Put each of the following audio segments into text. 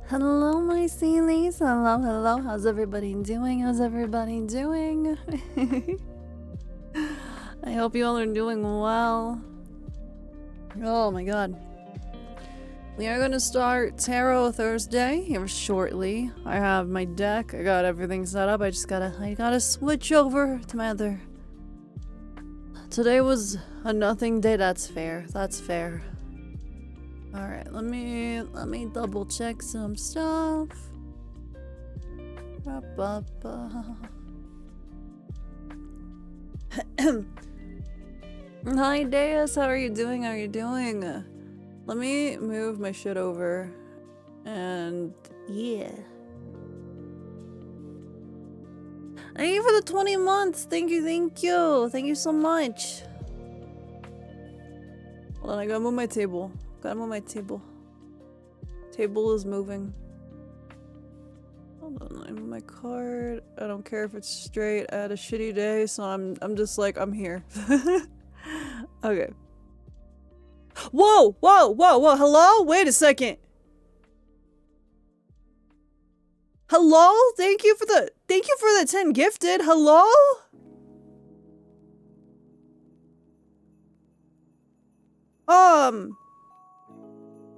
Hello, my sealies. Hello, hello. How's everybody doing? How's everybody doing? I hope you all are doing well. Oh my god. We are gonna start Tarot Thursday here shortly. I have my deck. I got everything set up. I gotta switch over to my other. Today was a nothing day. That's fair. That's fair. Alright, let me double check some stuff. Hi Deus, how are you doing? How are you doing? Let me move my shit over. And yeah. Thank you for the 20 months. Thank you, thank you. Thank you so much. Hold on, I gotta move my table. Gotta move my table. Table is moving. Hold on, I move my card. I don't care if it's straight. I had a shitty day, so I'm just like, I'm here. Okay. Whoa! Whoa! Whoa! Whoa! Hello? Wait a second. Hello? Thank you for the 10 gifted. Hello?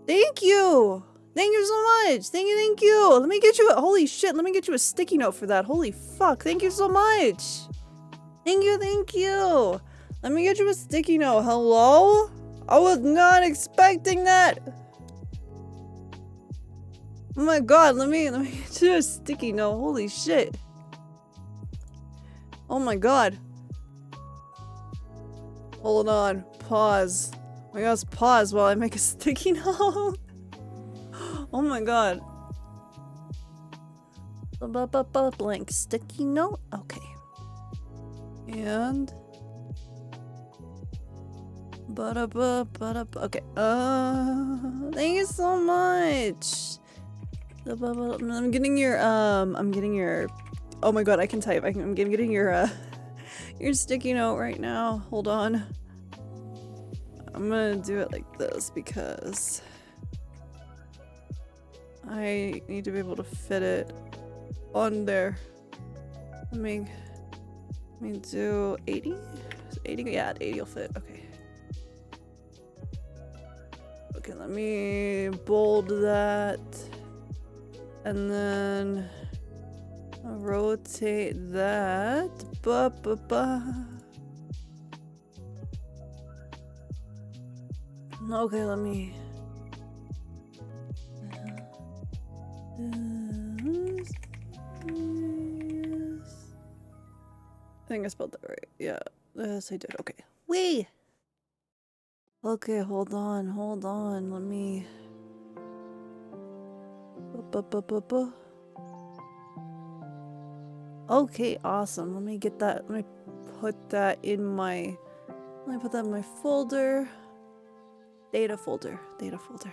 Thank you! Thank you so much! Thank you, thank you! Let me get you a- holy shit, let me get you a sticky note for that. Holy fuck, thank you so much! Thank you, thank you! Let me get you a sticky note. Hello? I was not expecting that! Oh my god, let me get you a sticky note. Holy shit. Oh my god. Hold on. Pause. I gotta pause while I make a sticky note. Oh my god. Blank sticky note? Okay. And... okay. Thank you so much. I'm getting your, oh my god, I can type. I'm getting your sticky note right now. Hold on. I'm gonna do it like this because I need to be able to fit it on there. Let me do 80? 80? Yeah, 80 will fit. Okay. Okay, let me bold that. And then I'll rotate that. Okay, let me. I think I spelled that right. Yeah, yes, I did. Okay. Wait. Okay, hold on. Let me. Okay, awesome. Let me get that. Let me put that in my. Let me put that in my folder. Data folder. Data folder.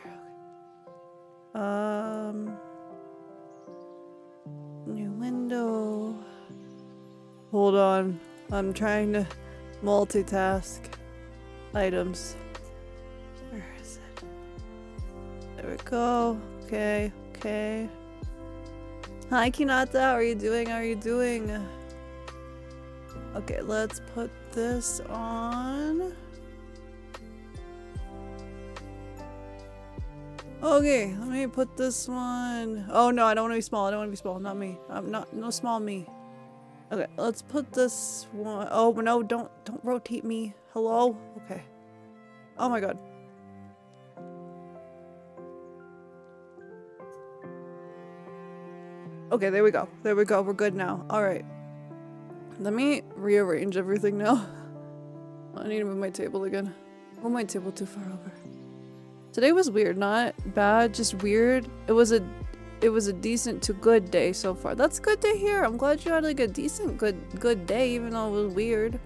New window. Hold on. I'm trying to multitask. Items. Where is it? There we go. Okay. Okay. Hi, Kinata. How are you doing? How are you doing? Okay, let's put this on. Okay, let me put this one. Oh no, I don't want to be small. I don't want to be small. Not me. I'm not. No small me. Okay, let's put this one. Oh no, don't rotate me. Hello? Okay. Oh my god. Okay, there we go. There we go. We're good now. Alright. Let me rearrange everything now. I need to move my table again. Oh, my table too far over. Today was weird. Not bad, just weird. It was a decent to good day so far. That's good to hear. I'm glad you had like a decent good day even though it was weird.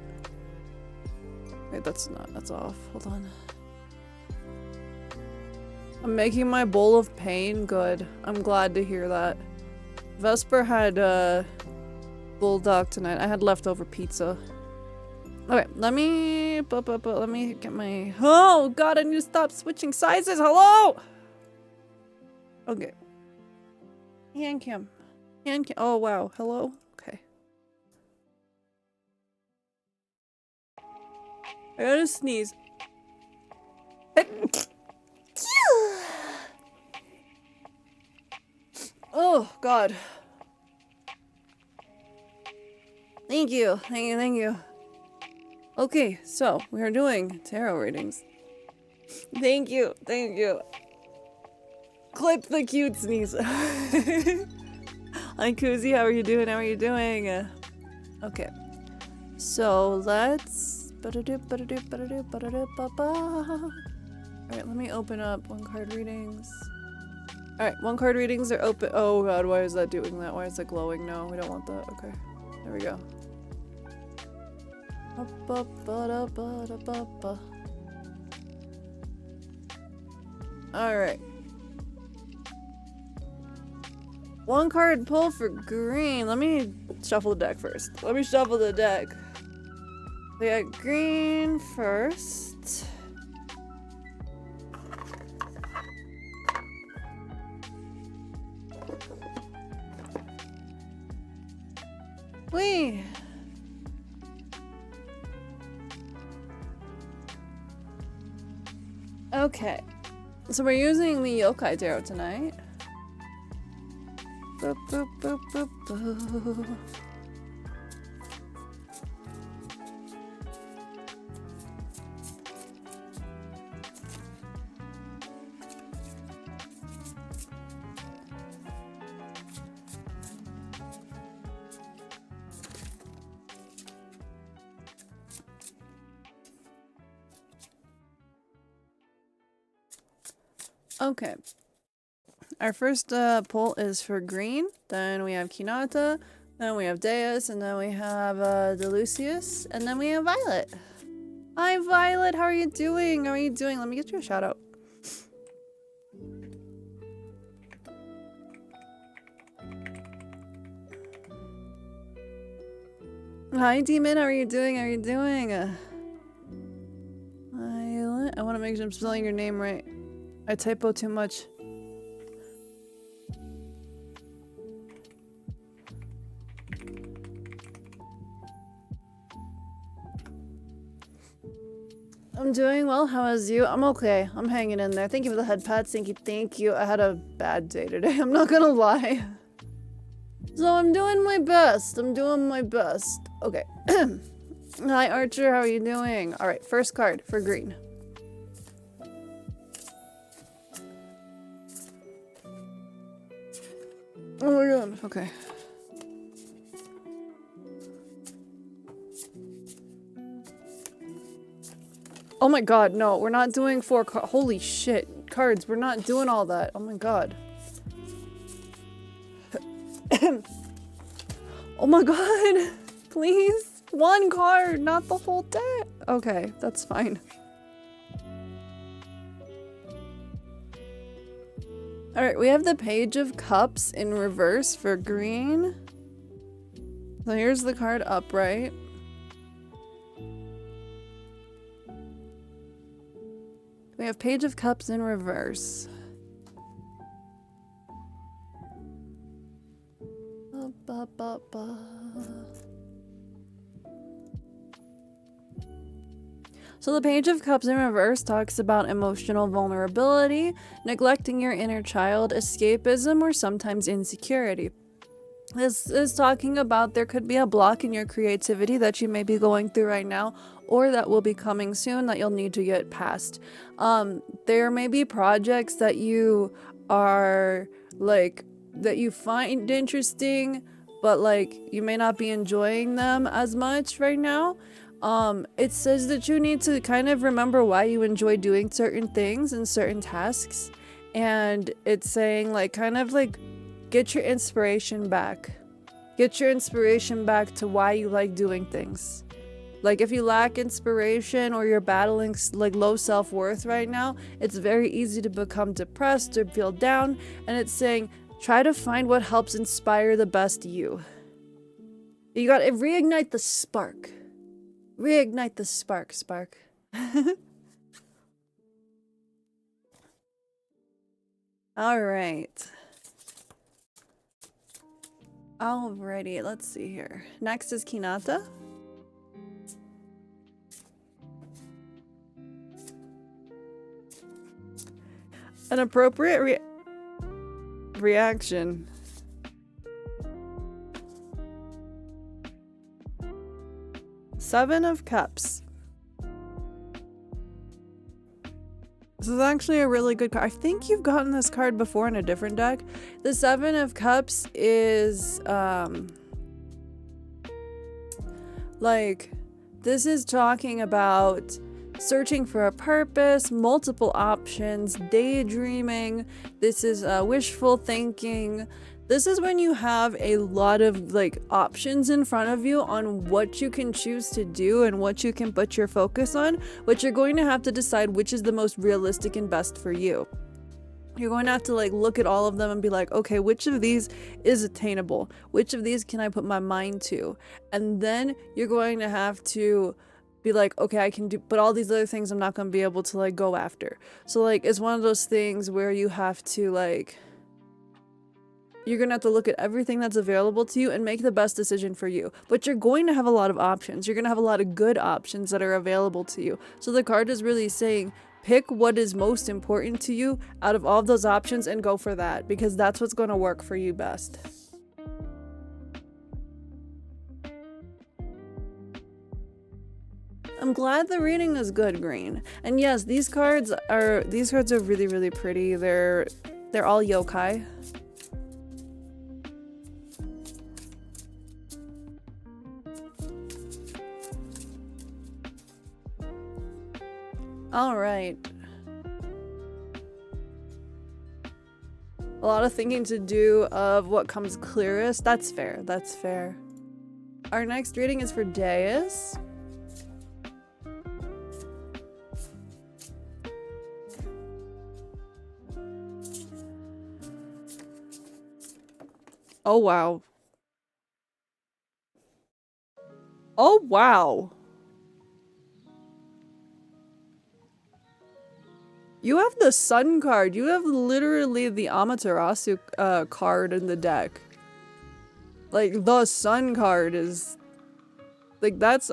Wait, that's off. Hold on. I'm making my bowl of pain. Good. I'm glad to hear that. Vesper had bulldog tonight. I had leftover pizza. Okay, let me get my— oh god, I need to stop switching sizes. Hello. Okay. Hand cam. Oh wow. Hello. Okay. I gotta sneeze. Oh god. Thank you. Okay, so we are doing tarot readings. Thank you. Clip the cute sneeze. Hi Koozie, how are you doing? Okay. So let's— alright, let me open up one card readings. Alright, one card readings are open— oh god, why is that doing that? Why is it glowing? No, we don't want that. Okay. There we go. Alright. One card pull for green. Let me shuffle the deck first. We got green first. Wait. Okay. So we're using the Yokai Tarot tonight. Boop, boop, boop, boop, boop. Okay. Our first pull is for green, then we have Kinata, then we have Deus, and then we have Delucius, and then we have Violet. Hi Violet, how are you doing? Let me get you a shout out. Hi Demon, how are you doing? Violet, I want to make sure I'm spelling your name right. I typo too much. I'm doing well. How is you? I'm okay. I'm hanging in there. Thank you for the head pats. Thank you. I had a bad day today. I'm not gonna lie. So I'm doing my best. Okay. Hi Archer, how are you doing? Alright, first card for green. Oh my god. Okay. Oh my god, no, we're not doing 4 cards. Holy shit, cards, we're not doing all that. Oh my god. Oh my god, please. 1 card, not the whole deck. Okay, that's fine. Alright, we have the Page of Cups in reverse for green. So here's the card upright. We have Page of Cups in reverse. So the Page of Cups in reverse talks about emotional vulnerability, neglecting your inner child, escapism, or sometimes insecurity. This is talking about there could be a block in your creativity that you may be going through right now, or that will be coming soon that you'll need to get past. There may be projects that you are like, that you find interesting, but like you may not be enjoying them as much right now. It says that you need to kind of remember why you enjoy doing certain things and certain tasks. And it's saying like, kind of like, get your inspiration back. Get your inspiration back to why you like doing things. Like if you lack inspiration or you're battling like low self-worth right now, it's very easy to become depressed or feel down. And it's saying, try to find what helps inspire the best you. You gotta reignite the spark. Reignite the spark. All right. Alrighty, let's see here. Next is Kinata. An appropriate reaction. Seven of Cups. This is actually a really good card. I think you've gotten this card before in a different deck. The Seven of Cups is, like, this is talking about searching for a purpose, multiple options, daydreaming. This is wishful thinking. This is when you have a lot of like options in front of you on what you can choose to do and what you can put your focus on, but you're going to have to decide which is the most realistic and best for you. You're going to have to like look at all of them and be like, okay, which of these is attainable? Which of these can I put my mind to? And then you're going to have to be like, okay, I can do, but all these other things I'm not going to be able to like go after. So like, it's one of those things where you have to like, you're going to have to look at everything that's available to you and make the best decision for you. But you're going to have a lot of options. You're going to have a lot of good options that are available to you. So the card is really saying, pick what is most important to you out of all of those options and go for that, because that's what's going to work for you best. I'm glad the reading is good, Green. And yes, these cards are really, really pretty. They're all yokai. All right. A lot of thinking to do of what comes clearest. That's fair. That's fair. Our next reading is for Deus. Oh, wow. Oh, wow. You have the Sun card. You have literally the Amaterasu card in the deck. Like, the Sun card is... Like, that's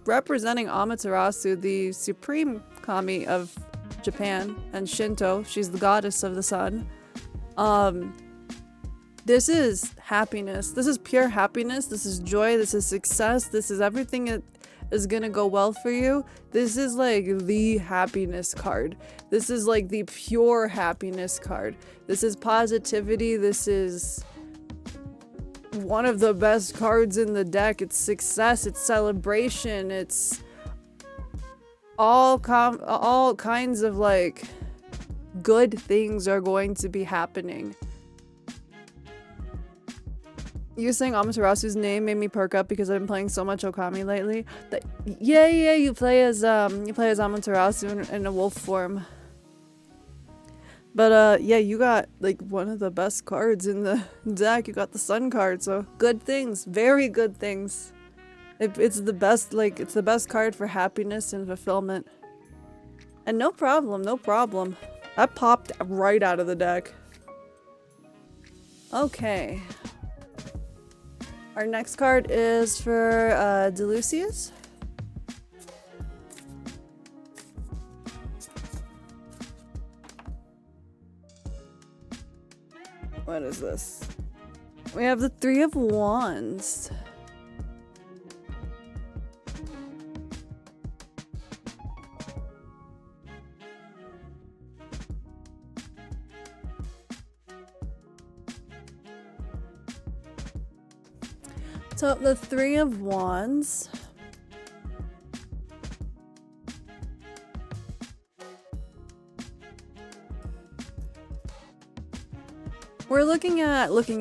representing Amaterasu, the supreme kami of Japan and Shinto. She's the goddess of the sun. This is happiness. This is pure happiness. This is joy. This is success. This is everything that is gonna go well for you. This is like the happiness card. This is like the pure happiness card. This is positivity. This is one of the best cards in the deck. It's success. It's celebration. It's all kinds of like good things are going to be happening. You saying Amaterasu's name made me perk up because I've been playing so much Okami lately. Yeah, you play as Amaterasu in a wolf form. But yeah, you got like one of the best cards in the deck. You got the Sun card, so good things, very good things. It's the best, like it's the best card for happiness and fulfillment. And no problem, no problem. That popped right out of the deck. Okay. Our next card is for Delucius. What is this? We have the Three of Wands. So the Three of Wands. We're looking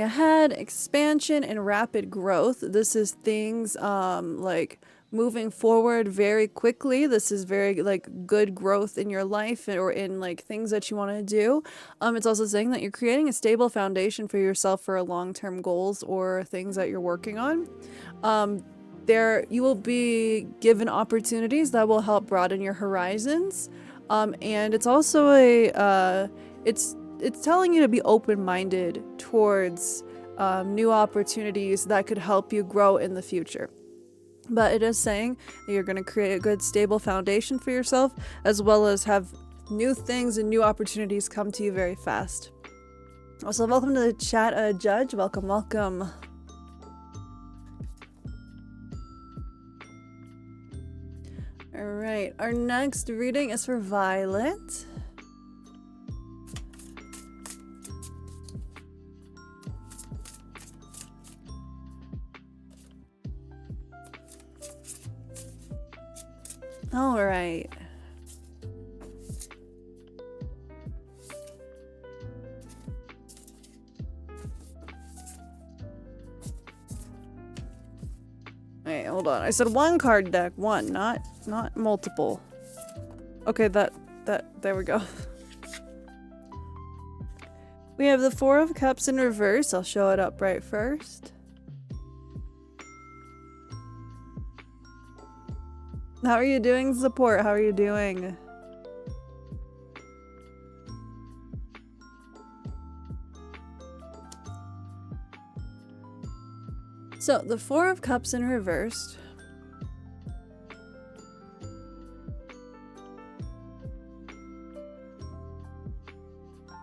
ahead, expansion and rapid growth. This is things like moving forward very quickly. This is very like good growth in your life or in like things that you want to do. It's also saying that you're creating a stable foundation for yourself for long-term goals or things that you're working on. There you will be given opportunities that will help broaden your horizons. And it's also it's telling you to be open-minded towards new opportunities that could help you grow in the future. But it is saying that you're going to create a good stable foundation for yourself, as well as have new things and new opportunities come to you very fast. Also, welcome to the chat, Judge. Welcome, welcome. Alright, our next reading is for Violet. Alright. Wait, hold on. I said one card deck, one, not multiple. Okay, there we go. We have the Four of Cups in reverse. I'll show it up right first. How are you doing, support? How are you doing? So, the Four of Cups in reversed.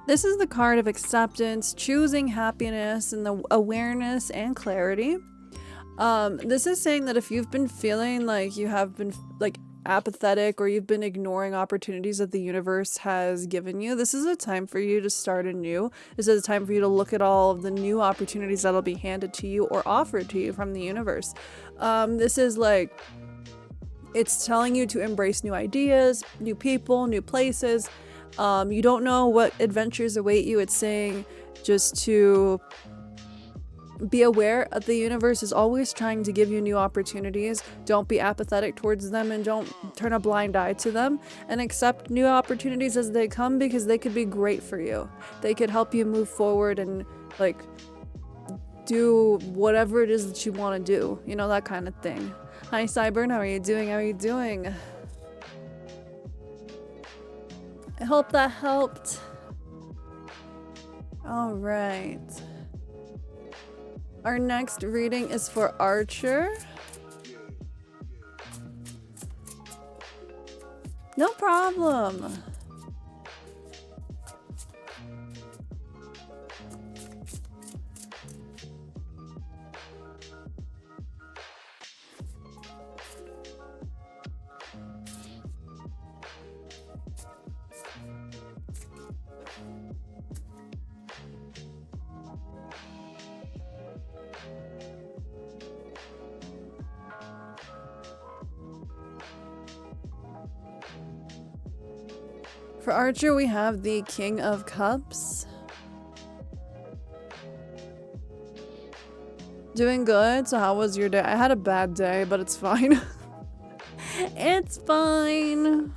This is the card of acceptance, choosing happiness, and the awareness and clarity. This is saying that if you've been feeling like you have been like apathetic or you've been ignoring opportunities that the universe has given you, this is a time for you to start anew. This is a time for you to look at all of the new opportunities that'll be handed to you or offered to you from the universe. This is like, it's telling you to embrace new ideas, new people, new places. You don't know what adventures await you. It's saying just to be aware that the universe is always trying to give you new opportunities. Don't be apathetic towards them and don't turn a blind eye to them, and accept new opportunities as they come, because they could be great for you. They could help you move forward and like do whatever it is that you want to do, you know, that kind of thing. Hi Cyburn, how are you doing? How are you doing? I hope that helped. All right. Our next reading is for Archer. No problem. For Archer, we have the King of Cups. Doing good. So how was your day? I had a bad day, but it's fine. It's fine.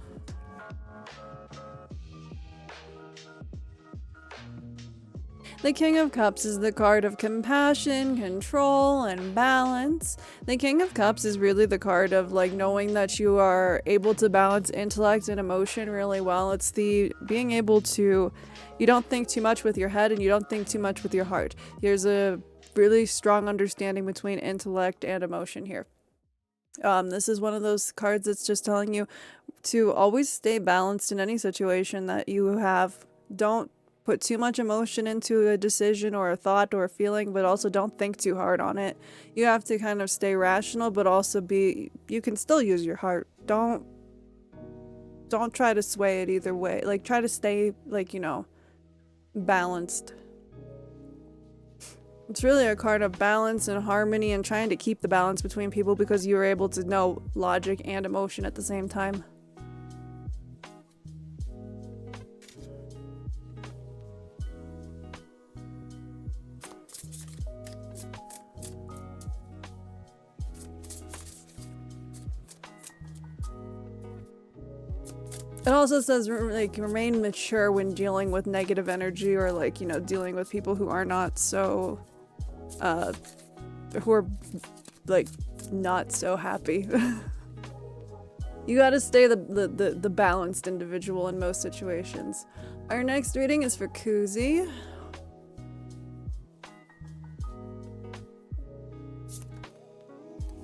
The King of Cups is the card of compassion, control, and balance. The King of Cups is really the card of like knowing that you are able to balance intellect and emotion really well. It's the being able to, you don't think too much with your head and you don't think too much with your heart. There's a really strong understanding between intellect and emotion here. This is one of those cards that's just telling you to always stay balanced in any situation that you have. Don't put too much emotion into a decision or a thought or a feeling, but also don't think too hard on it. You have to kind of stay rational, but also you can still use your heart. Don't try to sway it either way. Like, try to stay, like, you know, balanced. It's really a card of balance and harmony and trying to keep the balance between people, because you are able to know logic and emotion at the same time. It also says, like, remain mature when dealing with negative energy or, like, you know, dealing with people who are not so, who are, like, not so happy. You gotta stay the balanced individual in most situations. Our next reading is for Kuzi.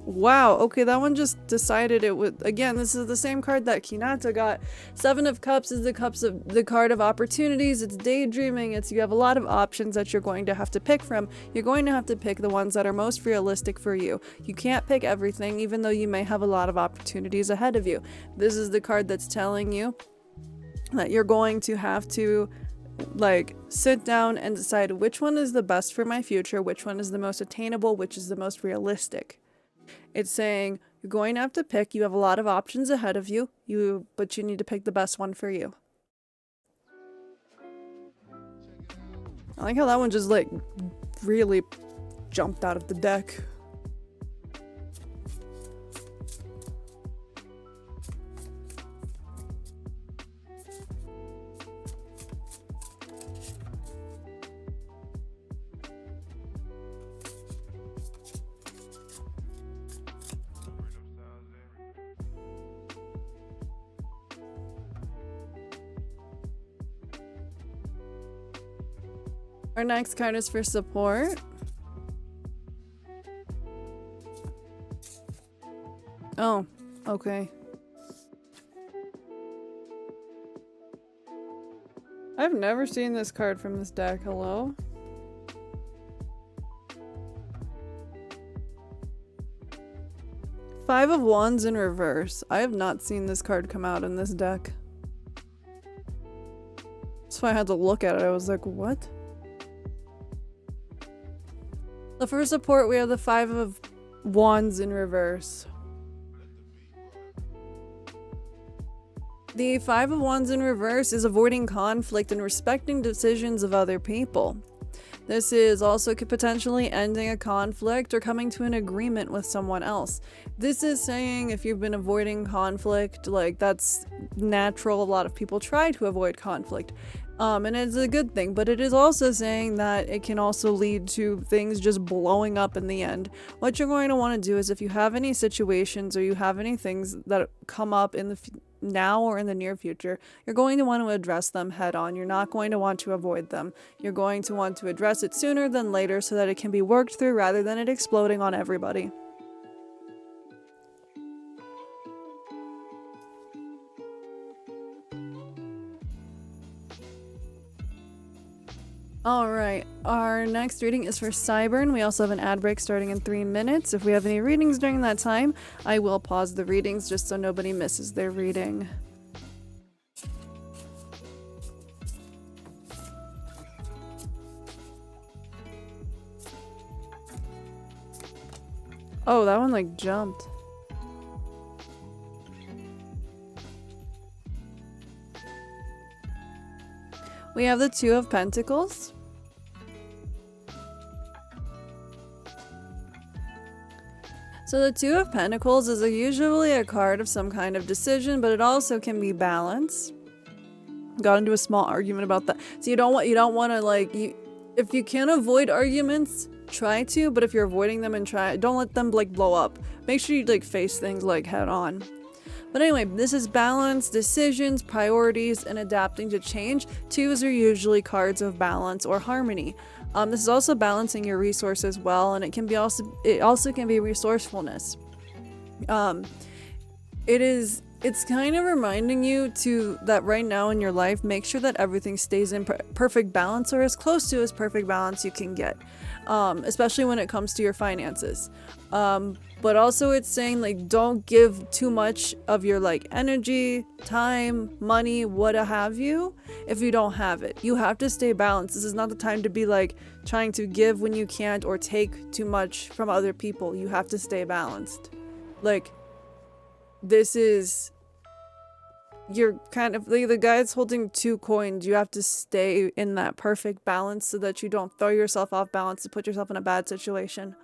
Wow, okay, that one just decided it would. Again, this is the same card that Hinata got. Seven of Cups is the card of opportunities. It's daydreaming. It's you have a lot of options that you're going to have to pick from. You're going to have to pick the ones that are most realistic for you. You can't pick everything, even though you may have a lot of opportunities ahead of you. This is the card that's telling you that you're going to have to, like, sit down and decide which one is the best for my future, which one is the most attainable, which is the most realistic. It's saying you're going to have to pick. You have a lot of options ahead of you, but you need to pick the best one for you. I like how that one just, like, really jumped out of the deck. Our next card is for support. Oh, okay. I've never seen this card from this deck. Hello? Five of Wands in reverse. I have not seen this card come out in this deck. That's why I had to look at it. I was like, what? So for support, we have the Five of Wands in reverse. The Five of Wands in reverse is avoiding conflict and respecting decisions of other people. This is also potentially ending a conflict or coming to an agreement with someone else. This is saying if you've been avoiding conflict, like, that's natural. A lot of people try to avoid conflict. And it's a good thing, but it is also saying that it can also lead to things just blowing up in the end. What you're going to want to do is, if you have any situations or you have any things that come up in the now or in the near future, you're going to want to address them head on. You're not going to want to avoid them. You're going to want to address it sooner than later so that it can be worked through rather than it exploding on everybody. Alright, our next reading is for Cyburn. We also have an ad break starting in 3 minutes. If we have any readings during that time, I will pause the readings just so nobody misses their reading. Oh, that one, like, jumped. We have the Two of Pentacles. So the Two of Pentacles is usually a card of some kind of decision, but it also can be balance. Got into a small argument about that. So you don't want to, like, if you can avoid arguments, try to, but if you're avoiding them, don't let them, like, blow up. Make sure you, like, face things, like, head on. But anyway, this is balance, decisions, priorities, and adapting to change. Twos are usually cards of balance or harmony. This is also balancing your resources well, and it also can be resourcefulness. It's kind of reminding you that right now in your life, make sure that everything stays in perfect balance or as close to as perfect balance you can get, especially when it comes to your finances. But also it's saying, like, don't give too much of your, like, energy, time, money, what have you, if you don't have it. You have to stay balanced. This is not the time to be, like, trying to give when you can't or take too much from other people. You have to stay balanced. Like, this is, you're kind of, like, the guy's holding two coins. You have to stay in that perfect balance so that you don't throw yourself off balance to put yourself in a bad situation.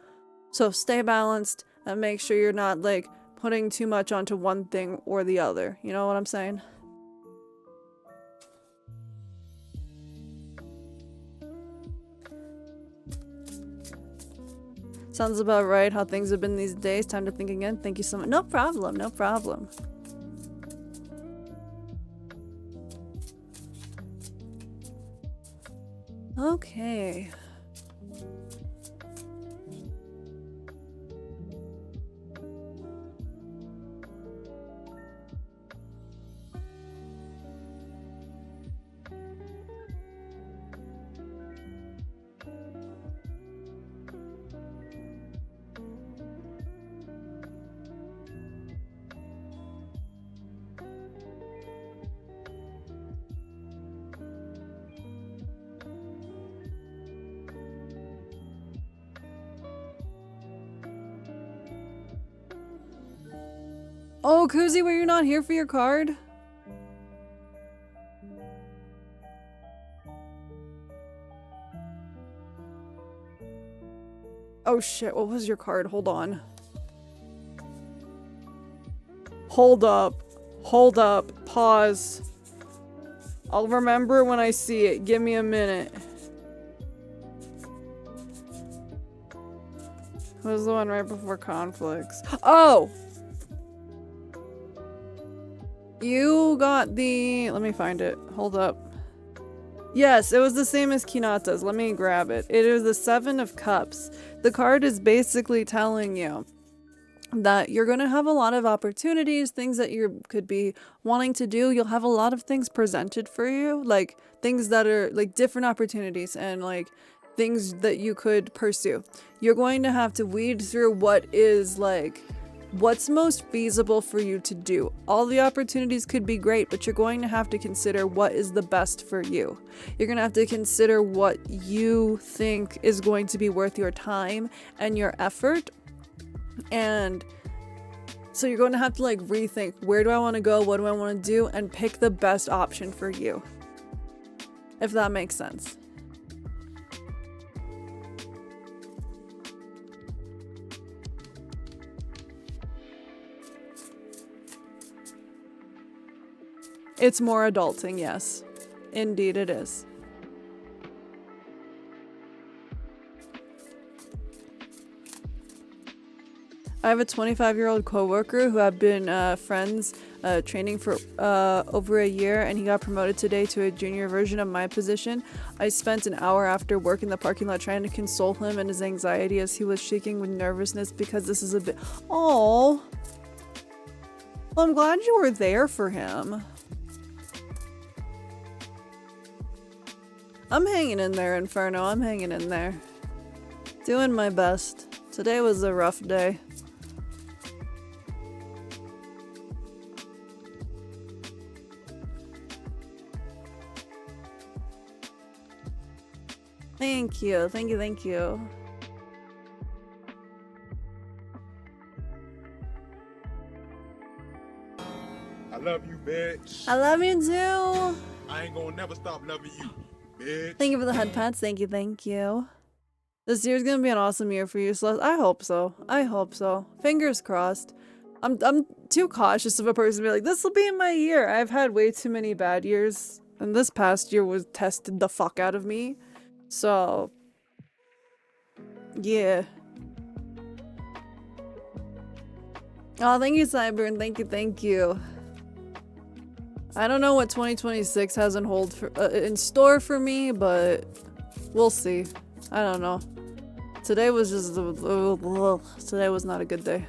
So stay balanced and make sure you're not, like, putting too much onto one thing or the other. You know what I'm saying? Sounds about right. How things have been these days. Time to think again. Thank you so much. No problem. No problem. Okay. Oh, Koozie, were you not here for your card? Oh shit, what was your card? Hold on. Hold up. Hold up. Pause. I'll remember when I see it. Give me a minute. What was the one right before conflicts? Oh! You got the... Let me find it. Hold up. Yes, it was the same as Kinata's. Let me grab it. It is the Seven of Cups. The card is basically telling you that you're going to have a lot of opportunities, things that you could be wanting to do. You'll have a lot of things presented for you, like things that are like different opportunities and like things that you could pursue. You're going to have to weed through what is like what's most feasible for you to do. All the opportunities could be great, but you're going to have to consider what is the best for you. You're going to have to consider what you think is going to be worth your time and your effort. And so you're going to have to like rethink, where do I want to go? What do I want to do? And pick the best option for you. If that makes sense. It's more adulting, yes. Indeed it is. I have a 25-year-old coworker who I've been friends training for over a year, and he got promoted today to a junior version of my position. I spent an hour after work in the parking lot trying to console him and his anxiety as he was shaking with nervousness because this is a bit... Oh, well, I'm glad you were there for him. I'm hanging in there, Inferno. I'm hanging in there. Doing my best. Today was a rough day. Thank you. Thank you. Thank you. I love you, bitch. I love you too. I ain't gonna never stop loving you, bitch. Thank you for the head pats. Thank you. Thank you. This year's gonna be an awesome year for you, Celeste. I hope so. I hope so. Fingers crossed. I'm too cautious of a person to be like, this will be my year. I've had way too many bad years, and this past year was tested the fuck out of me. So, yeah. Oh, thank you, Cyburn. Thank you, thank you. I don't know what 2026 has in store for me, but we'll see. I don't know. Today was just today was not a good day.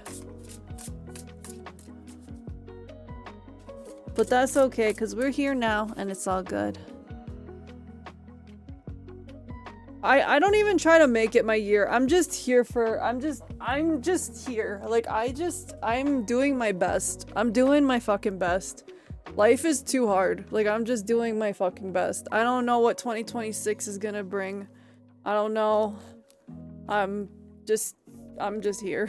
But that's okay, because we're here now, and it's all good. I don't even try to make it my year. I'm just here for, I'm just here. Like, I'm doing my best. I'm doing my fucking best. Life is too hard. Like, I'm just doing my fucking best. I don't know what 2026 is gonna bring. I don't know. I'm just here.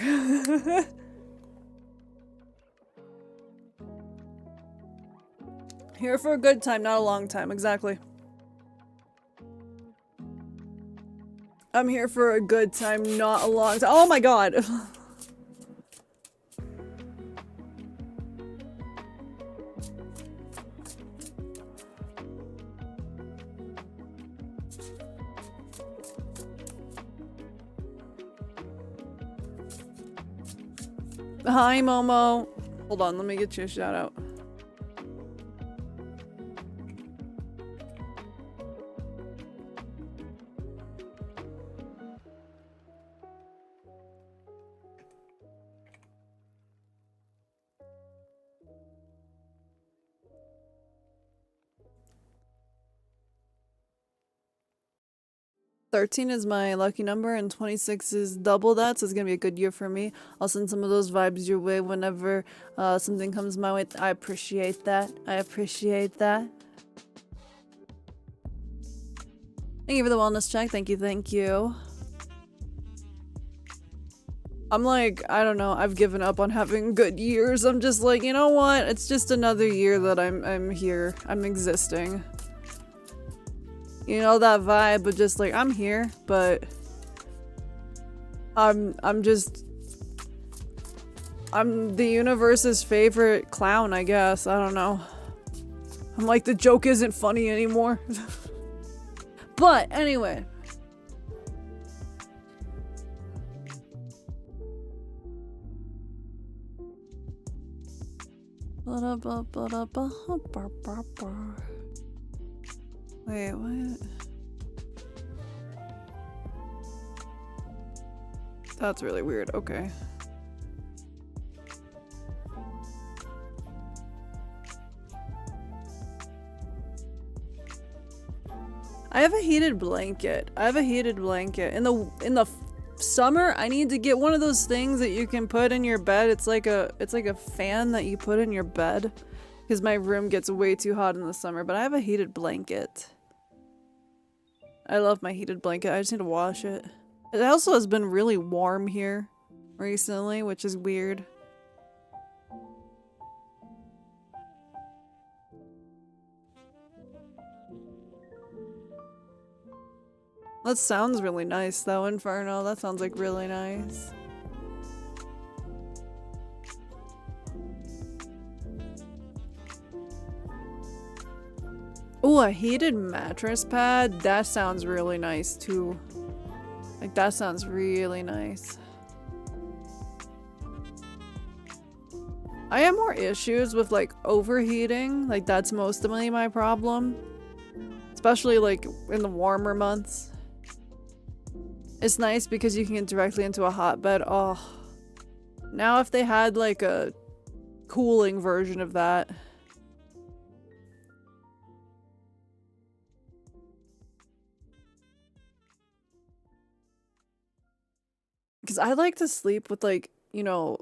Here for a good time, not a long time. Exactly. I'm here for a good time, not a long time. Oh my god! Hi, Momo. Hold on, let me get you a shout out. "13 is my lucky number and 26 is double that, so it's gonna be a good year for me. I'll send some of those vibes your way whenever something comes my way. I appreciate that. I appreciate that. Thank you for the wellness check. Thank you, thank you. I'm like, I don't know, I've given up on having good years. I'm just like, you know what? It's just another year that I'm here. I'm existing. You know that vibe of just like, I'm here, but I'm the universe's favorite clown, I guess. I don't know. I'm like, the joke isn't funny anymore. But anyway. Wait, what? That's really weird. Okay. I have a heated blanket. I have a heated blanket. In the summer, I need to get one of those things that you can put in your bed. It's like a fan that you put in your bed because my room gets way too hot in the summer, but I have a heated blanket. I love my heated blanket. I just need to wash it. It also has been really warm here recently, which is weird. That sounds really nice though, Inferno. That sounds like really nice. Ooh, a heated mattress pad? That sounds really nice too. Like, that sounds really nice. I have more issues with like overheating. Like, that's mostly my problem. Especially like in the warmer months. It's nice because you can get directly into a hotbed. Oh. Now if they had like a cooling version of that. Because I like to sleep with like, you know,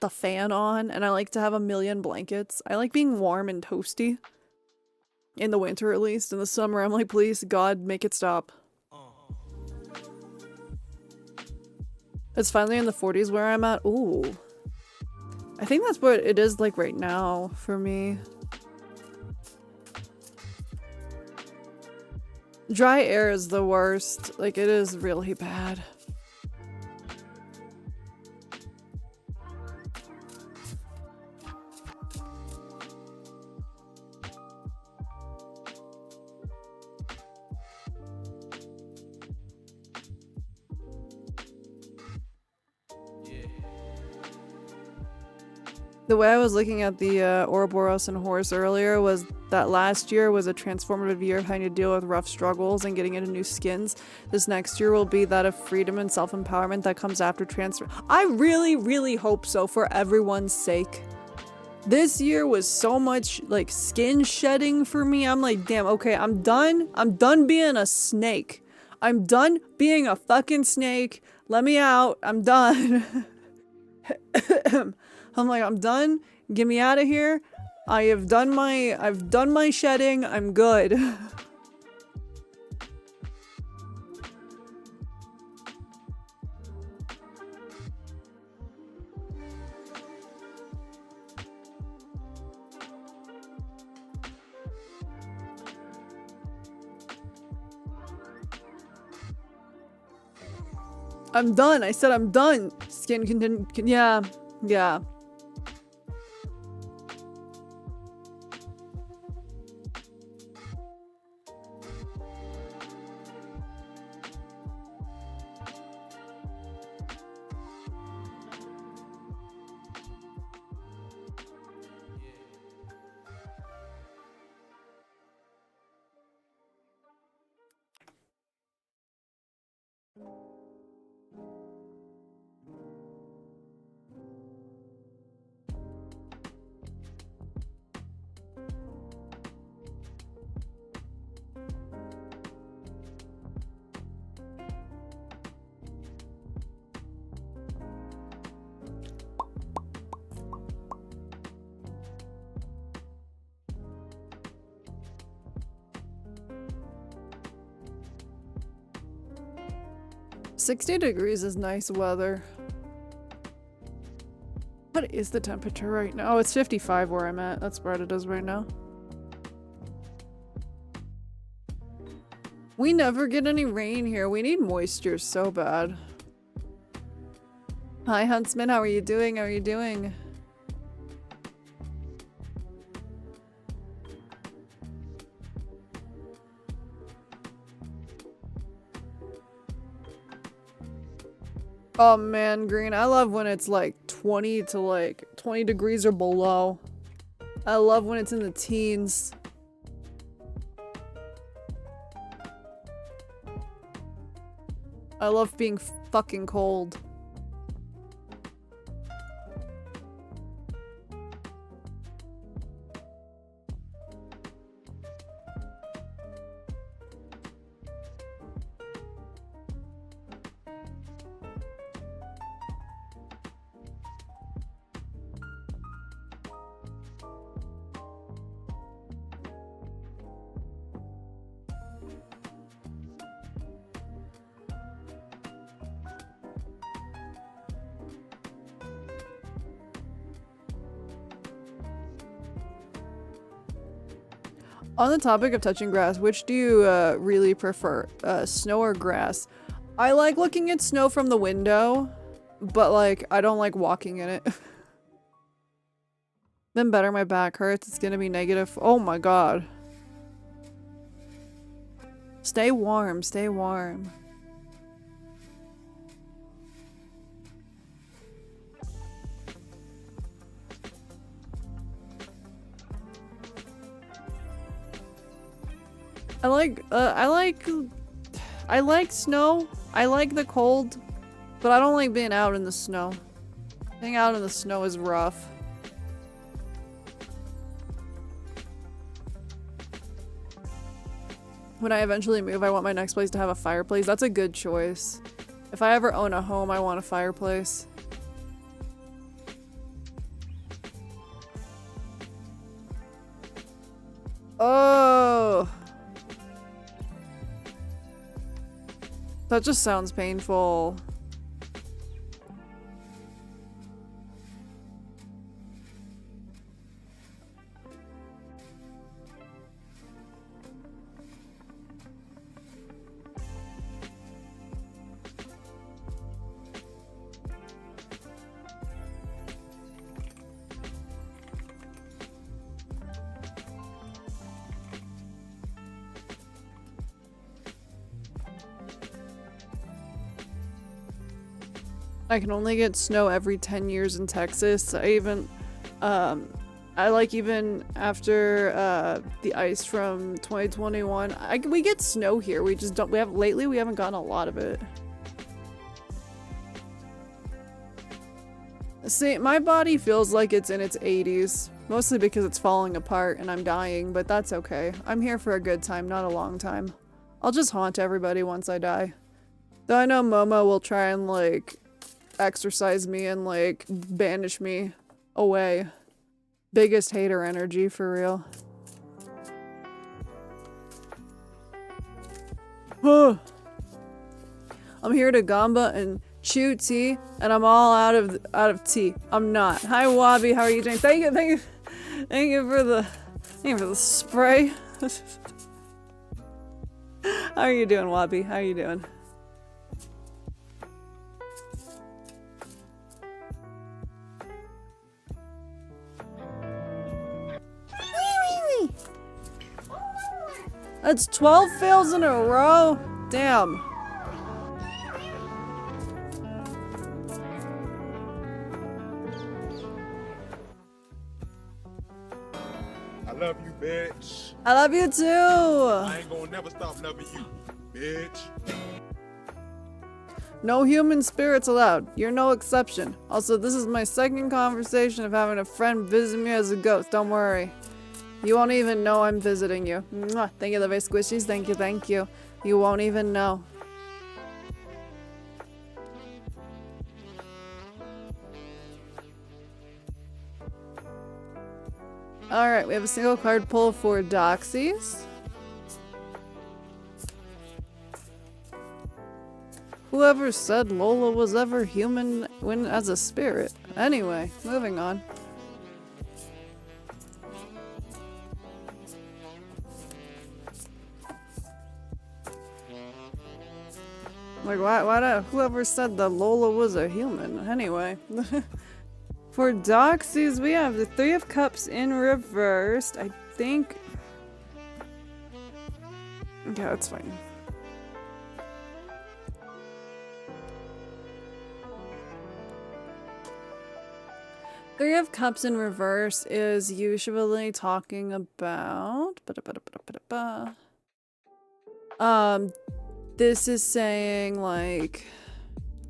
the fan on, and I like to have a million blankets. I like being warm and toasty. In the winter at least. In the summer I'm like, please God, make it stop. It's finally in the 40s where I'm at. Ooh. I think that's what it is like right now for me. Dry air is the worst. Like, it is really bad. The way I was looking at the Ouroboros and horse earlier was that last year was a transformative year of having to deal with rough struggles and getting into new skins. This next year will be that of freedom and self-empowerment that comes after transfer. I really, really hope so for everyone's sake. This year was so much like skin shedding for me. I'm like, damn, okay, I'm done. I'm done being a snake. I'm done being a fucking snake. Let me out. I'm done. I'm like, I'm done. Get me out of here. I've done my shedding. I'm good. I'm done. I said I'm done. Skin yeah. Yeah. 60 degrees is nice weather. What is the temperature right now? Oh, it's 55 where I'm at. That's where it is right now. We never get any rain here. We need moisture so bad. Hi, Huntsman. How are you doing? How are you doing? Oh man, Green. I love when it's like 20 to like 20 degrees or below. I love when it's in the teens. I love being fucking cold. On the topic of touching grass, which do you really prefer? Snow or grass? I like looking at snow from the window, but like, I don't like walking in it. Then better, my back hurts. It's gonna be negative. Oh my god. Stay warm, stay warm. I like snow. I like the cold, but I don't like being out in the snow. Being out in the snow is rough. When I eventually move, I want my next place to have a fireplace. That's a good choice. If I ever own a home, I want a fireplace. Oh. That just sounds painful. I can only get snow every 10 years in Texas. I like even after the ice from 2021, we get snow here. We just don't, lately we haven't gotten a lot of it. See, my body feels like it's in its 80s, mostly because it's falling apart and I'm dying, but that's okay. I'm here for a good time, not a long time. I'll just haunt everybody once I die. Though I know Momo will try and like exorcise me and like banish me away. Biggest hater energy for real. I'm here to gamba and chew tea, and I'm all out of tea. I'm not. Hi Wabi, how are you doing? Thank you for the spray. How are you doing, Wabi? How are you doing? That's 12 fails in a row? Damn. I love you, bitch. I love you too. I ain't gonna never stop loving you, bitch. No human spirits allowed. You're no exception. Also, this is my second conversation of having a friend visit me as a ghost. Don't worry. You won't even know I'm visiting you. Mwah. Thank you, the very squishies. Thank you, thank you. You won't even know. Alright, we have a single card pull for Doxies. Whoever said Lola was ever human when as a spirit? Anyway, moving on. Like, whoever said that Lola was a human? Anyway. For Doxies, we have the Three of Cups in reversed. I think... Yeah, that's fine. Three of Cups in reverse is usually talking about... This is saying, like...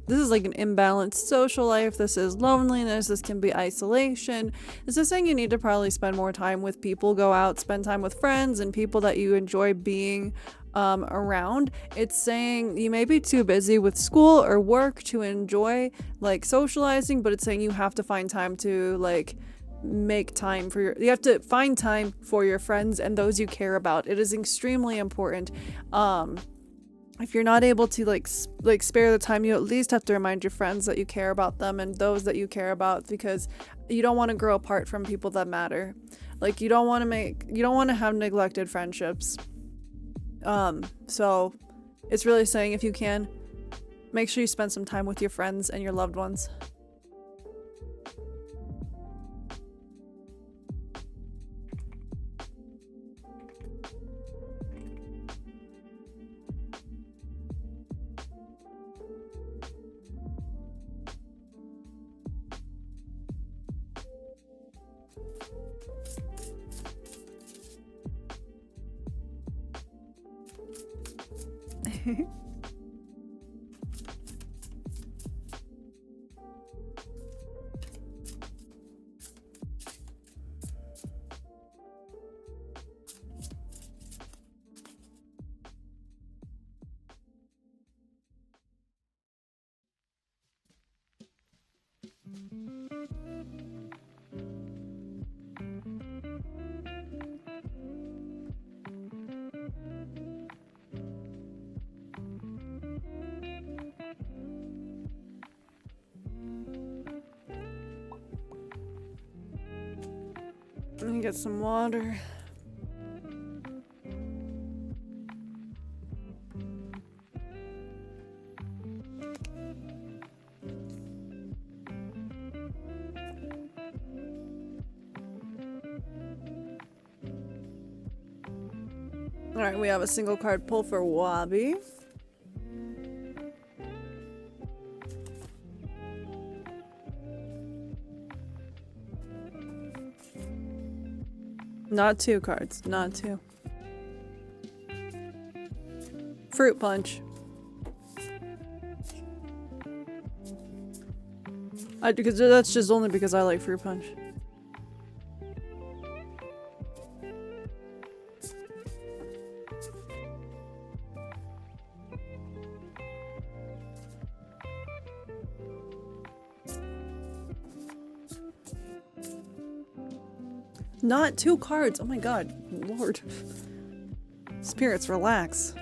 This is like an imbalanced social life. This is loneliness. This can be isolation. This is saying you need to probably spend more time with people. Go out, spend time with friends and people that you enjoy being around. It's saying you may be too busy with school or work to enjoy like socializing, but it's saying you have to find time to like make time for you have to find time for your friends and those you care about. It is extremely important. If you're not able to like spare the time, you at least have to remind your friends that you care about them and those that you care about, because you don't want to grow apart from people that matter. Like you don't want to have neglected friendships. So it's really saying if you can, make sure you spend some time with your friends and your loved ones. Let me get some water. Alright, we have a single card pull for Wabi. Not two cards, not two. Fruit punch. Because that's just only because I like fruit punch. Not two cards. Oh my god. Lord. Spirits, relax.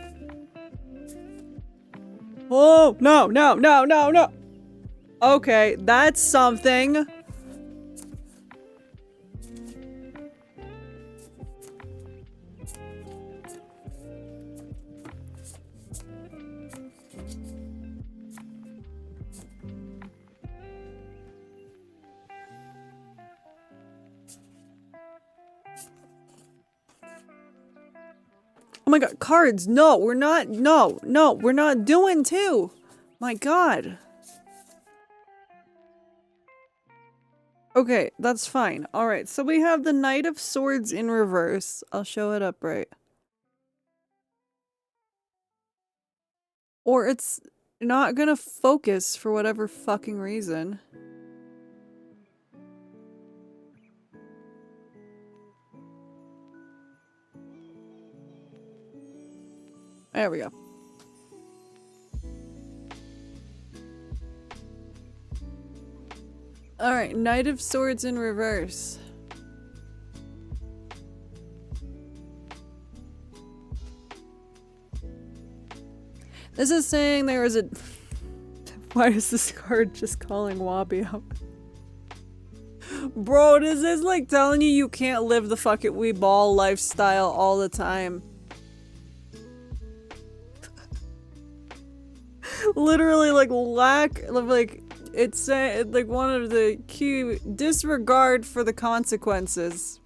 Oh, no, no, no, no, no. Okay, that's something. Oh my god, cards! No, we're not. No, no, we're not doing two. My god. Okay, that's fine. Alright, so we have the Knight of Swords in reverse. I'll show it up right. Or it's not gonna focus for whatever fucking reason. There we go. Alright, Knight of Swords in reverse. This is saying there is a... Why is this card just calling Wabi out? Bro, this is like telling you can't live the fuck it we ball lifestyle all the time. Literally, like, lack of, like, it's like one of the key disregard for the consequences.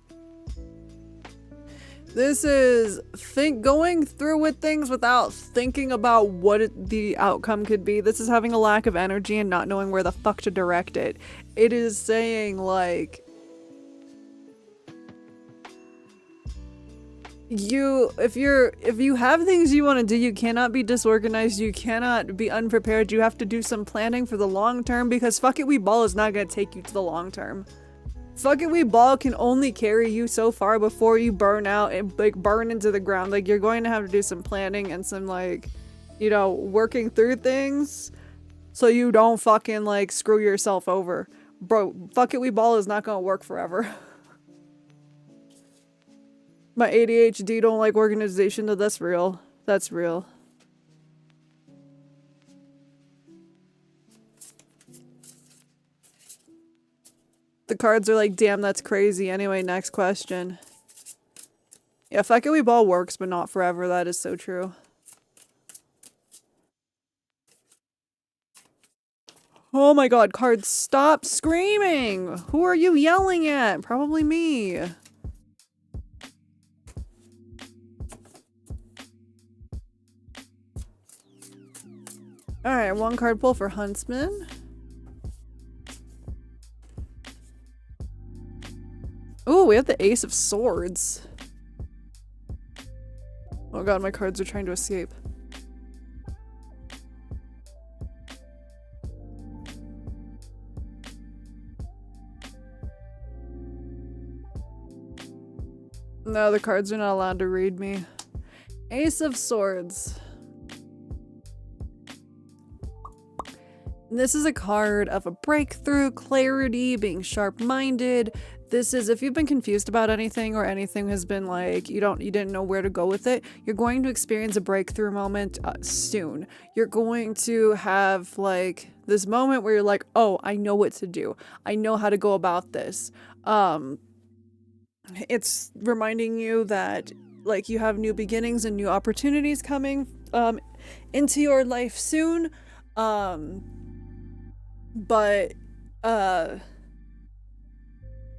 This is going through with things without thinking about what the outcome could be. This is having a lack of energy and not knowing where the fuck to direct it. It is saying, like, if you have things you want to do, you cannot be disorganized, you cannot be unprepared, you have to do some planning for the long term, because fuck it we ball is not going to take you to the long term. Fuck it we ball can only carry you so far before you burn out and like burn into the ground. Like, you're going to have to do some planning and some, like, you know, working through things so you don't fucking like screw yourself over. Bro, fuck it we ball is not going to work forever. My ADHD don't like organization, though. That's real. That's real. The cards are like, damn, that's crazy. Anyway, next question. Yeah, fuck it, we ball works, but not forever. That is so true. Oh my god, cards, stop screaming! Who are you yelling at? Probably me. Alright, one card pull for Huntsman. Ooh, we have the Ace of Swords. Oh god, my cards are trying to escape. No, the cards are not allowed to read me. Ace of Swords. This is a card of a breakthrough, clarity, being sharp-minded. This is, if you've been confused about anything or anything has been like, you didn't know where to go with it, you're going to experience a breakthrough moment soon. You're going to have like this moment where you're like, oh, I know what to do. I know how to go about this. It's reminding you that like you have new beginnings and new opportunities coming into your life soon. But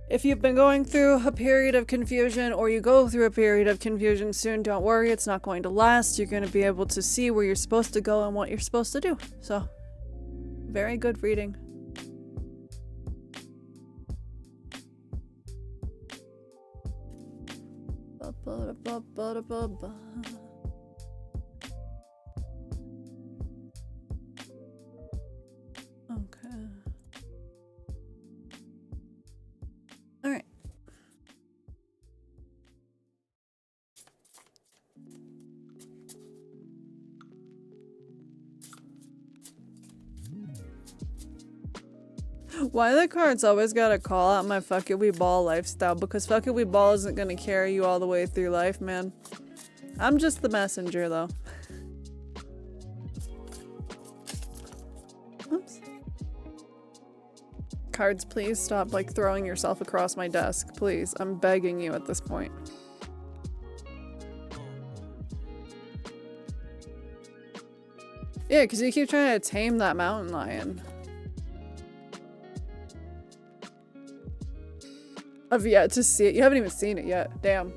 if you've been going through a period of confusion or you go through a period of confusion soon, don't worry, it's not going to last. You're going to be able to see where you're supposed to go and what you're supposed to do. So, very good reading. Okay. All right. Why the cards always gotta call out my fuck it we ball lifestyle? Because fuck it we ball isn't gonna carry you all the way through life, man. I'm just the messenger, though. Oops. Cards, please stop like throwing yourself across my desk. Please, I'm begging you at this point. Yeah, because you keep trying to tame that mountain lion. I've yet to see it. You haven't even seen it yet. Damn.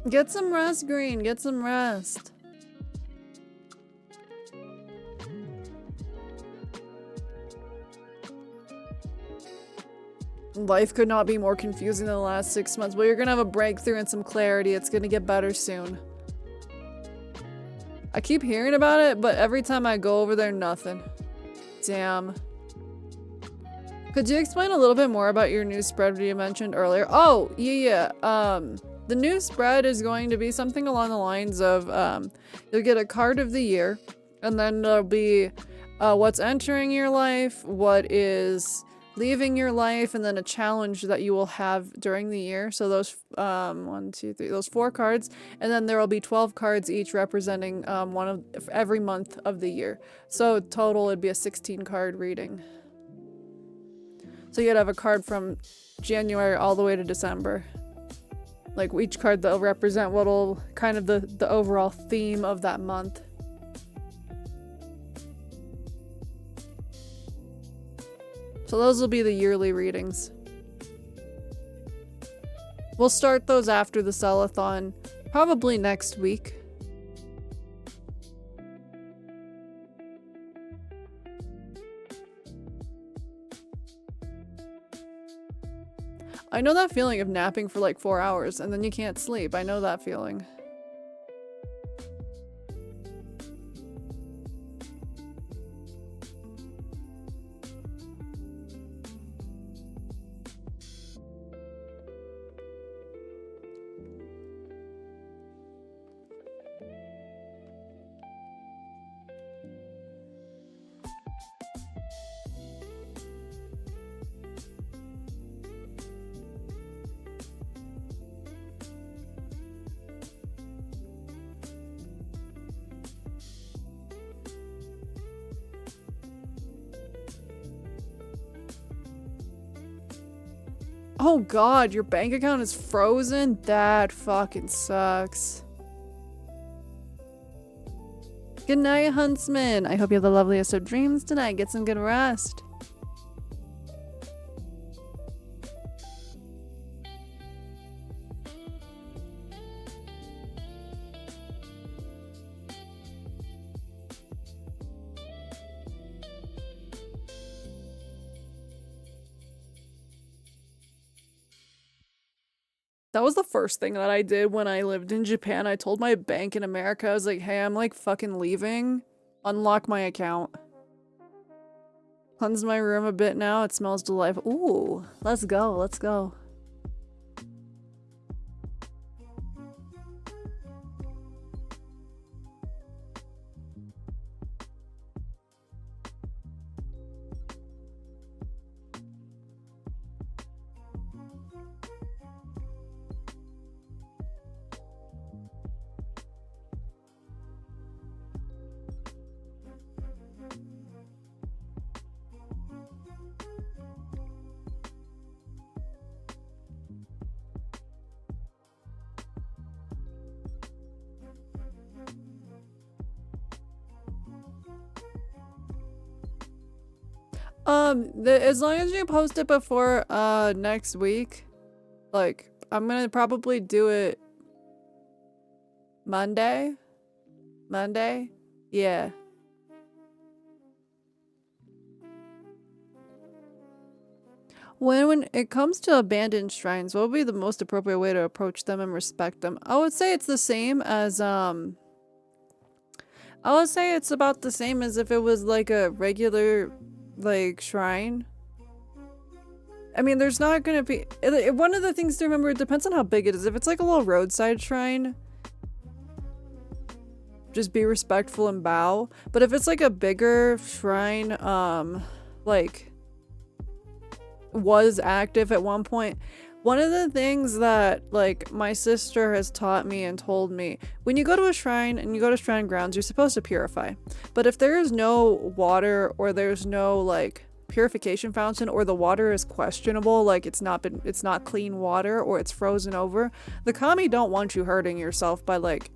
Get some rest, Green. Get some rest. Life could not be more confusing than the last 6 months. Well, you're gonna have a breakthrough and some clarity. It's gonna get better soon. I keep hearing about it, but every time I go over there, nothing. Damn. Could you explain a little bit more about your new spread you mentioned earlier? Oh, yeah. The new spread is going to be something along the lines of, you'll get a card of the year, And then there'll be what's entering your life, what is leaving your life, and then a challenge that you will have during the year. So those, 1, 2, 3, those 4 cards. And then there will be 12 cards each representing one of every month of the year. So total it'd be a 16 card reading. So you'd have a card from January all the way to December. Like each card that'll represent what'll kind of the overall theme of that month. So those will be the yearly readings. We'll start those after the sell-a-thon, probably next week. I know that feeling of napping for like 4 hours and then you can't sleep. I know that feeling. Oh god, your bank account is frozen? That fucking sucks. Good night, Huntsman. I hope you have the loveliest of dreams tonight. Get some good rest. That was the first thing that I did when I lived in Japan. I told my bank in America, I was like, hey, I'm like fucking leaving. Unlock my account. Cleanse my room a bit now. It smells delightful. Ooh, let's go, let's go. As long as you post it before next week, like I'm gonna probably do it Monday. Monday? Yeah. When it comes to abandoned shrines, what would be the most appropriate way to approach them and respect them? I would say it's the same as I would say it's about the same as if it was like a regular like shrine. I mean, there's not gonna be one of the things to remember, it depends on how big it is. If it's like a little roadside shrine, just be respectful and bow. But if it's like a bigger shrine, like was active at one point, one of the things that like my sister has taught me and told me, when you go to a shrine and you go to shrine grounds, you're supposed to purify. But if there is no water or there's no like purification fountain, or the water is questionable, like it's not clean water or it's frozen over, the kami don't want you hurting yourself by like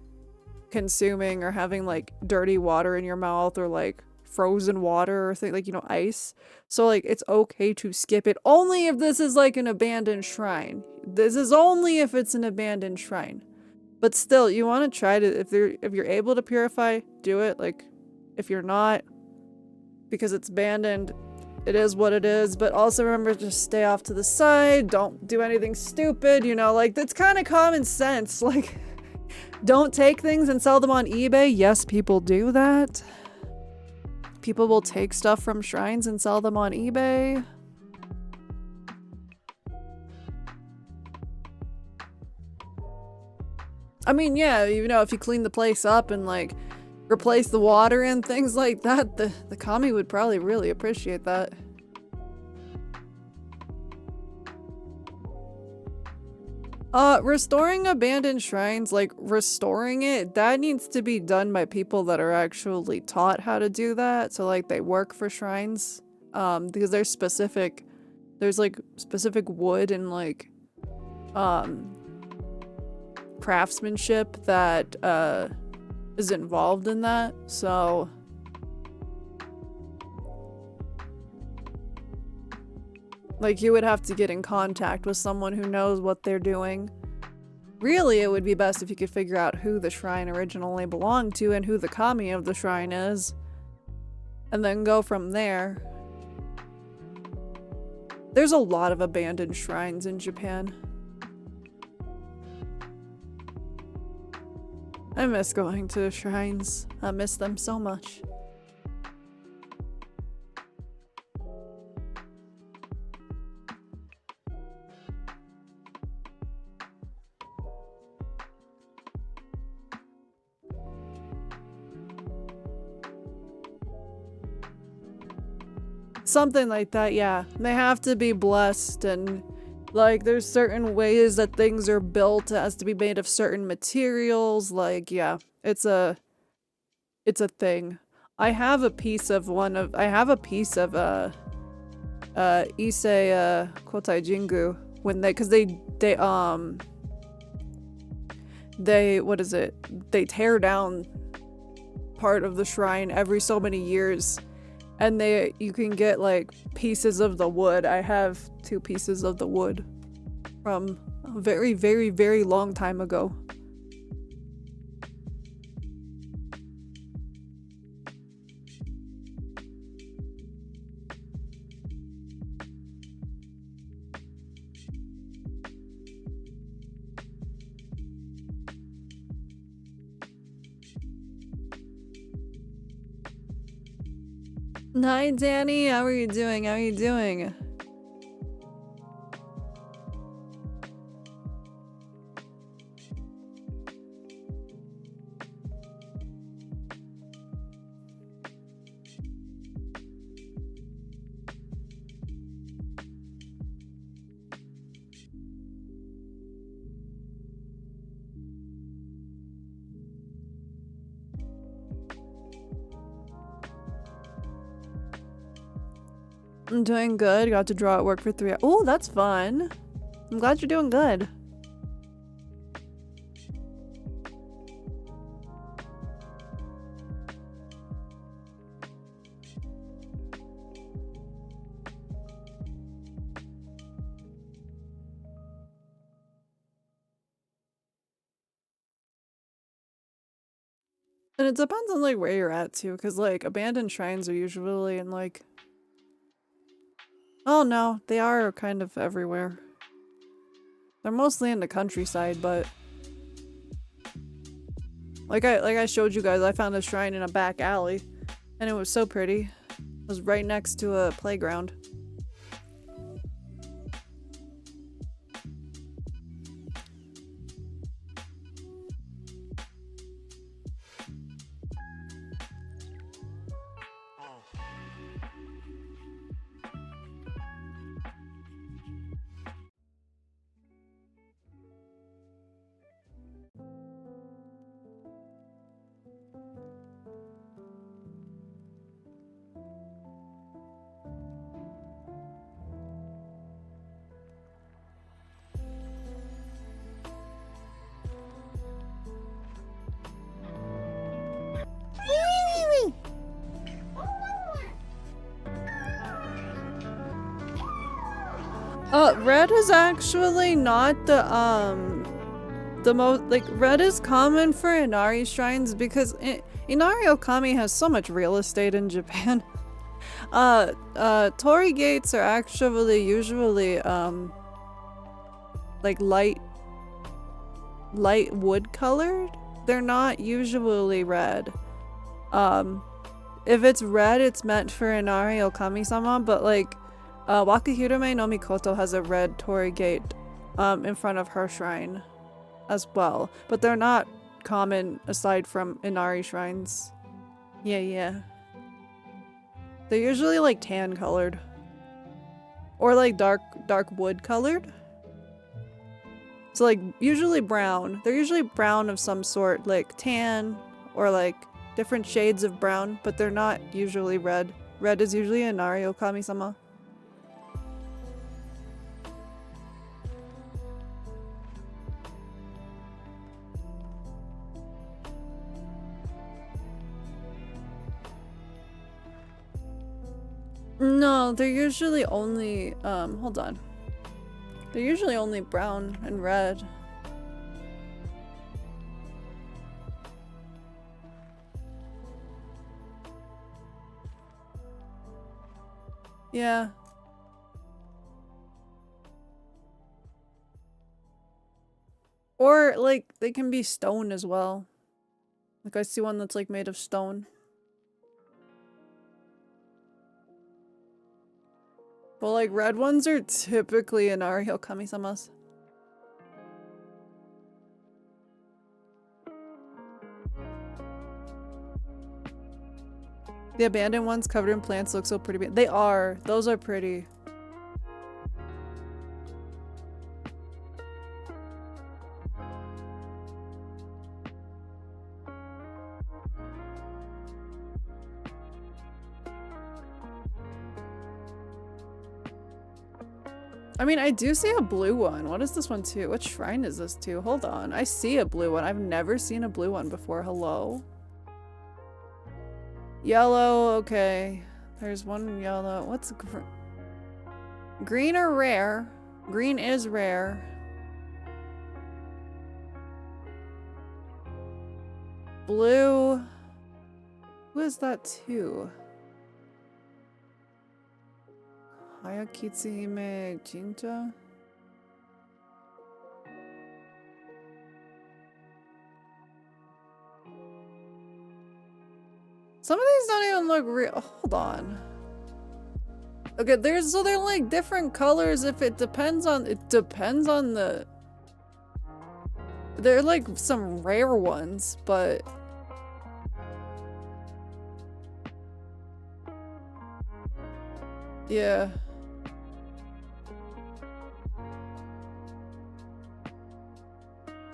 consuming or having like dirty water in your mouth or like frozen water or like, you know, ice. So like it's okay to skip it, only if this is like an abandoned shrine. This is only if it's an abandoned shrine. But still, you want to try to, if you're able to purify, do it. Like if you're not, because it's abandoned, it is what it is. But also remember, just stay off to the side, don't do anything stupid, you know, like that's kind of common sense. Like don't take things and sell them on eBay. Yes, people do that. People will take stuff from shrines and sell them on eBay. I mean, yeah, you know, if you clean the place up and like replace the water and things like that, the kami would probably really appreciate that. Restoring abandoned shrines, like restoring it, that needs to be done by people that are actually taught how to do that. So like they work for shrines. Because there's like specific wood and like craftsmanship that is involved in that. So like you would have to get in contact with someone who knows what they're doing. Really, it would be best if you could figure out who the shrine originally belonged to and who the kami of the shrine is, and then go from there. There's a lot of abandoned shrines in Japan. I miss going to shrines. I miss them so much. Something like that, yeah. They have to be blessed, and like there's certain ways that things are built. It has to be made of certain materials. Like, yeah, it's a thing. I have a piece of Issei Kotai Jingu when they tear down part of the shrine every so many years. And you can get like pieces of the wood. I have 2 pieces of the wood from a very, very, very long time ago. Hi, Danny. How are you doing? How are you doing? I'm doing good. Got to draw at work for 3 hours. Oh, that's fun. I'm glad you're doing good. And it depends on like where you're at too, because like abandoned shrines are usually in like, oh no, they are kind of everywhere. They're mostly in the countryside, but like I showed you guys, I found a shrine in a back alley, and it was so pretty. It was right next to a playground. Red is actually not the most, like, red is common for Inari shrines because Inari Okami has so much real estate in Japan. Torii gates are actually usually, like light wood colored. They're not usually red. If it's red, it's meant for Inari Okami-sama, but like, Wakahirume no Mikoto has a red torii gate in front of her shrine as well, but they're not common aside from Inari shrines. Yeah, yeah. They're usually like tan colored. Or like dark wood colored. So like usually brown. They're usually brown of some sort, like tan or like different shades of brown, but they're not usually red. Red is usually a Nario Kami-sama. No, they're usually only, hold on. They're usually only brown and red. Yeah. Or, like, they can be stone as well. Like, I see one that's, like, made of stone. But, like, red ones are typically in Ario Kami-samas. The abandoned ones covered in plants look so pretty. They are. Those are pretty. I mean, I do see a blue one. What is this one too? What shrine is this to? Hold on. I see a blue one. I've never seen a blue one before. Hello? Yellow, okay. There's one yellow. What's green or rare? Green is rare. Blue. Who is that too? Hayakitsuhime Jinja? Some of these don't even look real. Hold on. Okay, so they're like different colors if it depends on the they're like some rare ones, but yeah.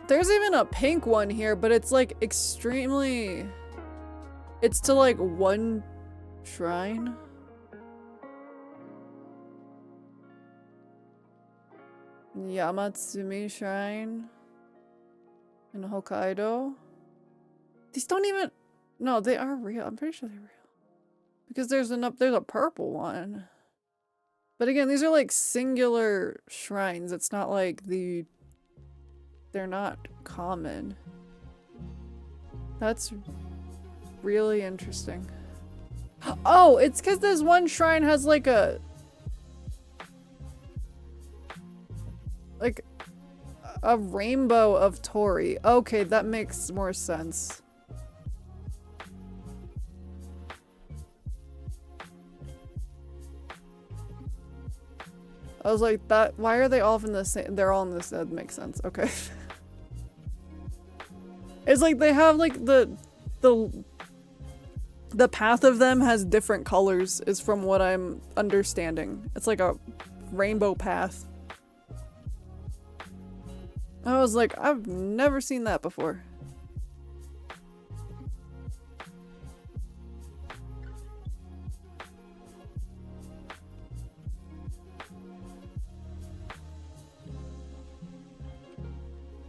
There's even a pink one here, but it's like extremely... It's to like one shrine. Yamatsumi Shrine in Hokkaido. These don't even... No, they are real. I'm pretty sure they're real. Because there's a purple one. But again, these are like singular shrines. It's not like they're not common. That's really interesting. Oh, it's because this one shrine has like a rainbow of Tori. Okay, that makes more sense. I was like, why are they all in the same? They're all in this. That makes sense. Okay. It's like they have like the path of them has different colors, is from what I'm understanding. It's like a rainbow path. I was like, I've never seen that before.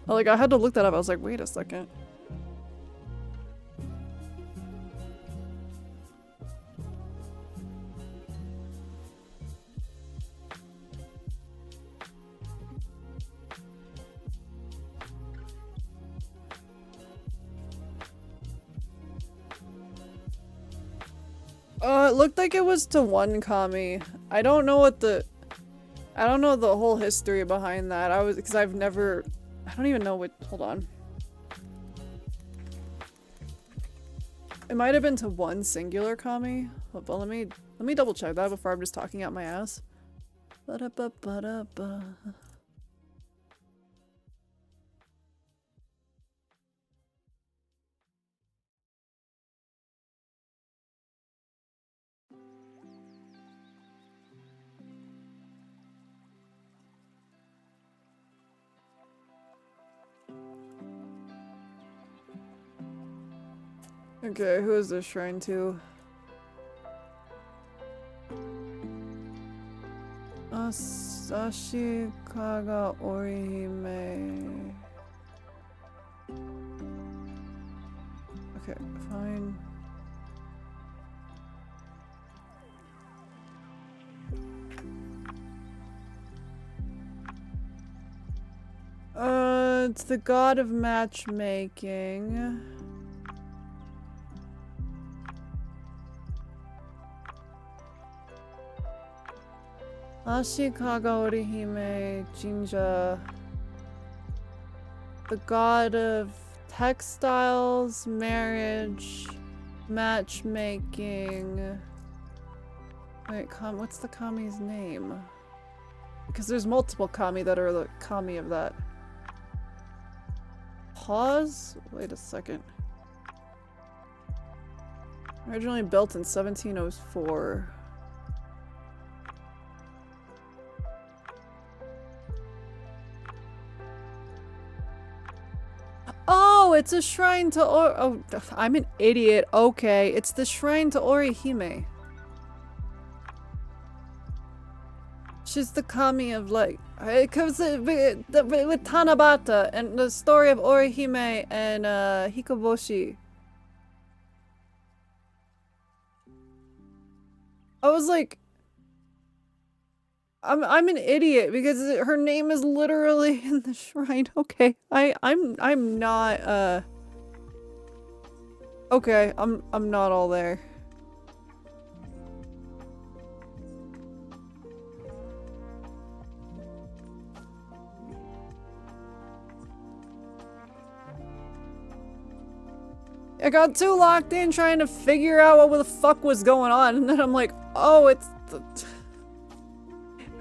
Like, I had to look that up. I was like, wait a second. It looked like it was to one kami. I don't know the whole history behind that. Because I've never, I don't even know what, hold on. It might have been to one singular kami, but let me double check that before I'm just talking out my ass. Ba-da-ba-ba-da-ba. Okay, who is this shrine to? Ashikaga Orihime. Okay, fine. It's the god of matchmaking. Ashikaga Orihime Jinja. The god of textiles, marriage, matchmaking. Wait, what's the kami's name? Because there's multiple kami that are the kami of that. Pause? Wait a second. Originally built in 1704. Oh, it's a shrine to oh, I'm an idiot. Okay, it's the shrine to Orihime. She's the kami of like, it comes with Tanabata and the story of Orihime and Hikoboshi. I was like, I'm an idiot because her name is literally in the shrine. Okay, I'm not okay, I'm not all there. I got too locked in trying to figure out what the fuck was going on, and then I'm like, oh, it's the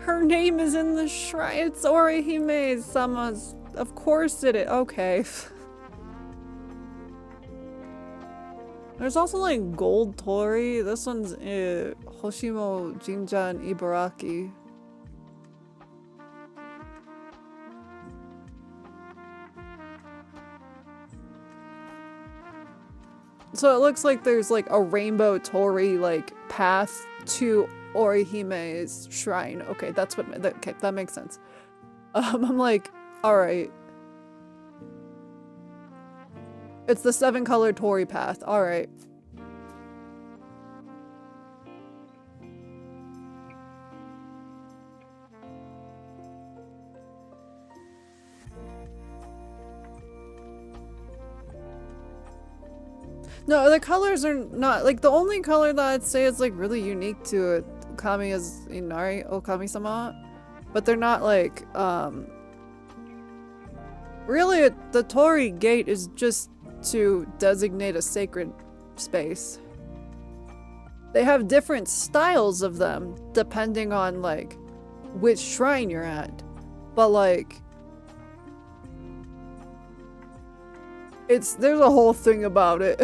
her name is in the shrine. It's Orihime-sama's. Of course it is. Okay. There's also like Gold Tori. This one's Hoshimo Jinja in Ibaraki. So it looks like there's like a rainbow Tori like path to Orihime's shrine. Okay, that's what. Okay, that makes sense. I'm like, all right. It's the 7-color Tori path. All right. No, the colors are not like the only color that I'd say is like really unique to it. Kami is Inari Okami-sama, but they're not like really the Tori gate is just to designate a sacred space. They have different styles of them depending on like which shrine you're at, but like there's a whole thing about it.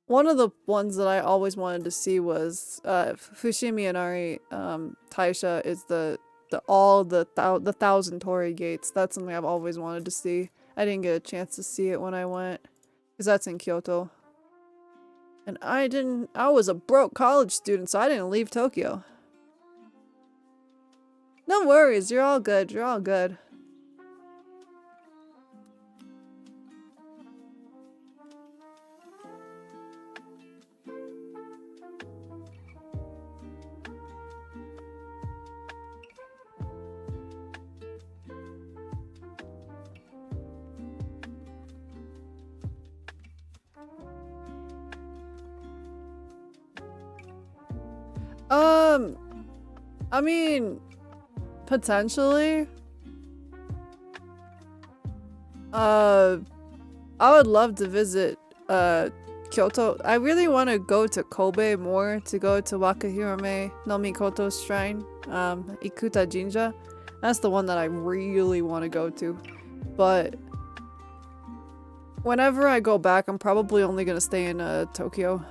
One of the ones that I always wanted to see was Fushimi Inari Taisha is the 1,000 Tori gates. That's something I've always wanted to see. I didn't get a chance to see it when I went, because that's in Kyoto. And I was a broke college student, so I didn't leave Tokyo. No worries, you're all good, you're all good. I mean, potentially. I would love to visit Kyoto. I really want to go to Kobe more, to go to Wakahirame no Mikoto's shrine, Ikuta Jinja. That's the one that I really want to go to. But whenever I go back, I'm probably only gonna stay in Tokyo.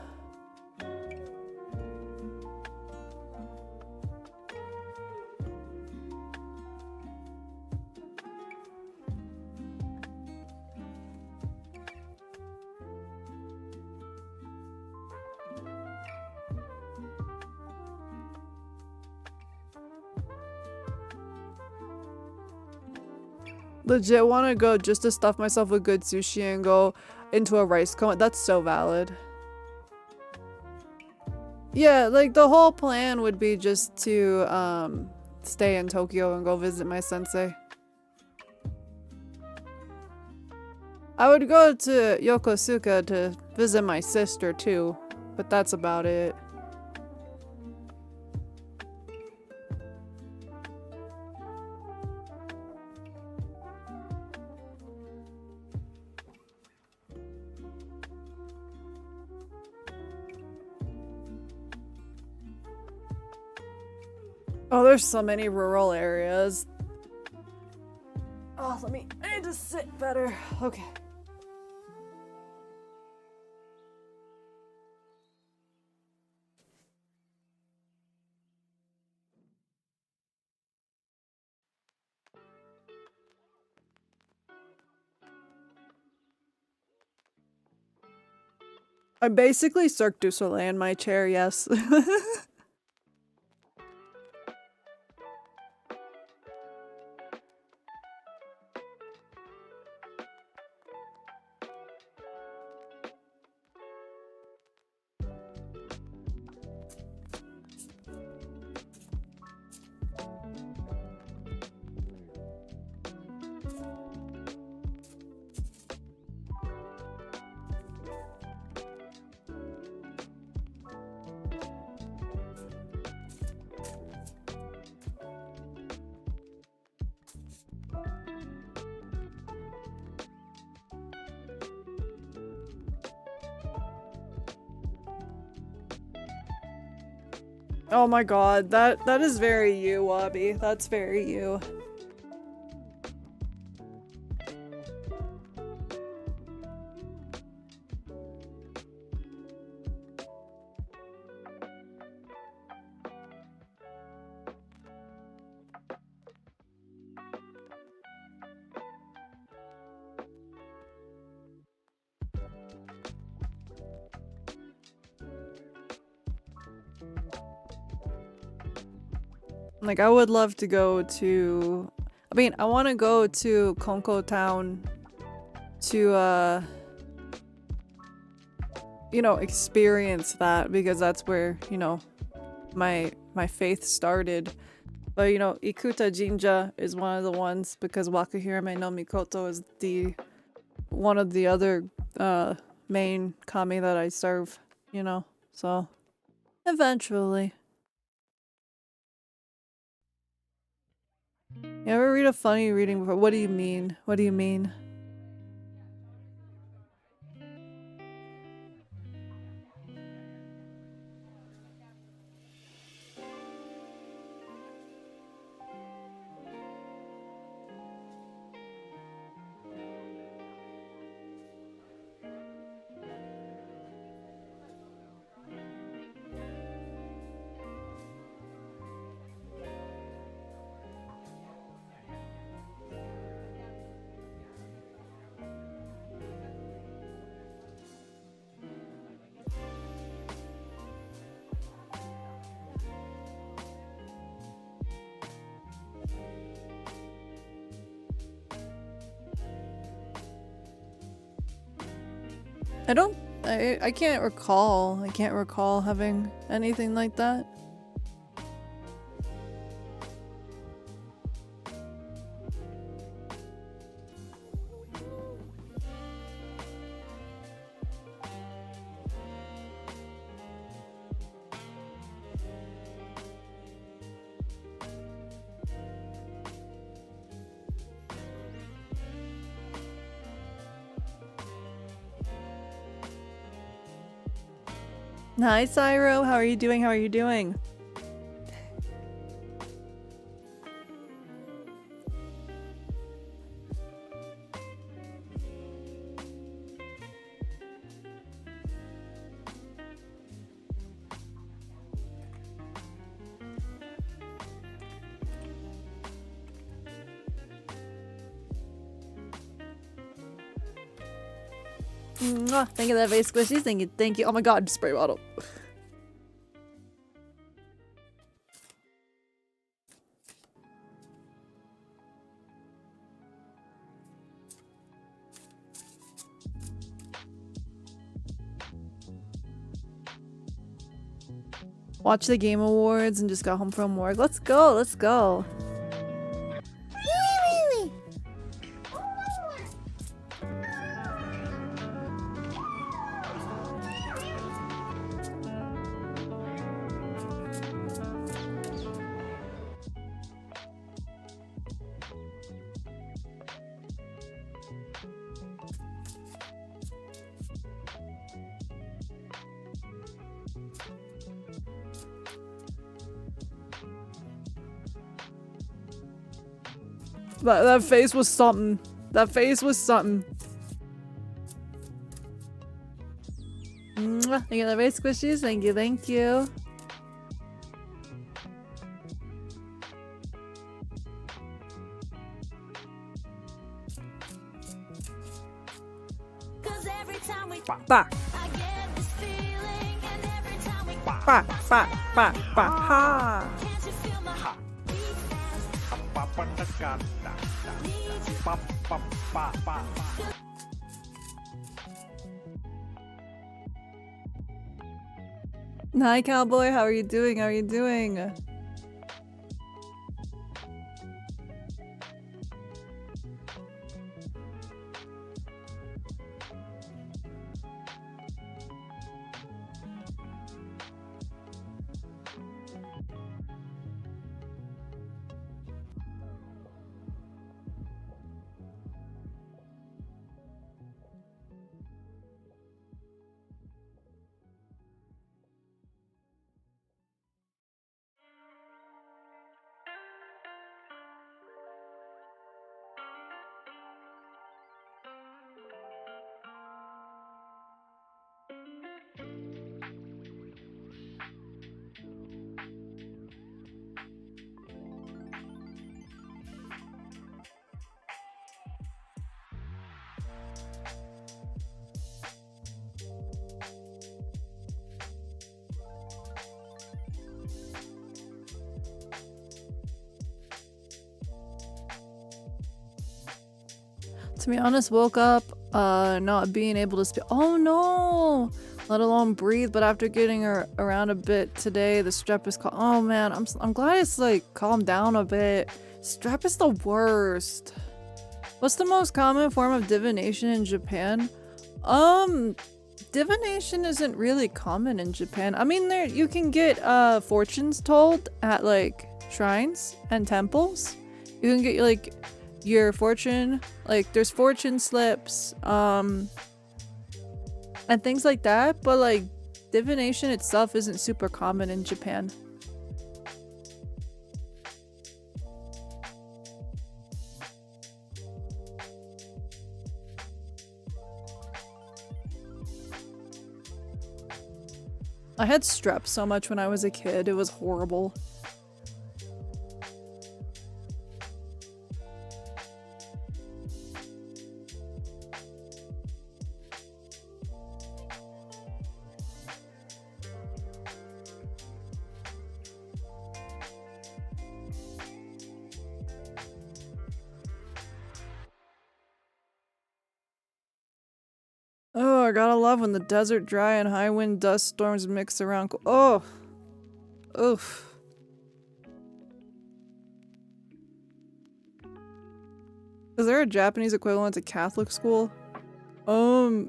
legit want to go just to stuff myself with good sushi and go into a rice coma. That's so valid. Yeah, like the whole plan would be just to stay in Tokyo and go visit my sensei. I would go to Yokosuka to visit my sister too, but that's about it. Oh, there's so many rural areas. Oh, I need to sit better. Okay. I'm basically Cirque du Soleil in my chair, yes. Oh my god, that is very you, Wabi. That's very you. Like, I would love to go to... I mean, I want to go to Konko Town to, you know, experience that, because that's where, you know, my faith started. But, you know, Ikuta Jinja is one of the ones, because Wakahirame no Mikoto is one of the other, main kami that I serve, you know, so... Eventually. You ever read a funny reading before? What do you mean? What do you mean? I can't recall. I can't recall having anything like that. Hi, Cyro. How are you doing? How are you doing? Mwah. Thank you, that face squishies. Thank you, thank you. Oh my god, spray bottle. Watch the Game Awards and just got home from work. Let's go, let's go. That face was something. That face was something. Mwah. You got the very squishies? Thank you, thank you. Ba. Ba, ba, ba, ba, ha. Hi, cowboy. How are you doing? How are you doing? To be honest, woke up not being able to speak. Oh no! Let alone breathe. But after getting her around a bit today, the strep is oh man, I'm glad it's like calmed down a bit. Strep is the worst. What's the most common form of divination in Japan? Divination isn't really common in Japan. I mean, there you can get fortunes told at like shrines and temples. You can get like your fortune, like there's fortune slips and things like that, but like divination itself isn't super common in Japan. I had strep so much when I was a kid, it was horrible. Oh, I gotta love when the desert dry and high wind dust storms mix around. Oh! Oof. Is there a Japanese equivalent to Catholic school? I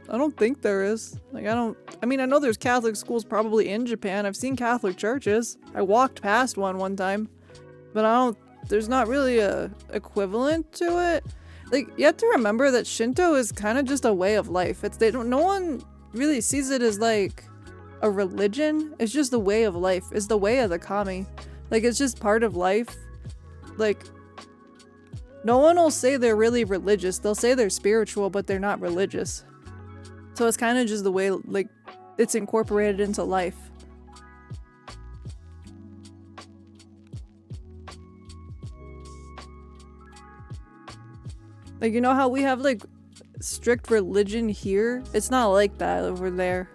don't think there is. Like, I mean, I know there's Catholic schools probably in Japan. I've seen Catholic churches. I walked past one time. But there's not really a equivalent to it. Like, you have to remember that Shinto is kind of just a way of life. No one really sees it as like a religion. It's just the way of life. It's the way of the kami. Like, it's just part of life. Like, no one will say they're really religious. They'll say they're spiritual, but they're not religious. So it's kind of just the way, like, it's incorporated into life. Like, you know how we have, like, strict religion here? It's not like that over there.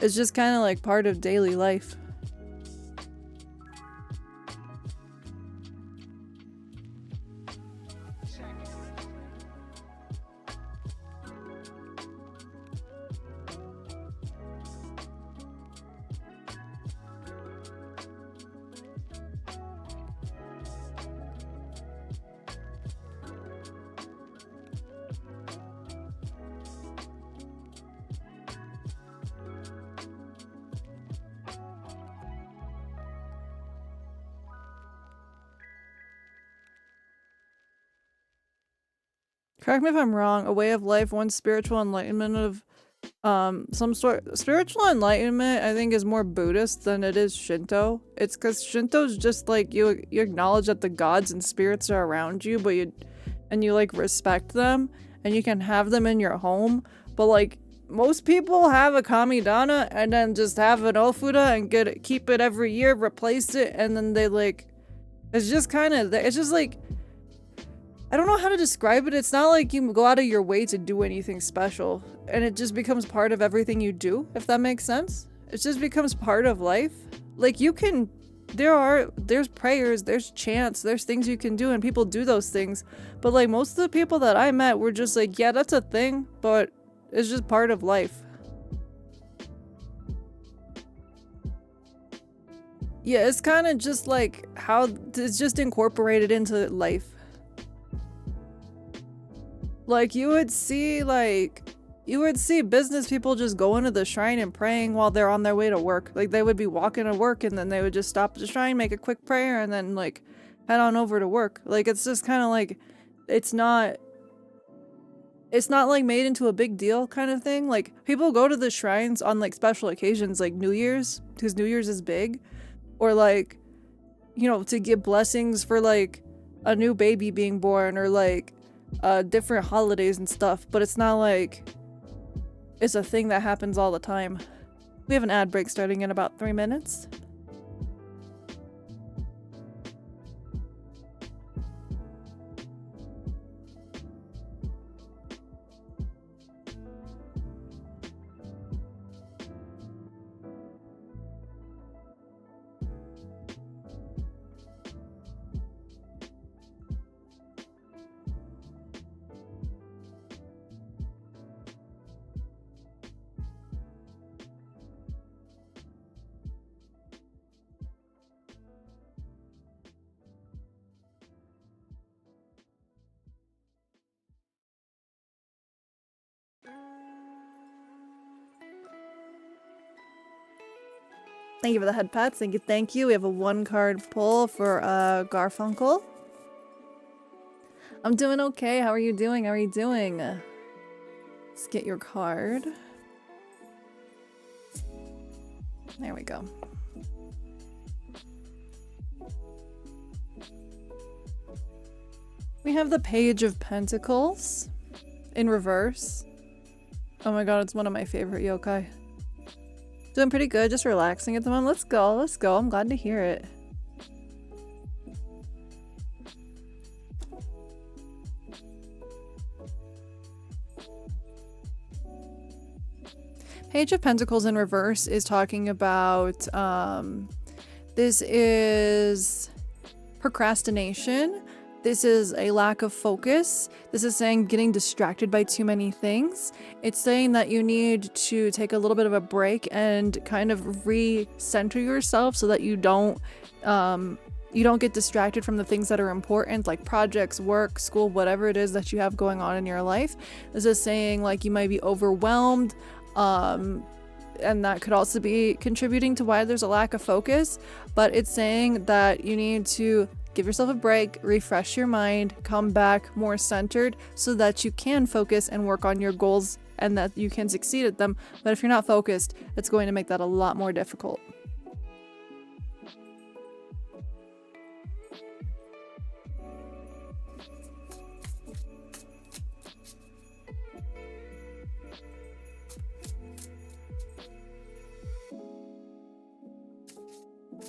It's just kind of, like, part of daily life. Correct me if I'm wrong, a way of life, one spiritual enlightenment of some sort. Spiritual enlightenment I think is more Buddhist than it is Shinto. It's because Shinto's just like you acknowledge that the gods and spirits are around you, but you like respect them and you can have them in your home, but like most people have a kamidana and then just have an ofuda and keep it every year, replace it, and then they like, it's just kind of, it's just like, I don't know how to describe it. It's not like you go out of your way to do anything special and it just becomes part of everything you do, if that makes sense. It just becomes part of life. Like you can, there's prayers, there's chants, there's things you can do and people do those things. But like most of the people that I met were just like, yeah, that's a thing, but it's just part of life. Yeah, it's kind of just like how it's just incorporated into life. Like you would see business people just going to the shrine and praying while they're on their way to work. Like they would be walking to work and then they would just stop at the shrine, make a quick prayer, and then like head on over to work. Like it's just kind of like, it's not like made into a big deal kind of thing. Like people go to the shrines on like special occasions like New Year's, because New Year's is big, or like, you know, to give blessings for like a new baby being born, or like different holidays and stuff. But it's not like it's a thing that happens all the time. We have an ad break starting in about 3 minutes. Thank you for the head pats. Thank you. We have a 1-card pull for Garfunkel. I'm doing okay. How are you doing? How are you doing? Let's get your card. There we go. We have the Page of Pentacles in reverse. Oh my god, it's one of my favorite yokai. Doing pretty good, just relaxing at the moment. Let's go, let's go. I'm glad to hear it. Page of Pentacles in reverse is talking about, this is procrastination. This is a lack of focus. This is saying getting distracted by too many things. It's saying that you need to take a little bit of a break and kind of re-center yourself so that you don't get distracted from the things that are important, like projects, work, school, whatever it is that you have going on in your life. This is saying like you might be overwhelmed, and that could also be contributing to why there's a lack of focus. But it's saying that you need to give yourself a break, refresh your mind, come back more centered so that you can focus and work on your goals and that you can succeed at them. But if you're not focused, it's going to make that a lot more difficult.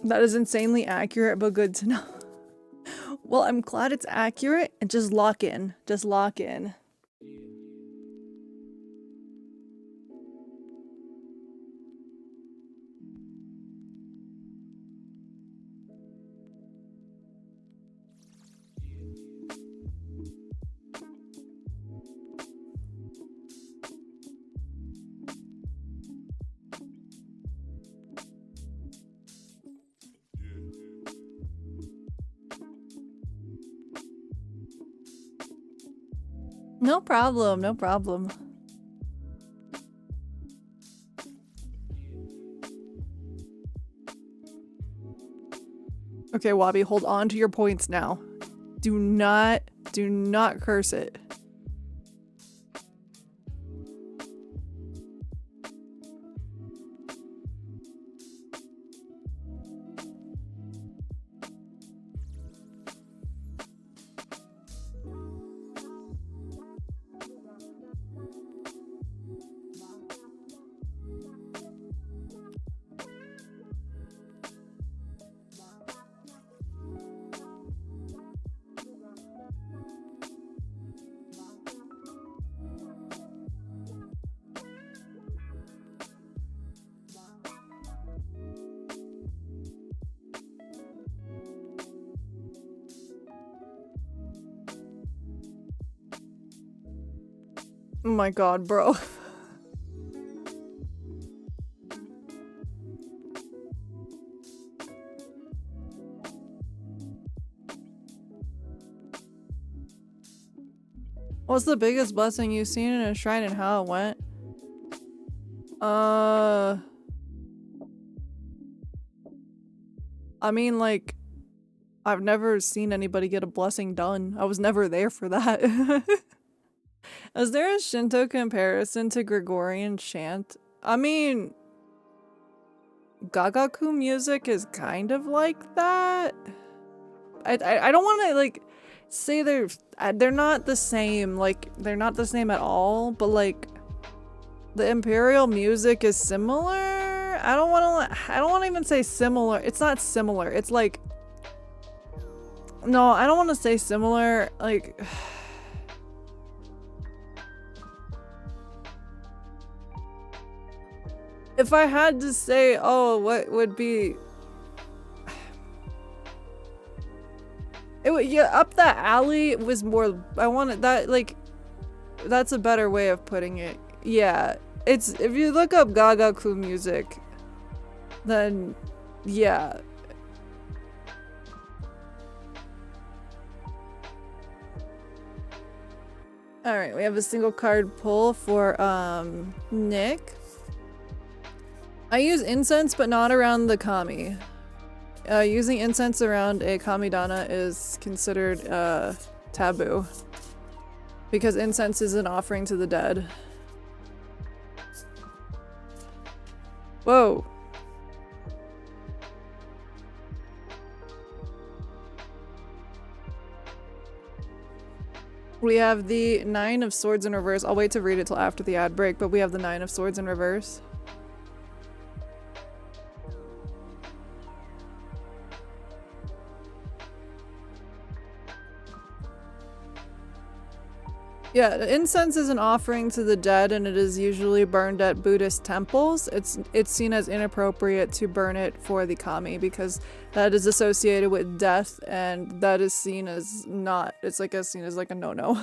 That is insanely accurate, but good to know. Well, I'm glad it's accurate, and just lock in. Just lock in. No problem, no problem. Okay, Wabi, hold on to your points now. Do not curse it. Oh my god, bro. What's the biggest blessing you've seen in a shrine and how it went? I mean, like, I've never seen anybody get a blessing done. I was never there for that. Is there a Shinto comparison to Gregorian chant? I mean, Gagaku music is kind of like that. I don't want to, like, say they're not the same. Like, they're not the same at all, but, like, the imperial music is similar. I don't want to even say similar. It's not similar. It's like, no, I don't want to say similar. Like, if I had to say, oh, what would be, it would, yeah, Up That Alley was more, I wanted that, like, that's a better way of putting it. Yeah, it's, if you look up Gagaku music, then, yeah. Alright, we have a single card pull for, Nick. I use incense, but not around the kami. Using incense around a kamidana is considered, taboo. Because incense is an offering to the dead. Whoa. We have the 9 of Swords in reverse. I'll wait to read it till after the ad break, but we have the 9 of Swords in reverse. Yeah, incense is an offering to the dead and it is usually burned at Buddhist temples. It's seen as inappropriate to burn it for the kami because that is associated with death and that is seen as not, it's like seen as like a no-no.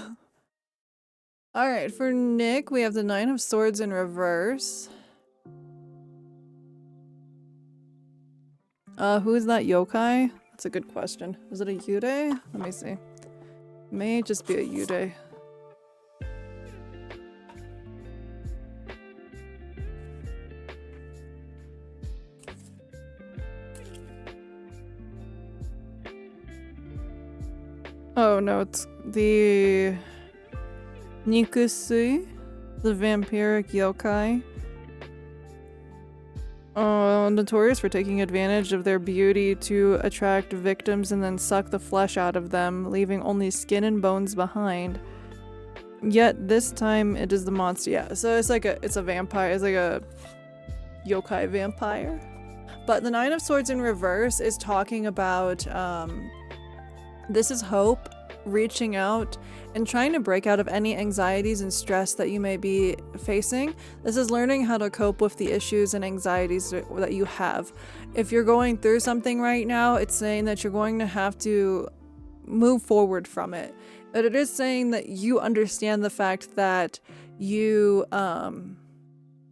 Alright, for Nick, we have the 9 of Swords in reverse. Who is that yokai? That's a good question. Is it a Yude? Let me see. May just be a Yude. Oh no, it's the Nikusui, the vampiric yokai. Notorious for taking advantage of their beauty to attract victims and then suck the flesh out of them, leaving only skin and bones behind. Yet this time it is the monster. Yeah, so it's like it's a vampire. It's like a yokai vampire. But the 9 of Swords in reverse is talking about this is hope, reaching out, and trying to break out of any anxieties and stress that you may be facing. This is learning how to cope with the issues and anxieties that you have. If you're going through something right now, it's saying that you're going to have to move forward from it. But it is saying that you understand the fact that you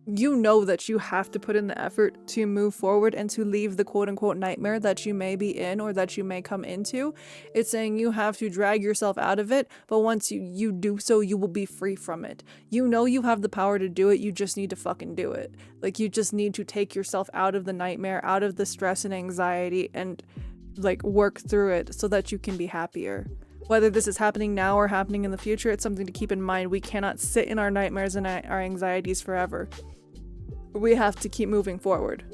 know that you have to put in the effort to move forward and to leave the quote-unquote nightmare that you may be in or that you may come into. It's saying you have to drag yourself out of it, but once you do so, you will be free from it. You know you have the power to do it, you just need to fucking do it. Like, you just need to take yourself out of the nightmare, out of the stress and anxiety, and, like, work through it so that you can be happier. Whether this is happening now or happening in the future, it's something to keep in mind. We cannot sit in our nightmares and our anxieties forever. We have to keep moving forward.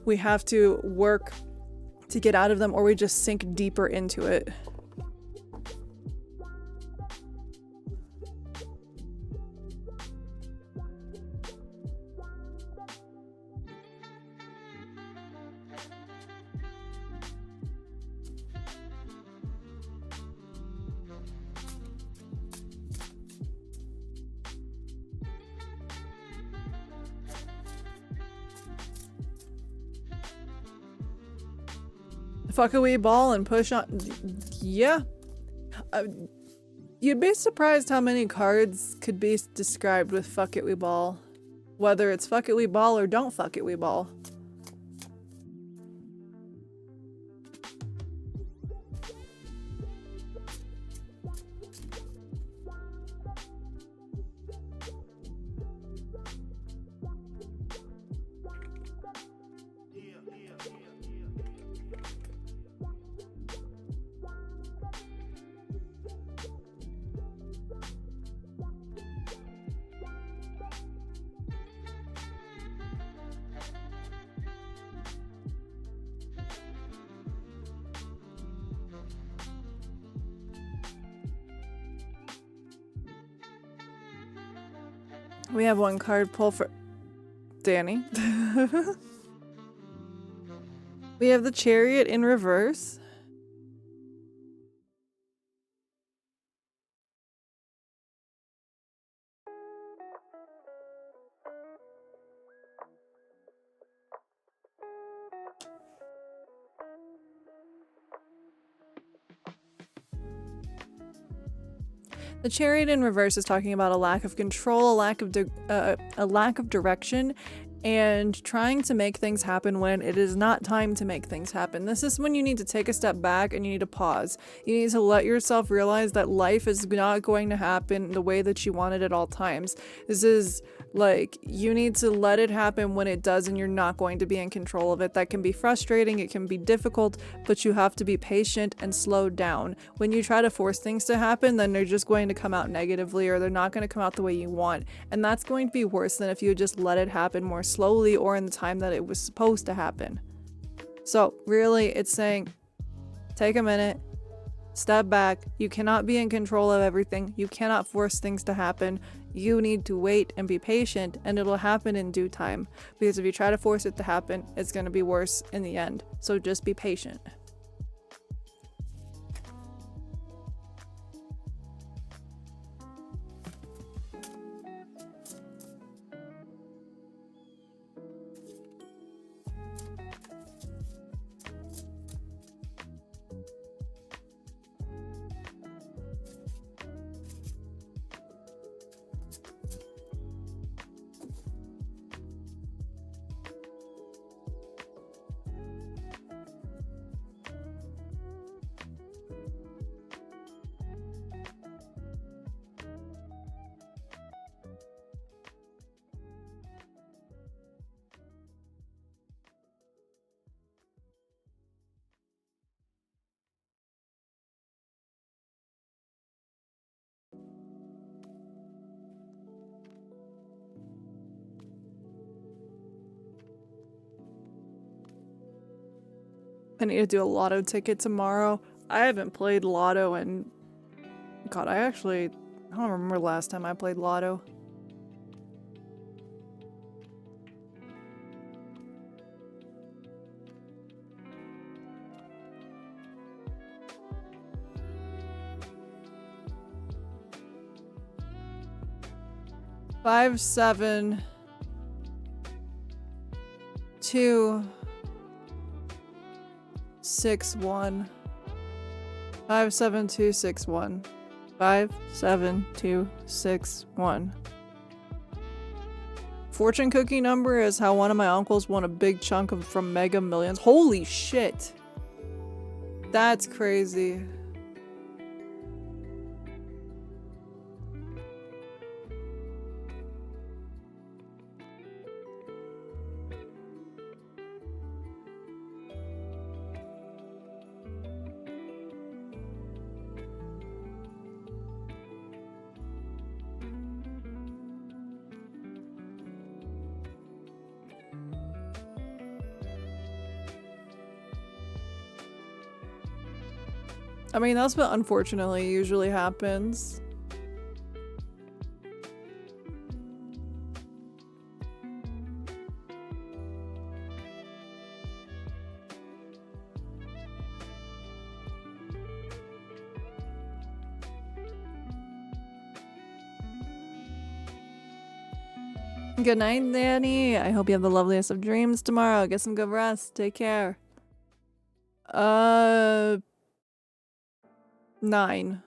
We have to work to get out of them or we just sink deeper into it. Fuck a wee ball and push on. Yeah. You'd be surprised how many cards could be described with fuck it we ball. Whether it's fuck it we ball or don't fuck it we ball. We have one card pull for Danny. We have the Chariot in reverse. The Chariot in reverse is talking about a lack of control, a lack of direction, and trying to make things happen when it is not time to make things happen. This is when you need to take a step back and you need to pause. You need to let yourself realize that life is not going to happen the way that you want it at all times. This is like, you need to let it happen when it does, and you're not going to be in control of it. That can be frustrating, it can be difficult, but you have to be patient and slow down. When you try to force things to happen, then they're just going to come out negatively, or they're not going to come out the way you want. And that's going to be worse than if you just let it happen more slowly or in the time that it was supposed to happen. So really, it's saying, take a minute, step back. You cannot be in control of everything. You cannot force things to happen. You need to wait and be patient, and it'll happen in due time. Because if you try to force it to happen, it's going to be worse in the end. So just be patient. I need to do a lotto ticket tomorrow. I haven't played lotto in... God, I don't remember last time I played lotto. Five, 7, 2, 6, 1. 5, 7, 2, 6, 1. 5, 7, 2, 6, 1. Fortune cookie number is how one of my uncles won a big chunk from Mega Millions. Holy shit! That's crazy. I mean, that's what unfortunately usually happens. Good night, Danny. I hope you have the loveliest of dreams tomorrow. Get some good rest. Take care. 9.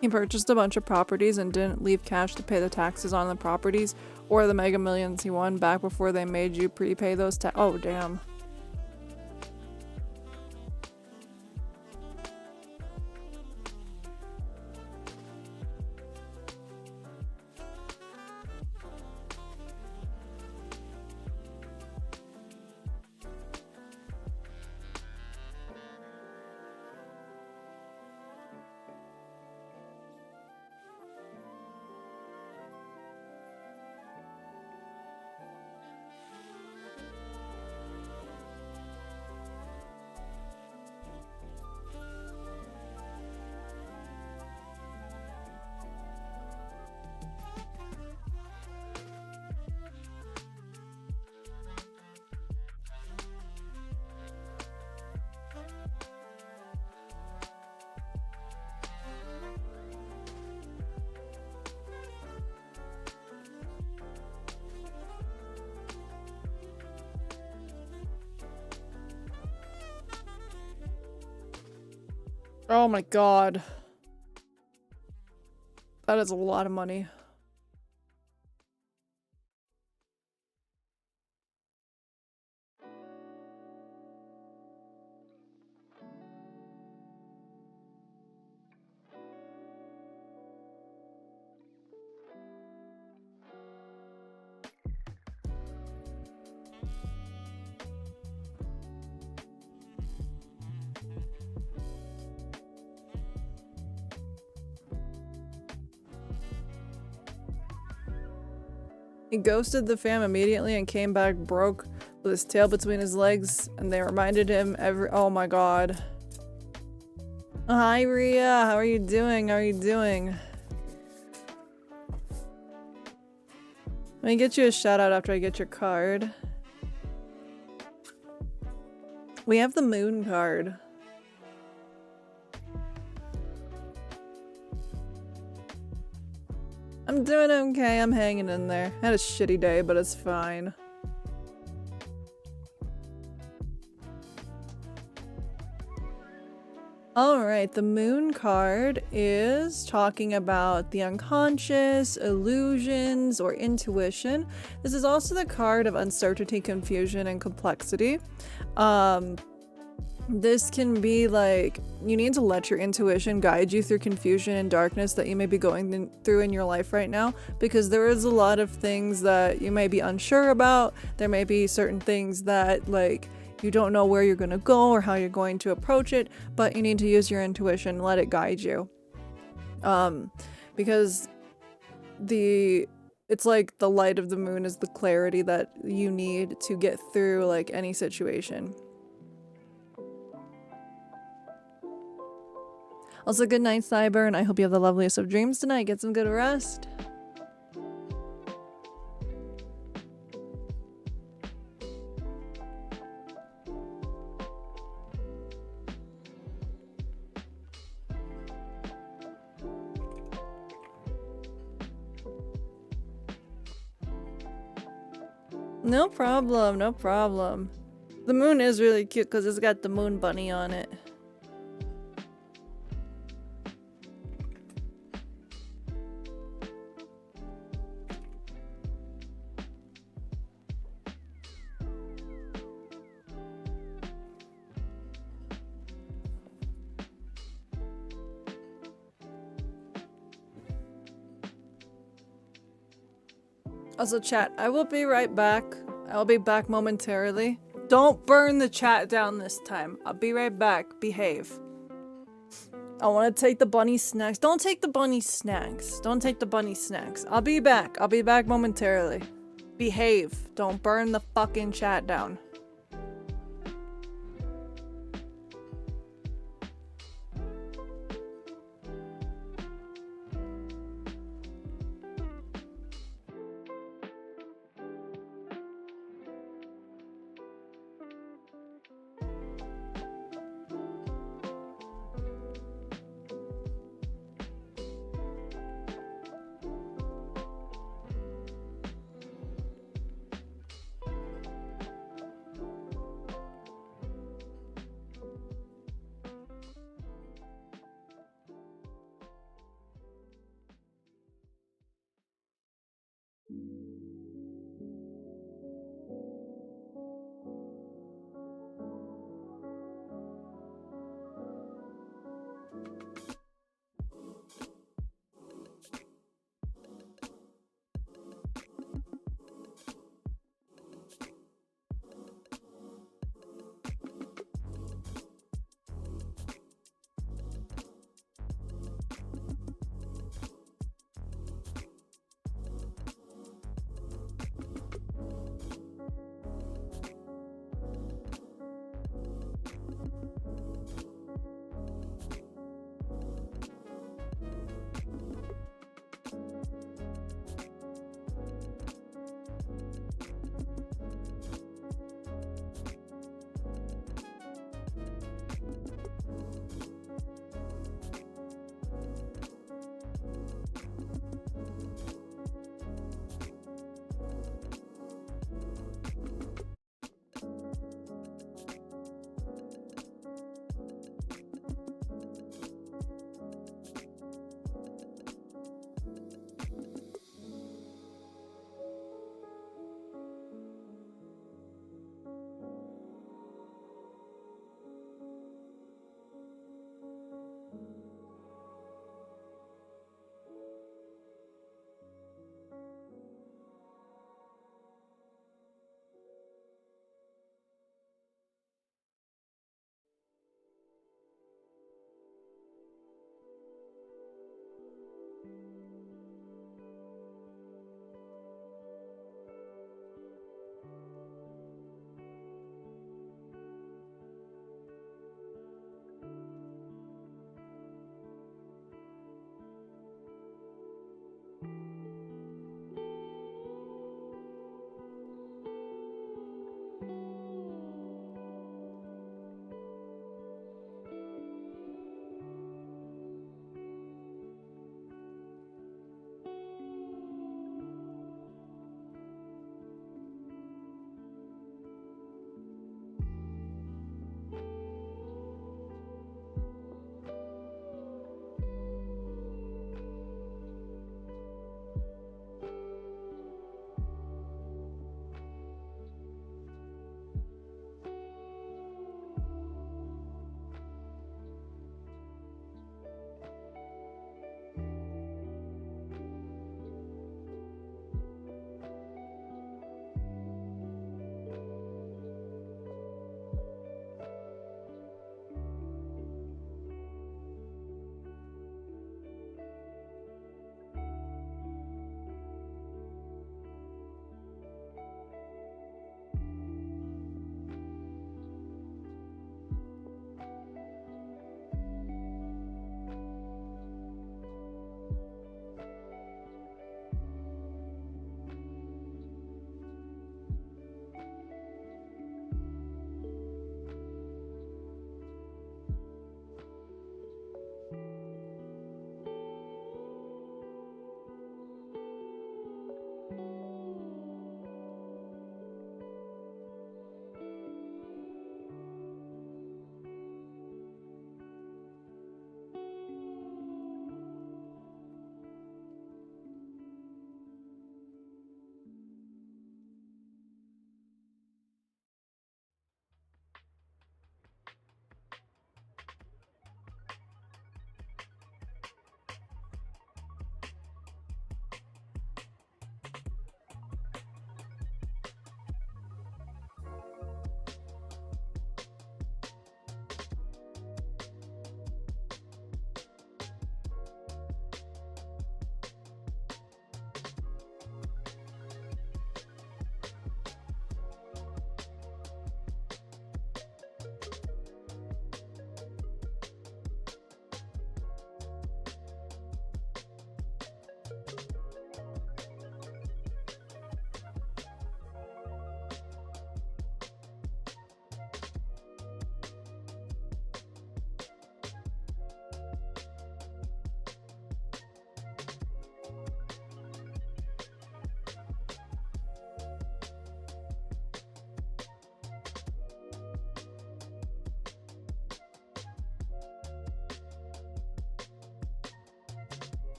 He purchased a bunch of properties and didn't leave cash to pay the taxes on the properties or the Mega Millions he won back before they made you prepay those oh, damn. Oh my god. That is a lot of money. He ghosted the fam immediately and came back broke with his tail between his legs, and they reminded him oh my god. Hi Ria, how are you doing? How are you doing? Let me get you a shout out after I get your card. We have the moon card. I'm doing okay, I'm hanging in there. Had a shitty day, but it's fine. Alright, the moon card is talking about the unconscious, illusions, or intuition. This is also the card of uncertainty, confusion, and complexity. This can be like, you need to let your intuition guide you through confusion and darkness that you may be going through in your life right now, because there is a lot of things that you may be unsure about. There may be certain things that like you don't know where you're going to go or how you're going to approach it, but you need to use your intuition, let it guide you. Because it's like the light of the moon is the clarity that you need to get through like any situation. Also, good night, Cyber, and I hope you have the loveliest of dreams tonight. Get some good rest. No problem, no problem. The moon is really cute because it's got the moon bunny on it. Also, chat, I will be right back. I'll be back momentarily. Don't burn the chat down this time. I'll be right back. Behave. I want to take the bunny snacks. Don't take the bunny snacks. Don't take the bunny snacks. I'll be back. I'll be back momentarily. Behave. Don't burn the fucking chat down.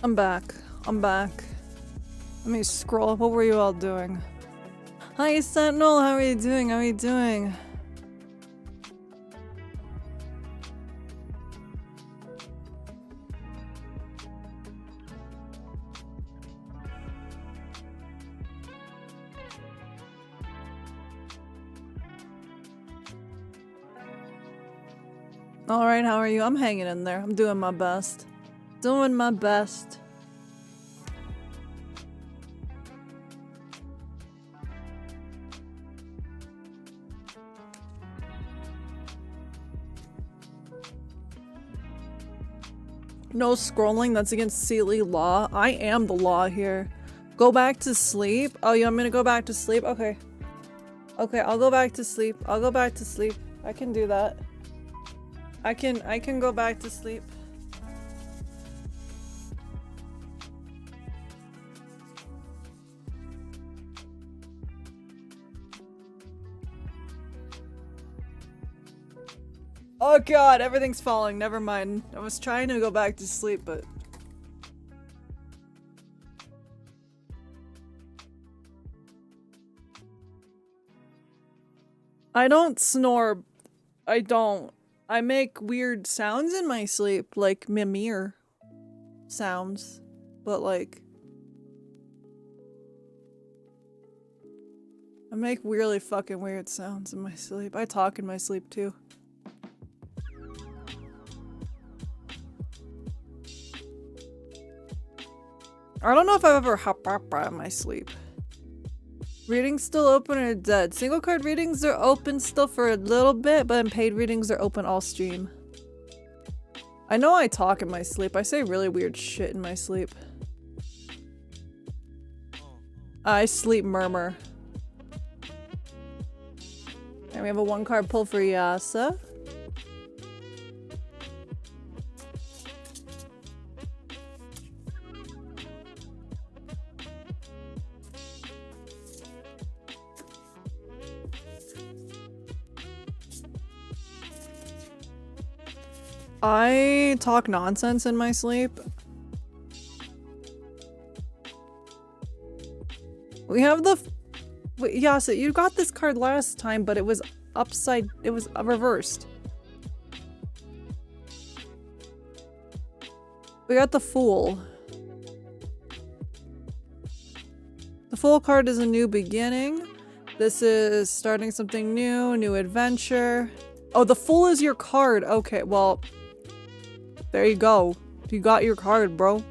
I'm back. I'm back. Let me scroll. What were you all doing? Hi, Sentinel. How are you doing? How are you doing? Alright, how are you? I'm hanging in there. I'm doing my best. Doing my best. No scrolling, that's against Sealy law. I am the law here. Go back to sleep? Oh, you want me to go back to sleep? Okay. Okay, I'll go back to sleep. I'll go back to sleep. I can do that. I can go back to sleep. Oh god, everything's falling. Never mind. I was trying to go back to sleep, but... I don't snore. I don't. I make weird sounds in my sleep, like mimir sounds, but like... I make really fucking weird sounds in my sleep. I talk in my sleep too. I don't know if I've ever hopped up in my sleep. Readings still open or dead? Single card readings are open still for a little bit, but in paid readings are open all stream. I know I talk in my sleep. I say really weird shit in my sleep. I sleep murmur. And we have a 1-card pull for Yasa. I talk nonsense in my sleep. We have the... Wait, Yasa, you got this card last time, but it was upside... It was reversed. We got the Fool. The Fool card is a new beginning. This is starting something new, new adventure. Oh, the Fool is your card. Okay, well... There you go. You got your card, bro.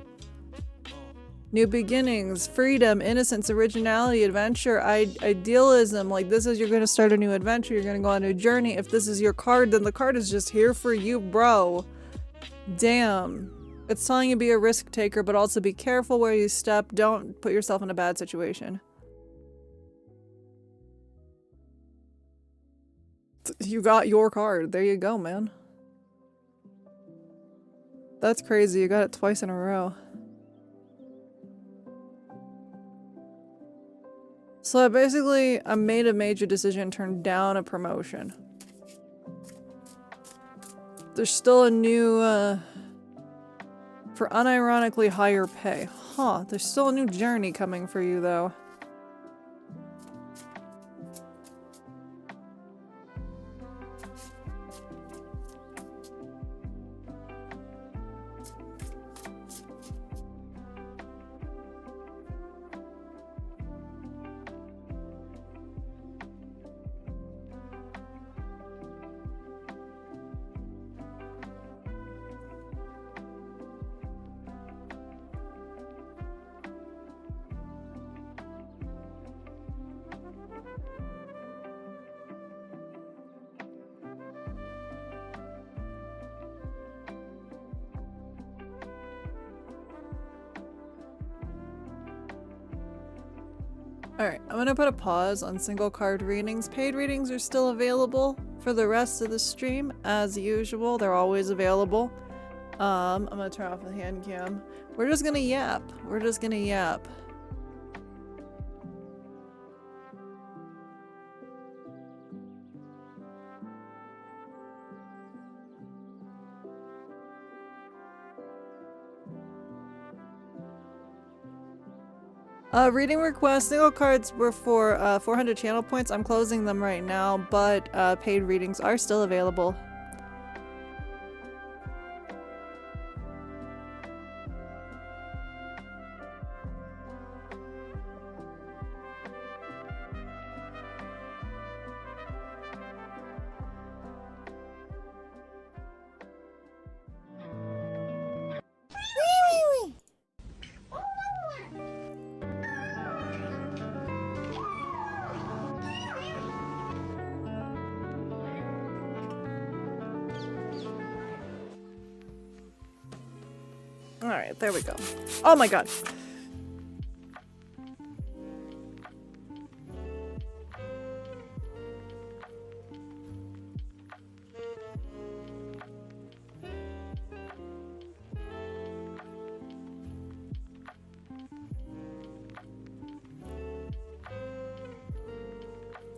New beginnings, freedom, innocence, originality, adventure, idealism. Like, this is, you're gonna start a new adventure, you're gonna go on a journey. If this is your card, then the card is just here for you, bro. Damn. It's telling you to be a risk taker, but also be careful where you step. Don't put yourself in a bad situation. You got your card. There you go, man. That's crazy. You got it twice in a row. So I made a major decision, turned down a promotion. There's still a new, for unironically higher pay. Huh, there's still a new journey coming for you, though. Alright, I'm gonna put a pause on single card readings. Paid readings are still available for the rest of the stream, as usual. They're always available. I'm gonna turn off the hand cam. We're just gonna yap. We're just gonna yap. Reading requests, single cards were for 400 channel points. I'm closing them right now, but paid readings are still available. Alright, there we go. Oh my god.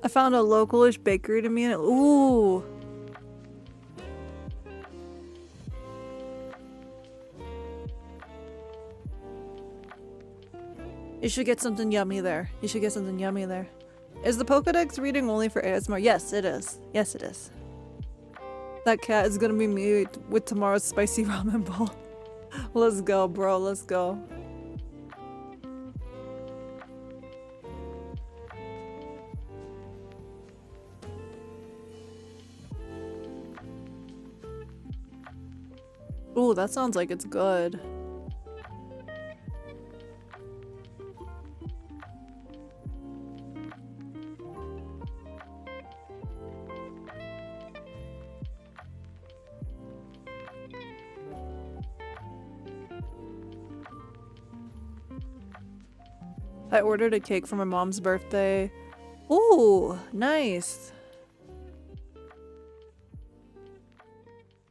I found a localish bakery to me and ooh. You should get something yummy there. You should get something yummy there. Is the Pokedex reading only for ASMR? Yes, it is. Yes, it is. That cat is gonna be me with tomorrow's spicy ramen bowl. Let's go, bro. Let's go. Ooh, that sounds like it's good. I ordered a cake for my mom's birthday. Ooh, nice.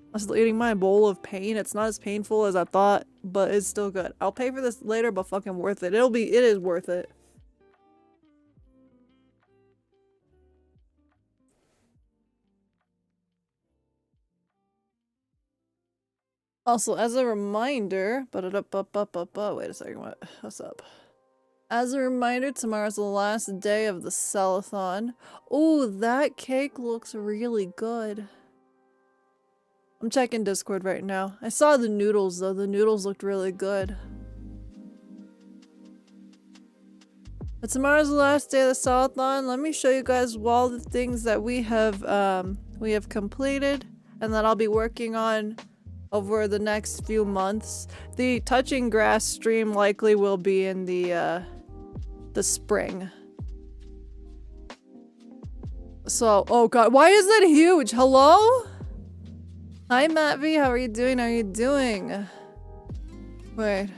I was eating my bowl of pain. It's not as painful as I thought, but it's still good. I'll pay for this later, but fucking worth it. It is worth it. Also, as a reminder, wait a second, what's up? As a reminder, tomorrow's the last day of the sell-a-thon. Ooh, that cake looks really good. I'm checking Discord right now. I saw the noodles though. The noodles looked really good. But tomorrow's the last day of the sell-a-thon. Let me show you guys all the things that we have completed and that I'll be working on over the next few months. The touching grass stream likely will be in the spring. So, oh god, why is that huge? Hello? Hi Matt V, how are you doing? How are you doing? Wait.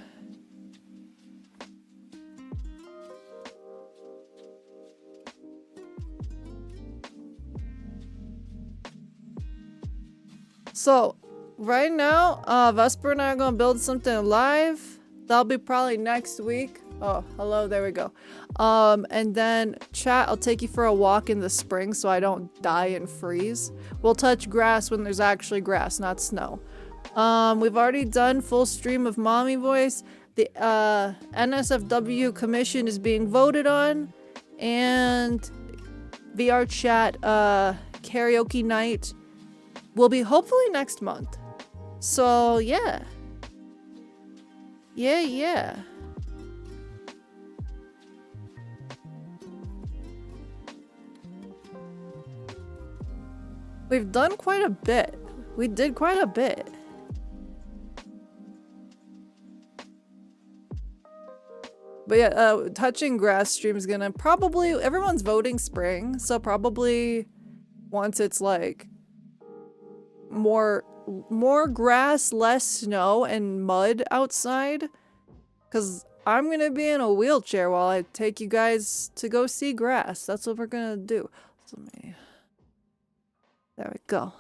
So, right now, Vesper and I are gonna build something live. That'll be probably next week. Oh, hello, there we go. And then chat, I'll take you for a walk in the spring so I don't die and freeze. We'll touch grass when there's actually grass, not snow. We've already done full stream of Mommy Voice. The NSFW commission is being voted on. And VR chat karaoke night will be hopefully next month. So, yeah. Yeah. We've done quite a bit. We did quite a bit. But yeah, touching grass stream is gonna probably, everyone's voting spring, so probably once it's like more grass, less snow and mud outside, because I'm gonna be in a wheelchair while I take you guys to go see grass. That's what we're gonna do. So there we go.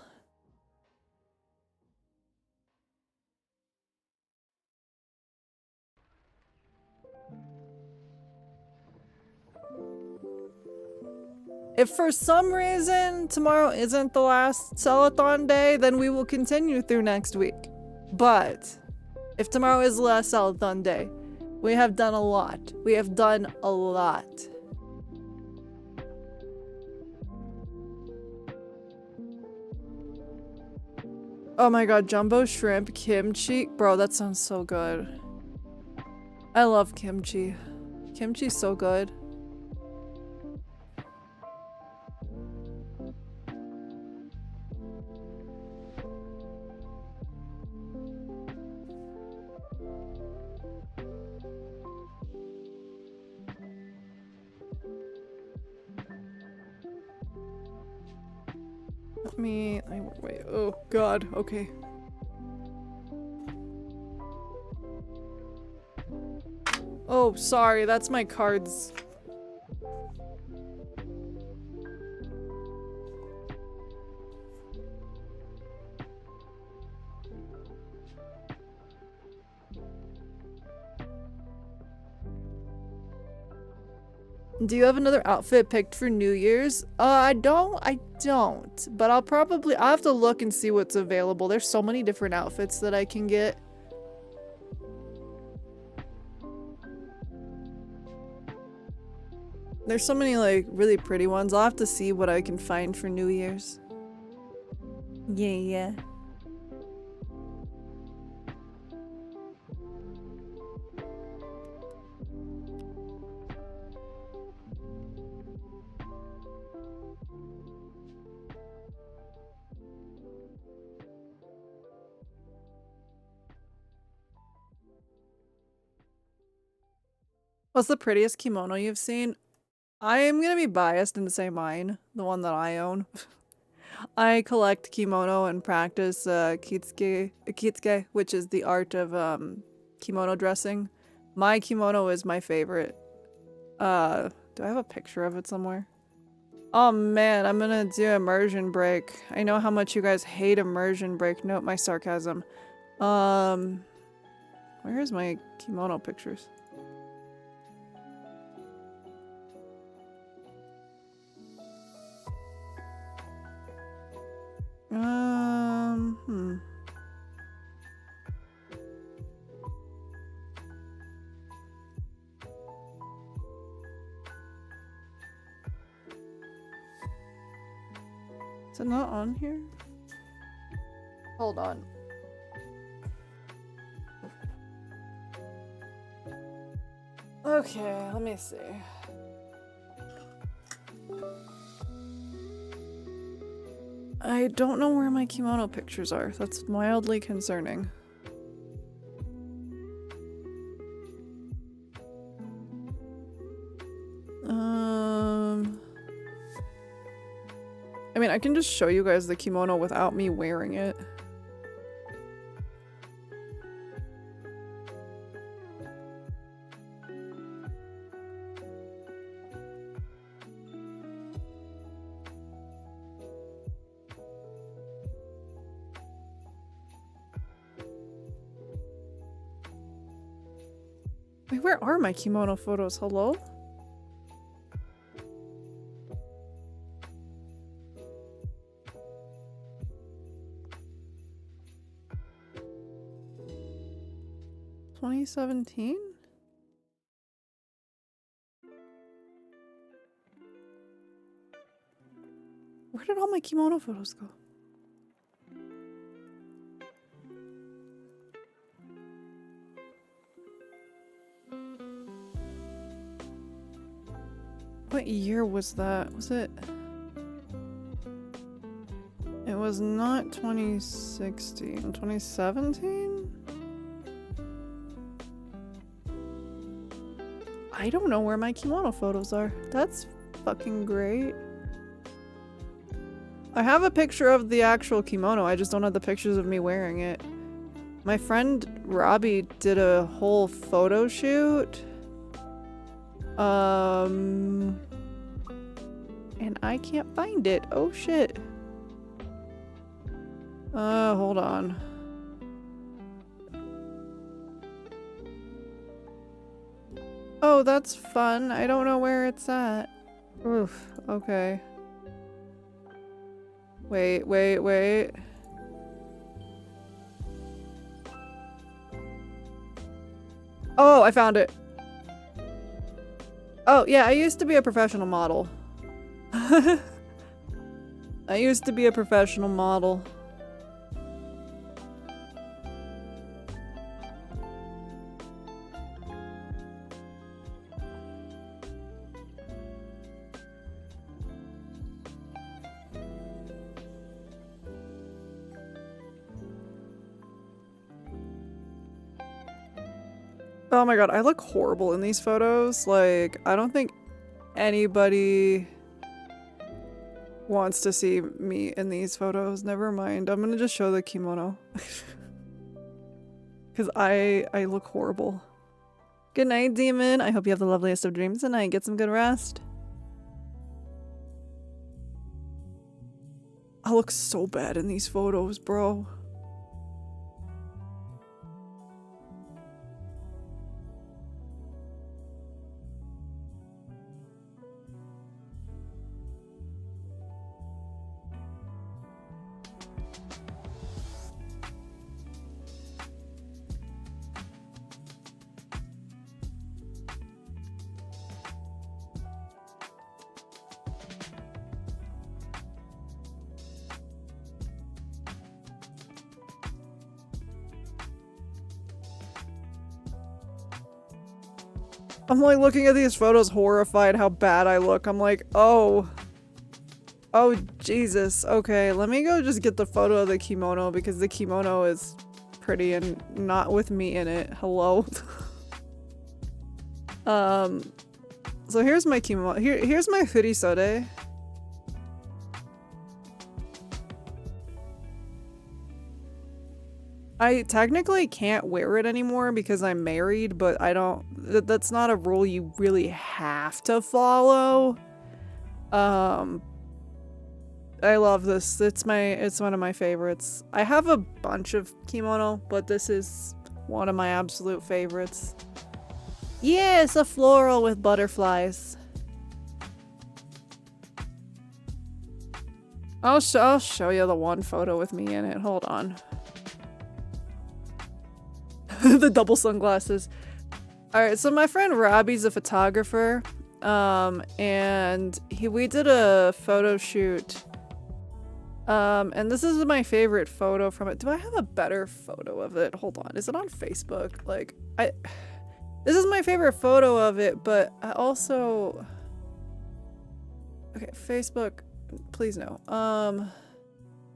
If for some reason tomorrow isn't the last sell-a-thon day, then we will continue through next week. But if tomorrow is the last sell-a-thon day, We have done a lot. We have done a lot. Oh my god, jumbo shrimp kimchi. Bro, that sounds so good. I love kimchi. Kimchi's so good. Wait, oh god, okay. Oh, sorry, that's my cards. Do you have another outfit picked for New Year's? I don't, but I'll have to look and see what's available. There's so many different outfits that I can get. There's so many like really pretty ones. I'll have to see what I can find for New Year's. Yeah. What's the prettiest kimono you've seen? I am gonna be biased and say mine, the one that I own. I collect kimono and practice kitsuke, which is the art of kimono dressing. My kimono is my favorite. Do I have a picture of it somewhere? Oh man, I'm gonna do immersion break. I know how much you guys hate immersion break. Note my sarcasm. Where is my kimono pictures? Is it not on here? Hold on. Okay, let me see. I don't know where my kimono pictures are. That's mildly concerning. I mean, I can just show you guys the kimono without me wearing it. Wait, where are my kimono photos? Hello? $2017? Where did all my kimono photos go? What year was that? Was it? It was not 2016. 2017? I don't know where my kimono photos are. That's fucking great. I have a picture of the actual kimono. I just don't have the pictures of me wearing it. My friend Robbie did a whole photo shoot. And I can't find it. Oh shit. Hold on. Oh, that's fun. I don't know where it's at. Oof, okay. Wait. Oh, I found it. Oh, yeah, I used to be a professional model. I used to be a professional model. Oh my god, I look horrible in these photos. Like, I don't think anybody wants to see me in these photos. Never mind. I'm gonna just show the kimono. Because I look horrible. Good night, demon. I hope you have the loveliest of dreams tonight. Get some good rest. I look so bad in these photos, bro. I'm like looking at these photos horrified how bad I look. I'm like, oh. Oh, Jesus. Okay, let me go just get the photo of the kimono because the kimono is pretty and not with me in it. Hello? So here's my kimono. Here's my hoodie sode. I technically can't wear it anymore because I'm married, but I don't- that's not a rule you really have to follow. I love this. It's one of my favorites. I have a bunch of kimono, but this is one of my absolute favorites. Yeah, it's a floral with butterflies. I'll show you the one photo with me in it. Hold on. The double sunglasses. Alright, so my friend Robbie's a photographer. And we did a photo shoot. And this is my favorite photo from it. Do I have a better photo of it? Hold on. Is it on Facebook? Like, this is my favorite photo of it, but I also... Okay, Facebook, please no.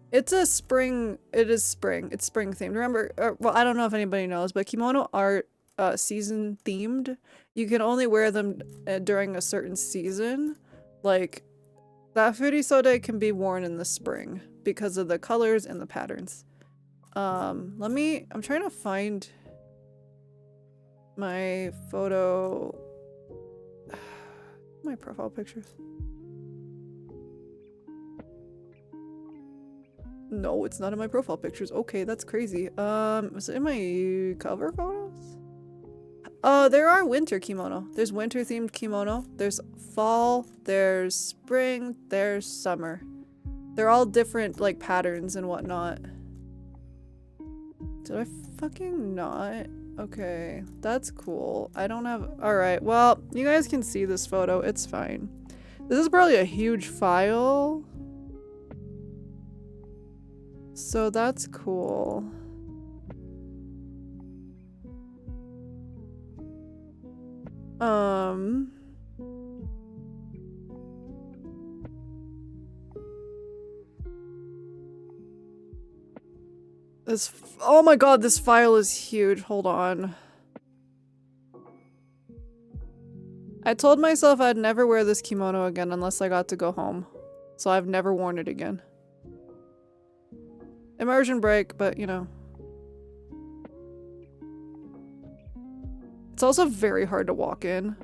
It's a spring, it is spring. It's spring themed. Remember, well, I don't know if anybody knows, but kimono art, season themed. You can only wear them during a certain season. Like, that furisode can be worn in the spring because of the colors and the patterns. I'm trying to find my photo, my profile pictures. No, it's not in my profile pictures. Okay, that's crazy. Is it in my cover photos? There are winter kimono. There's winter themed kimono. There's fall, there's spring, there's summer. They're all different, like, patterns and whatnot. Did I fucking not? Okay, that's cool. I don't have- Alright, well, you guys can see this photo. It's fine. This is probably a huge file. So that's cool. Oh my god, this file is huge. Hold on. I told myself I'd never wear this kimono again unless I got to go home. So I've never worn it again. Immersion break, but you know. It's also very hard to walk in.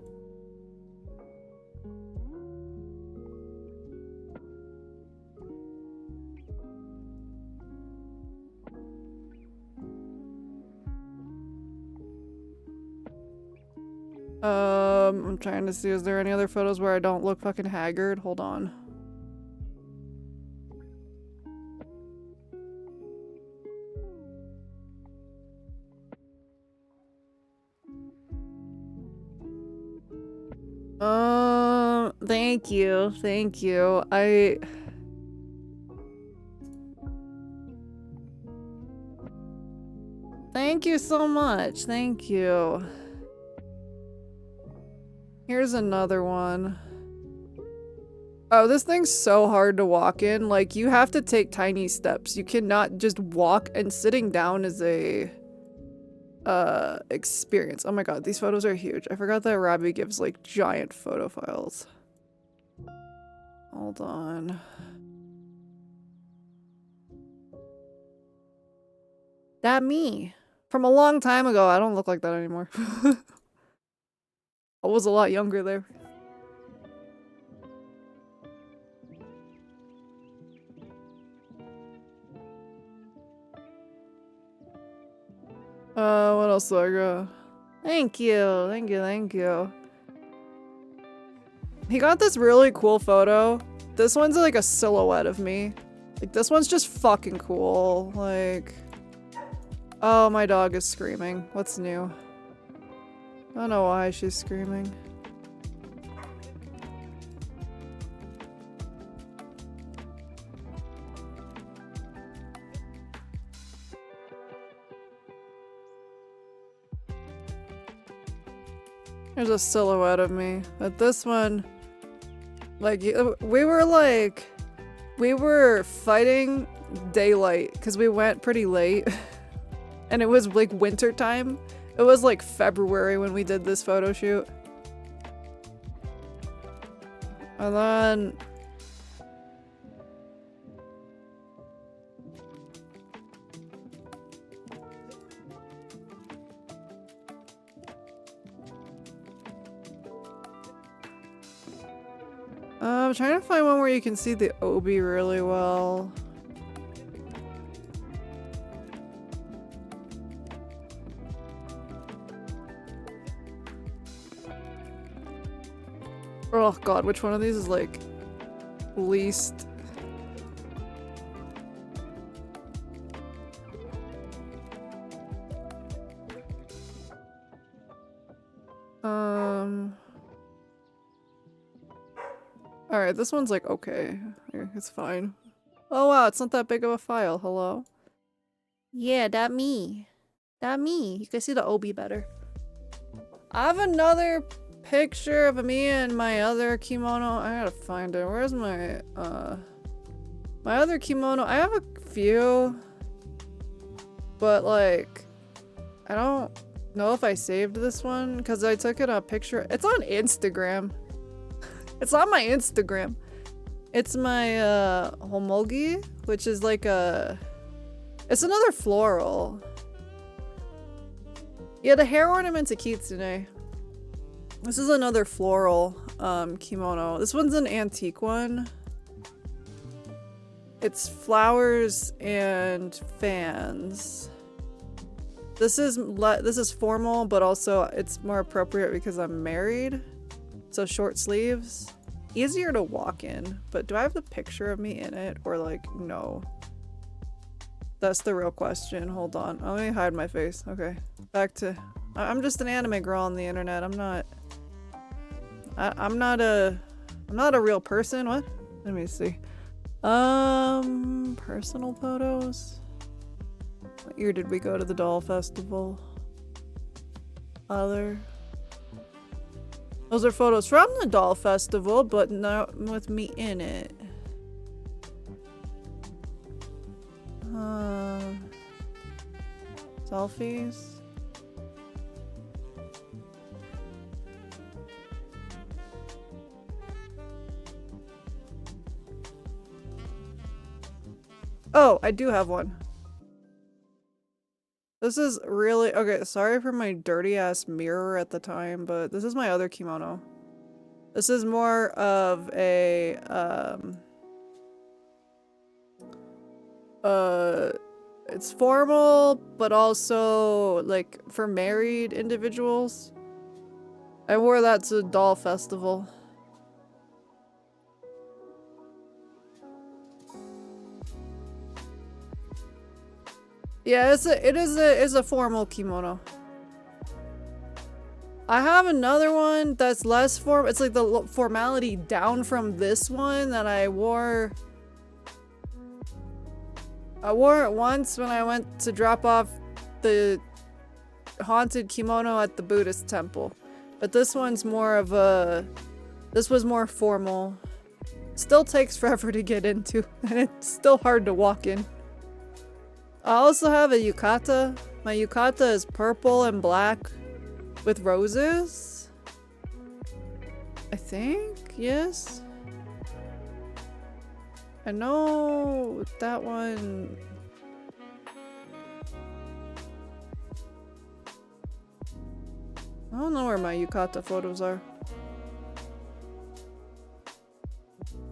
I'm trying to see, is there any other photos where I don't look fucking haggard? Hold on. Thank you. Thank you. Thank you so much. Thank you. Here's another one. Oh, this thing's so hard to walk in. Like, you have to take tiny steps. You cannot just walk, and sitting down is a experience. Oh my god, these photos are huge. I forgot that Robbie gives like giant photo files. Hold on. That me. From a long time ago. I don't look like that anymore. I was a lot younger there. What else do I got? Thank you, thank you, thank you. He got this really cool photo. This one's like a silhouette of me. Like, this one's just fucking cool. Like... Oh, my dog is screaming. What's new? I don't know why she's screaming. There's a silhouette of me. But this one, like, we were fighting daylight because we went pretty late and it was like winter time. It was like February when we did this photo shoot. And then I'm trying to find one where you can see the Obi really well. Oh god, which one of these is like least? Alright, this one's like okay. It's fine. Oh wow, it's not that big of a file. Hello? Yeah, that me. That me. You can see the Obi better. I have another picture of me and my other kimono. I gotta find it. Where's my my other kimono? I have a few, but like I don't know if I saved this one because I took it a picture. It's on Instagram. It's on my Instagram. It's my homogi, which is like it's another floral. Yeah, the hair ornament's a kitsune. This is another floral kimono. This one's an antique one. It's flowers and fans. This is formal, but also it's more appropriate because I'm married. So short sleeves. Easier to walk in, but do I have the picture of me in it or like no? That's the real question. Hold on. Let me hide my face. Okay. Back to I'm just an anime girl on the internet. I'm not a real person. What? Let me see. Personal photos. What year did we go to the doll festival? Other. Those are photos from the doll festival, but not with me in it. Selfies. Oh, I do have one. This is really okay. Sorry for my dirty ass mirror at the time, but this is my other kimono. This is more of a it's formal, but also like for married individuals. I wore that to a doll festival. Yeah, it is a formal kimono. I have another one that's less it's like the formality down from this one that I wore. I wore it once when I went to drop off the haunted kimono at the Buddhist temple. But this one's more of a... This was more formal. Still takes forever to get into, and it's still hard to walk in. I also have a yukata. My yukata is purple and black with roses. I think, yes. I know that one. I don't know where my yukata photos are.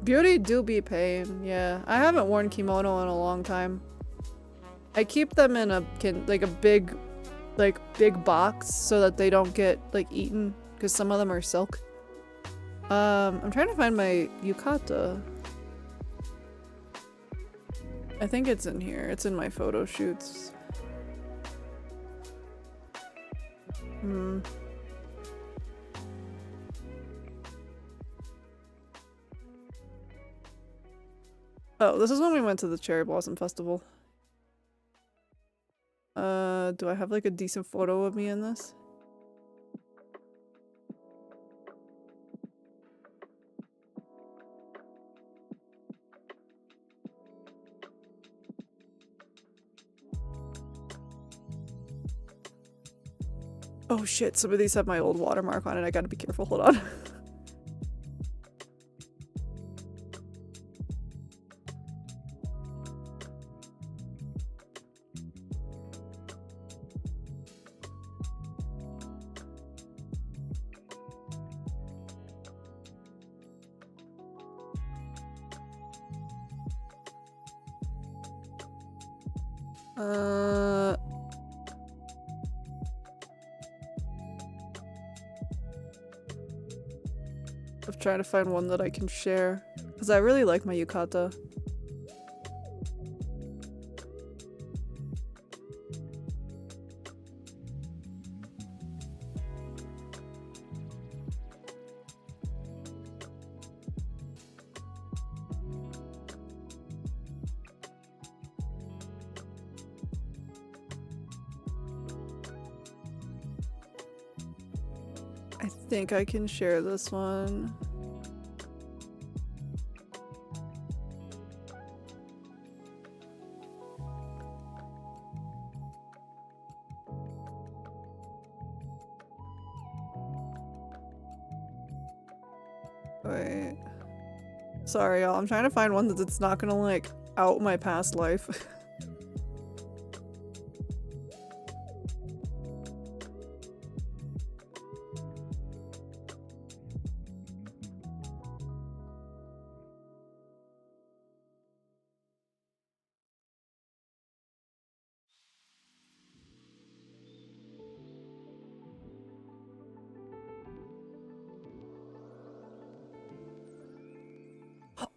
Beauty do be pain, yeah. I haven't worn kimono in a long time. I keep them in a big box so that they don't get like eaten because some of them are silk. I'm trying to find my yukata. I think it's in here. It's in my photo shoots. Oh, this is when we went to the Cherry Blossom Festival. Do I have like a decent photo of me in this? Oh shit, some of these have my old watermark on it. I gotta be careful, hold on. I'm trying to find one that I can share because I really like my yukata. I think I can share this one. Wait. Sorry, y'all. I'm trying to find one that's not gonna, like, out my past life.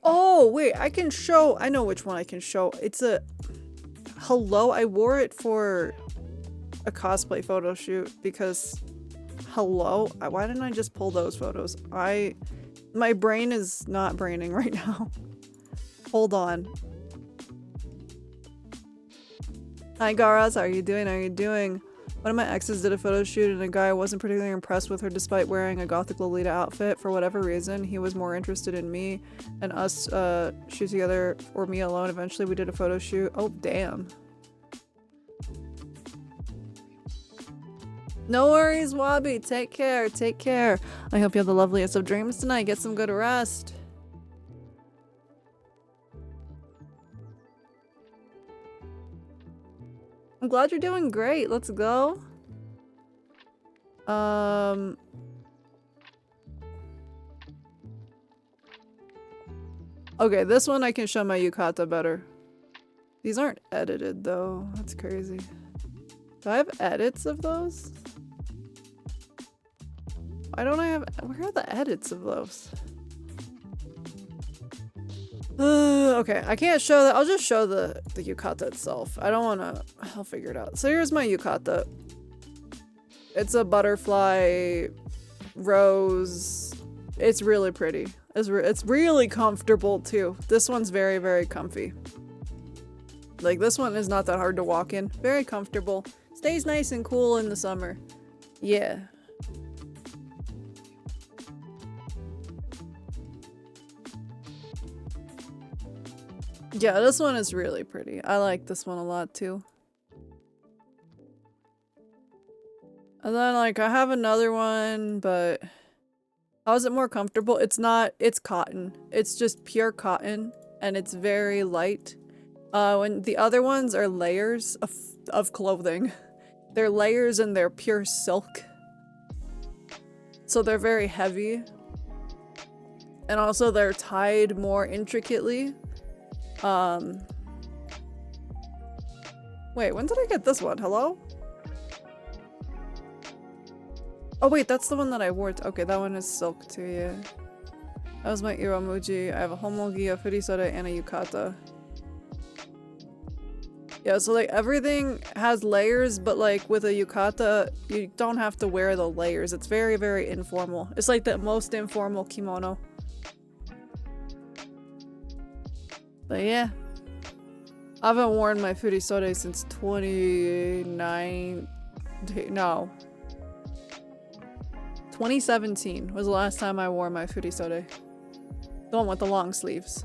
Oh, wait, I can show. I know which one I can show. It's a hello. I wore it for a cosplay photo shoot because hello. Why didn't I just pull those photos? My brain is not braining right now. Hold on. Hi, Garaz. How are you doing? How are you doing? One of my exes did a photo shoot and a guy wasn't particularly impressed with her despite wearing a gothic Lolita outfit. For whatever reason, he was more interested in me and us shoot together or me alone. Eventually we did a photo shoot. Oh, damn. No worries, Wabi. Take care. Take care. I hope you have the loveliest of dreams tonight. Get some good rest. I'm glad you're doing great. Let's go. Okay, this one I can show my yukata better. These aren't edited though. That's crazy. Do I have edits of those? Why don't I have... Where are the edits of those? Okay, I can't show that. I'll just show the yukata itself. I don't want to... I'll figure it out. So here's my yukata. It's a butterfly rose. It's really pretty. It's really comfortable too. This one's very, very comfy. Like, this one is not that hard to walk in. Very comfortable. Stays nice and cool in the summer. Yeah. Yeah, this one is really pretty. I like this one a lot too. And then, like, I have another one, but how is it more comfortable? It's cotton. It's just pure cotton, and it's very light. When the other ones are layers of clothing. They're layers and they're pure silk. So they're very heavy. And also they're tied more intricately. Wait, when did I get this one? Hello? Oh wait, that's the one that I wore. Okay, that one is silk too, yeah. That was my Iramuji. I have a homogi, a furisode, and a yukata. Yeah, so like everything has layers, but like with a yukata, you don't have to wear the layers. It's very, very informal. It's like the most informal kimono. But yeah. I haven't worn my furisode since 2017 was the last time I wore my furisode. The one with the long sleeves.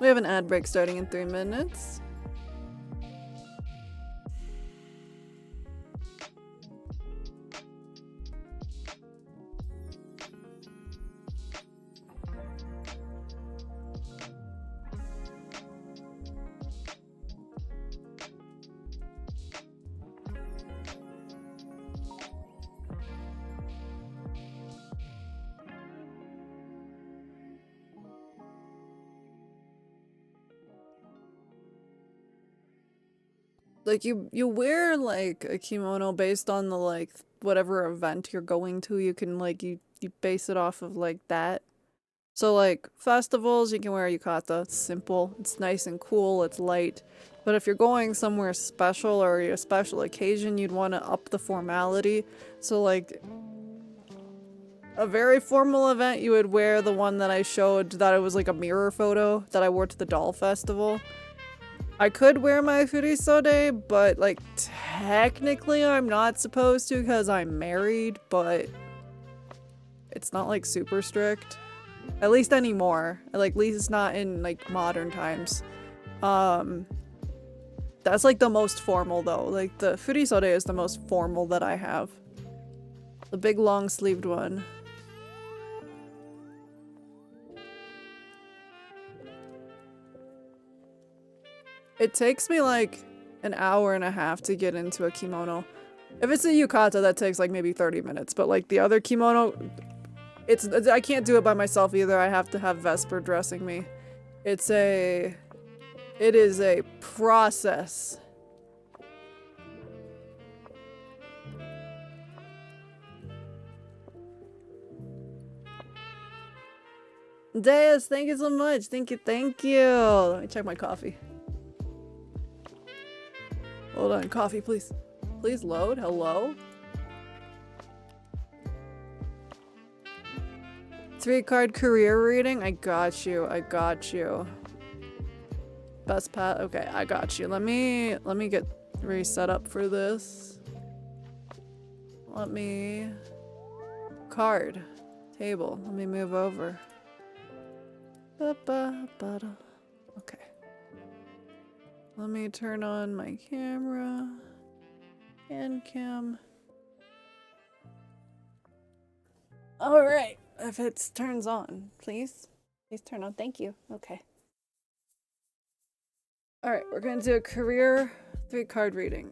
We have an ad break starting in 3 minutes. Like you wear like a kimono based on the like whatever event you're going to. You can like you base it off of like that. So like festivals, you can wear a yukata. It's simple. It's nice and cool. It's light. But if you're going somewhere special or a special occasion, you'd want to up the formality. So like a very formal event, you would wear the one that I showed that it was like a mirror photo that I wore to the doll festival. I could wear my furisode, but like technically I'm not supposed to because I'm married, but it's not like super strict. At least anymore. Like at least not in like modern times. That's like the most formal though. Like the furisode is the most formal that I have. The big long sleeved one. It takes me like an hour and a half to get into a kimono. If it's a yukata, that takes like maybe 30 minutes. But like the other kimono, I can't do it by myself either. I have to have Vesper dressing me. It is a process. Deus, thank you so much. Thank you, thank you. Let me check my coffee. Hold on, coffee, please. Please load. Hello? 3-card career reading? I got you. I got you. Best path. Okay, I got you. Let me get reset up for this. Let me card table. Let me move over. Okay. Let me turn on my camera. And cam. Alright. If it turns on, please. Please turn on. Thank you. Okay. Alright, we're gonna do a career 3-card reading.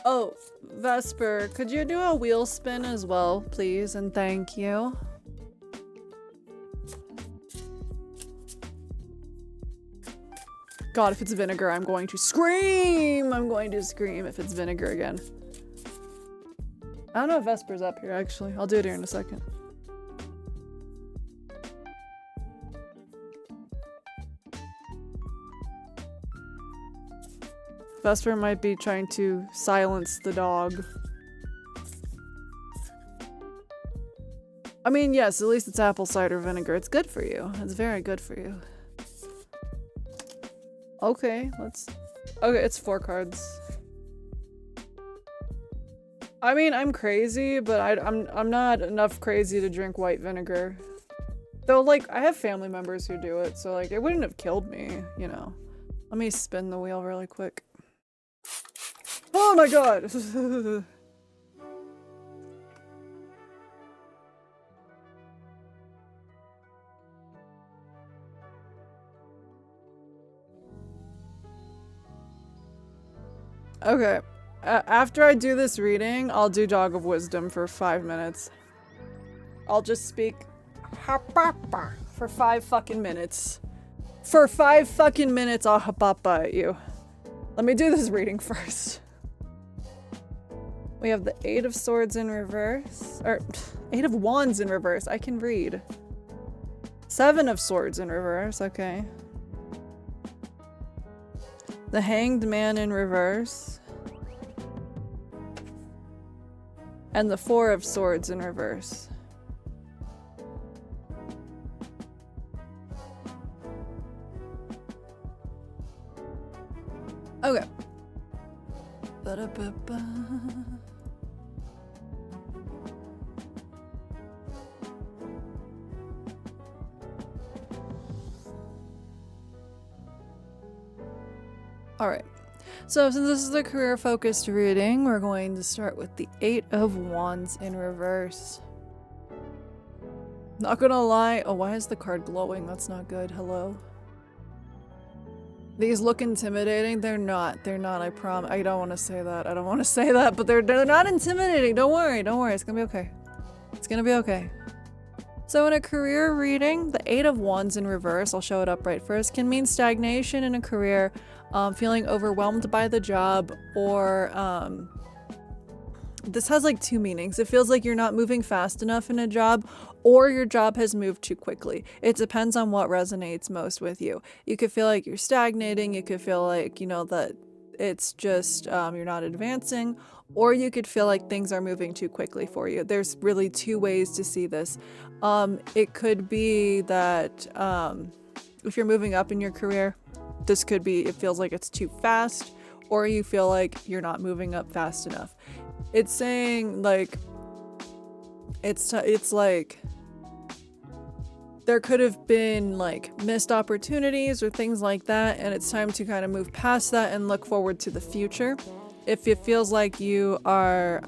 Oh, Vesper, could you do a wheel spin as well, please? And thank you. God, if it's vinegar, I'm going to scream! I'm going to scream if it's vinegar again. I don't know if Vesper's up here, actually. I'll do it here in a second. Vesper might be trying to silence the dog. I mean, yes, at least it's apple cider vinegar. It's good for you. It's very good for you. Okay, okay, it's 4 cards. I mean, I'm crazy, but I'm not enough crazy to drink white vinegar. Though, like, I have family members who do it, so, like, it wouldn't have killed me, you know. Let me spin the wheel really quick. Oh my god! Okay. After I do this reading, I'll do Dog of Wisdom for 5 minutes. I'll just speak for 5 fucking minutes. For 5 fucking minutes, I'll hapapa at you. Let me do this reading first. We have the 8 of Swords in reverse. Or, 8 of Wands in reverse. I can read. 7 of Swords in reverse. Okay. The Hanged Man in reverse. And the 4 of Swords in reverse. Okay. Ba-da-ba-ba. All right. So since this is the career-focused reading, we're going to start with the 8 of Wands in reverse. Not gonna lie. Oh, why is the card glowing? That's not good. Hello? These look intimidating. They're not. They're not. I promise. I don't want to say that. I don't want to say that, but they're not intimidating. Don't worry. Don't worry. It's gonna be okay. It's gonna be okay. So in a career reading, the 8 of Wands in reverse, I'll show it up right first, can mean stagnation in a career, feeling overwhelmed by the job, or this has like 2 meanings. It feels like you're not moving fast enough in a job, or your job has moved too quickly. It depends on what resonates most with you. You could feel like you're stagnating, you could feel like, you know, that it's just you're not advancing, or you could feel like things are moving too quickly for you. There's really 2 ways to see this. It could be that if you're moving up in your career, this could be it feels like it's too fast, or you feel like you're not moving up fast enough. It's saying like it's like there could have been like missed opportunities or things like that, and it's time to kind of move past that and look forward to the future. If it feels like you are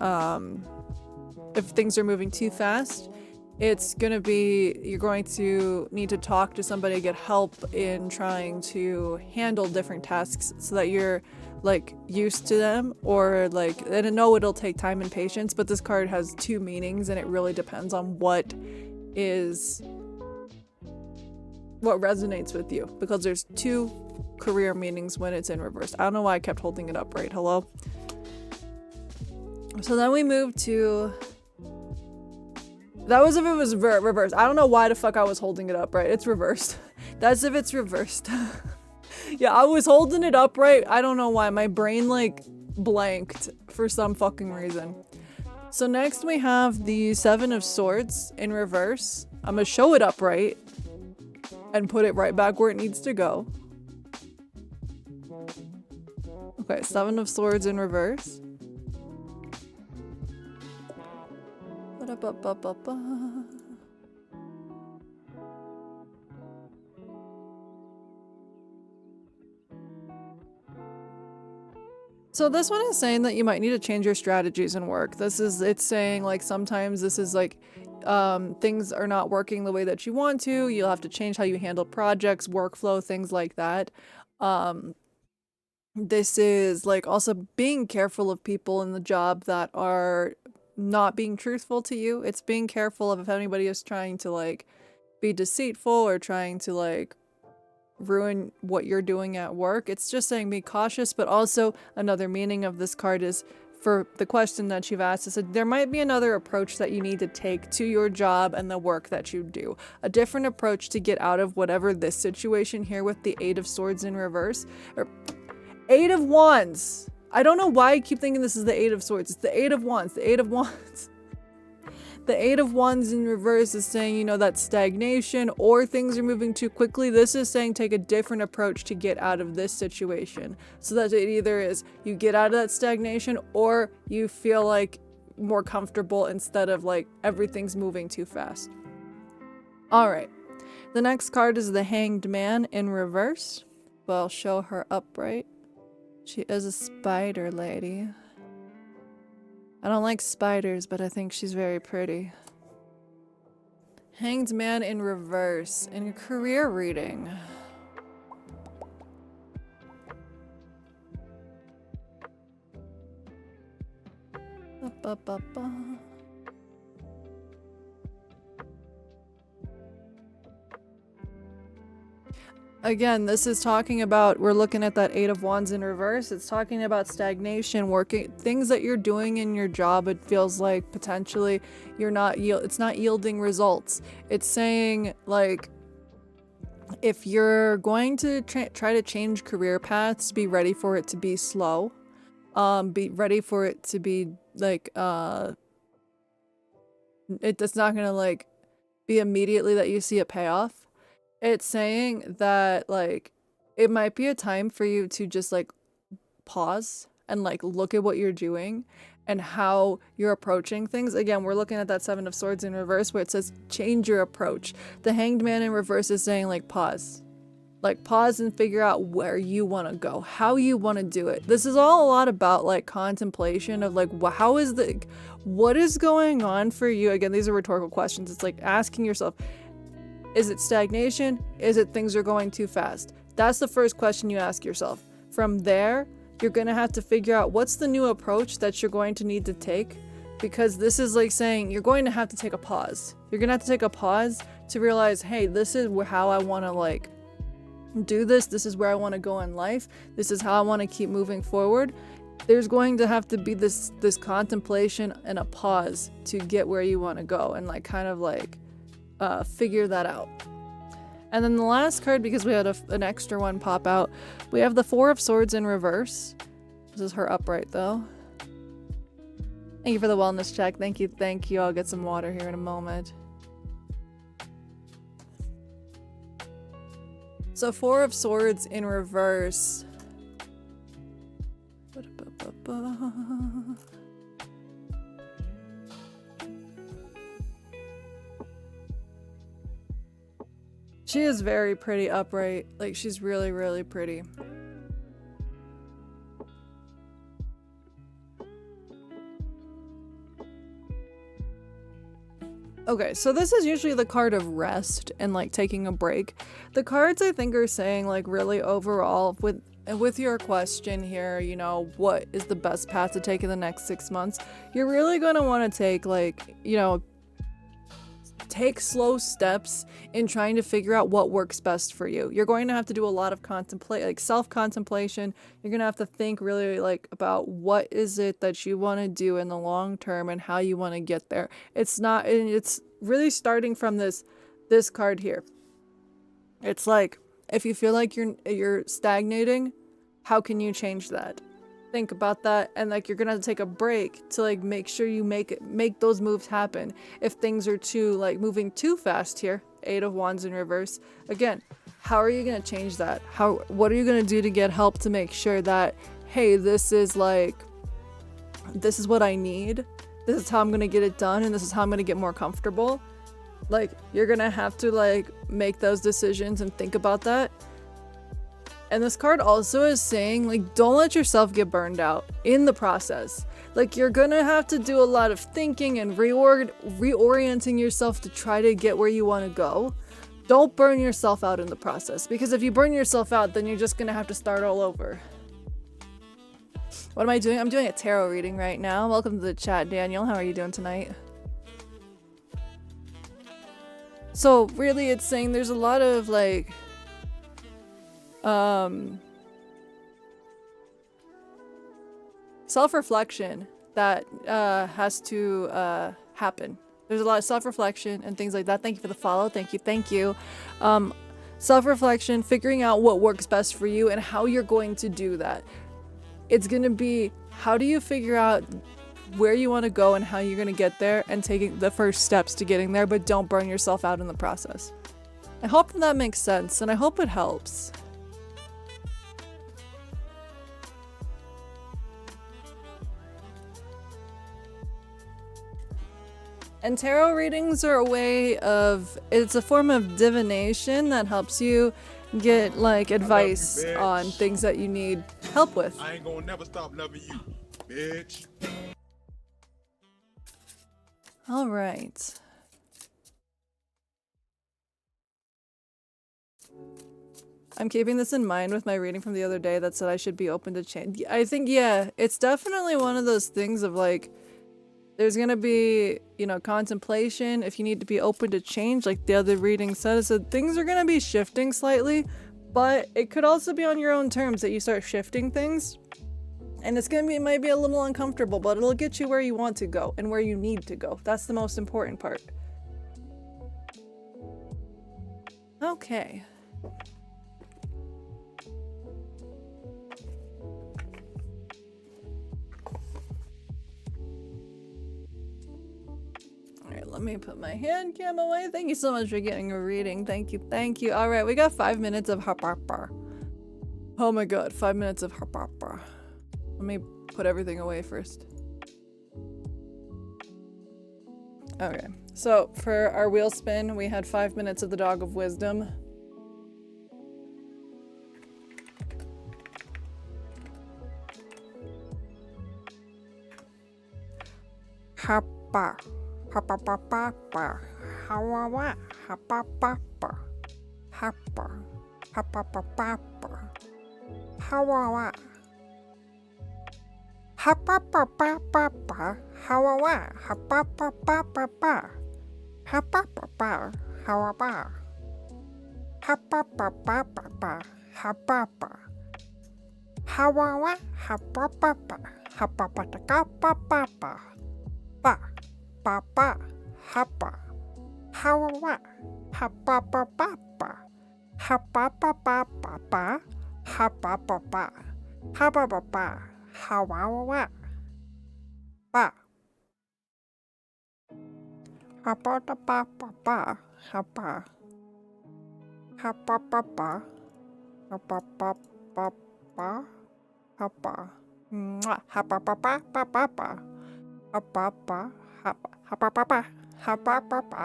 if things are moving too fast, it's gonna be you're going to need to talk to somebody, get help in trying to handle different tasks so that you're like used to them, or like, and I know it'll take time and patience, but this card has 2 meanings and it really depends on what resonates with you, because there's 2 career meanings when it's in reverse. I don't know why I kept holding it up right. Hello? So then we move to that was if it was reversed. I don't know why the fuck I was holding it up right. It's reversed. That's if it's reversed. Yeah, I was holding it upright. I don't know why. My brain like blanked for some fucking reason. So next we have the 7 of Swords in reverse. I'm gonna show it upright and put it right back where it needs to go. Okay, 7 of Swords in reverse. Ba-da-ba-ba-ba-ba. So this one is saying that you might need to change your strategies in work. It's saying like sometimes this is like things are not working the way that you want to. You'll have to change how you handle projects, workflow, things like that. This is like also being careful of people in the job that are not being truthful to you. It's being careful of if anybody is trying to like be deceitful or trying to like ruin what you're doing at work. It's just saying be cautious, but also another meaning of this card is for the question that you've asked, is that there might be another approach that you need to take to your job and the work that you do. A different approach to get out of whatever this situation here with the Eight of Swords in reverse, or Eight of Wands. I don't know why I keep thinking this is the Eight of Swords. It's the Eight of Wands, the Eight of Wands. The Eight of Wands in reverse is saying, you know, that stagnation or things are moving too quickly. This is saying take a different approach to get out of this situation. So that it either is you get out of that stagnation or you feel like more comfortable instead of like everything's moving too fast. All right. The next card is the Hanged Man in reverse. But I'll show her upright. She is a spider lady. I don't like spiders, but I think she's very pretty. Hanged Man in reverse in career reading. Again, this is talking about, we're looking at that Eight of Wands in reverse. It's talking about stagnation, working, things that you're doing in your job. It feels like potentially you're not, it's not yielding results. It's saying like, if you're going to try to change career paths, be ready for it to be slow. Be ready for it to be like, it's not gonna like be immediately that you see a payoff. It's saying that like it might be a time for you to just like pause and like look at what you're doing and how you're approaching things. Again, we're looking at that Seven of Swords in reverse where it says change your approach. The Hanged Man in reverse is saying like pause. Like pause and figure out where you want to go, how you want to do it. This is all a lot about like contemplation of like what is going on for you. Again, these are rhetorical questions. It's like asking yourself, is it stagnation? Is it things are going too fast? That's the first question you ask yourself. From there, you're going to have to figure out what's the new approach that you're going to need to take, because this is like saying you're going to have to take a pause. You're going to have to take a pause to realize, hey, this is how I want to like do this. This is where I want to go in life. This is how I want to keep moving forward. There's going to have to be this contemplation and a pause to get where you want to go and like kind of like figure that out. And then the last card, because we had an extra one pop out, we have the Four of Swords in reverse. This is her upright though. Thank you for the wellness check. Thank you. I'll get some water here in a moment. So Four of Swords in reverse. She is very pretty upright. Like she's really, really pretty. Okay, so this is usually the card of rest and like taking a break. The cards I think are saying like really overall with your question here, you know, what is the best path to take in the next 6 months? You're really going to want to take like, you know, take slow steps in trying to figure out what works best for you. You're going to have to do a lot of self-contemplation. You're going to have to think really like about what is it that you want to do in the long term and how you want to get there. It's really starting from this card here. It's like, if you feel like you're stagnating, how can you change that? Think about that, and like you're gonna have to take a break to like make sure you make those moves happen. If things are too like moving too fast here, Eight of Wands in reverse. Again, how are you gonna change that? What are you gonna do to get help to make sure that, hey, this is what I need. This is how I'm gonna get it done, and this is how I'm gonna get more comfortable. Like you're gonna have to like make those decisions and think about that. And this card also is saying, like, don't let yourself get burned out in the process. Like, you're gonna have to do a lot of thinking and reorienting yourself to try to get where you want to go. Don't burn yourself out in the process, because if you burn yourself out, then you're just gonna have to start all over. What am I doing? I'm doing a tarot reading right now. Welcome to the chat, Daniel. How are you doing tonight? So really it's saying there's a lot of like self-reflection that has to happen. There's a lot of self-reflection and things like that. Thank you for the follow. Thank you. Thank you. Self-reflection, figuring out what works best for you and how you're going to do that. It's going to be, how do you figure out where you want to go and how you're going to get there, and taking the first steps to getting there, but don't burn yourself out in the process. I hope that makes sense, and I hope it helps. And tarot readings are a way of, it's a form of divination that helps you get like advice on things that you need help with. I ain't gonna never stop loving you, bitch. All right. I'm keeping this in mind with my reading from the other day that said I should be open to change. I think, yeah, it's definitely one of those things of like, there's gonna be, you know, contemplation if you need to be open to change, like the other reading said. So things are gonna be shifting slightly, but it could also be on your own terms that you start shifting things. And it's gonna be, it might be a little uncomfortable, but it'll get you where you want to go and where you need to go. That's the most important part. Okay. Alright, let me put my hand cam away. Thank you so much for getting a reading. Thank you, thank you. Alright, we got 5 minutes of harpapa. Oh my god, 5 minutes of harpapa. Let me put everything away first. Okay, so for our wheel spin, we had 5 minutes of the Dog of Wisdom. Hapa, hapa papa, hawawa, hapa papa, hapa, hapa papa, hawawa. Hapa papa papa, hawawa, hapa papa papa, hapa papa, hawawa, hapa papa papa, hapa pa, hawawa, hapa papa, hapa pataka papa pa, papa, hapa, hawawa, hapa papa, hapa papa papa, hapa papa, hapa papa. Hawawa pa hapa pa pa hapa hapa papa hapa papa hapa hapa papa papa hapa pa hapa papa hapa papa hapa papa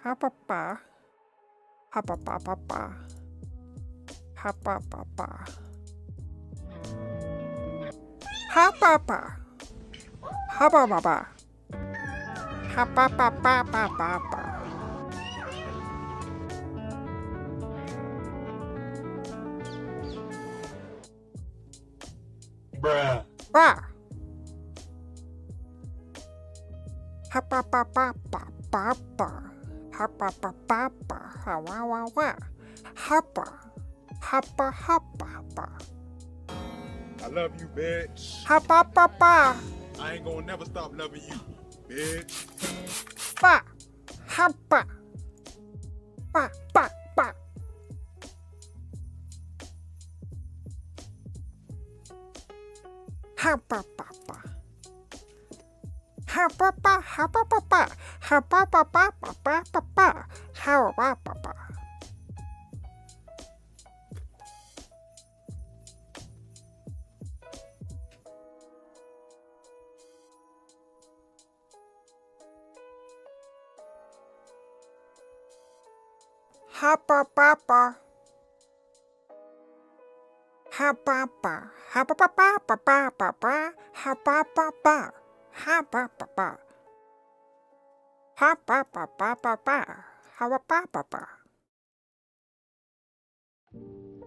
hapa pa hapa papa hapa papa hapa pa hapa papa hapa papa papa Bruh. pa hapa papa papa hapa papa hawa hapa hapa hapa I love you, bitch. hapa papa I ain't gonna never stop loving you, bitch. pa hapa pa hapa papa hapa pa hapa papa hapa papa papa hawa papa hapa papa hapa pa hapa papa papa hapa papa hapa papa hapa papa papa hawa papa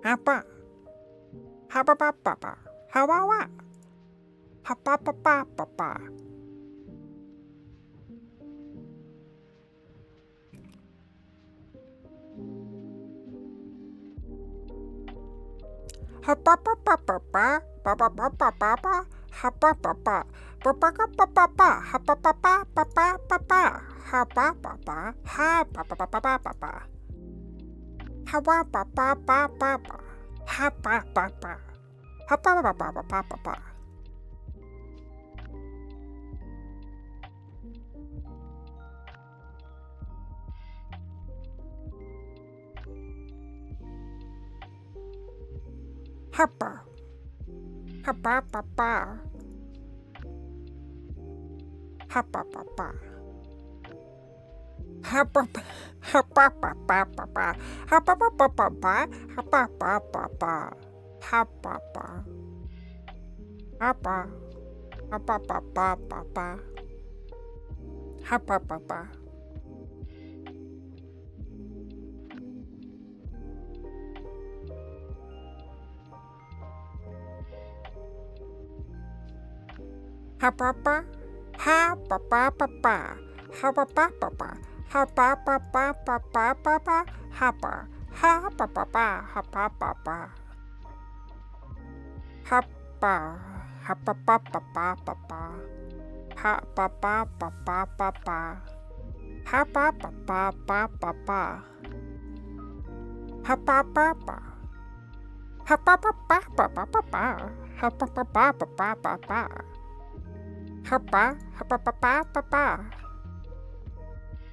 hapa Ha ba ba ba ba. Ha wa wa. Ha ba ba ba ba ba. Ha ba ba ba ba ba. Ba ba ba ba ba ba. Ha ba ba ba. Ba ba ba ba ba ba. Ha ba ba ba ba ba ba ba. Ha ba ba ba. Ha ba ba ba ba ba ba ba. Ha wa ba ba ba ba ba. Ha ba ba ba. Ha ba ba ba ba ba ba ba. Ha ba. Ha ba ba ba. Ha ba ba ba. Ha ba ba. Ha ba ba ba ba ba. Ha ba ba ba ba ba. Ha ba ba ba ba. Ha ba ba. Ha ba. Ha ba ba ba ba ba. Ha ba ba ba. Ha ba ba. Ha ba ba ba ba. Ha ba ba ba ba. Ha ba ba ba ba ba ba ba. Ha ba. Ha ba ba ba. Ha ba ba ba. Ha ba. Ha ba ba ba ba ba ba. Ha ba ba ba ba ba ba. Ha ba ba ba ba ba ba. Ha ba ba ba. Ha ba ba ba ba ba ba ba. Ha ba ba ba ba ba ba ba. Ha ba. Ha ba ba ba ba ba.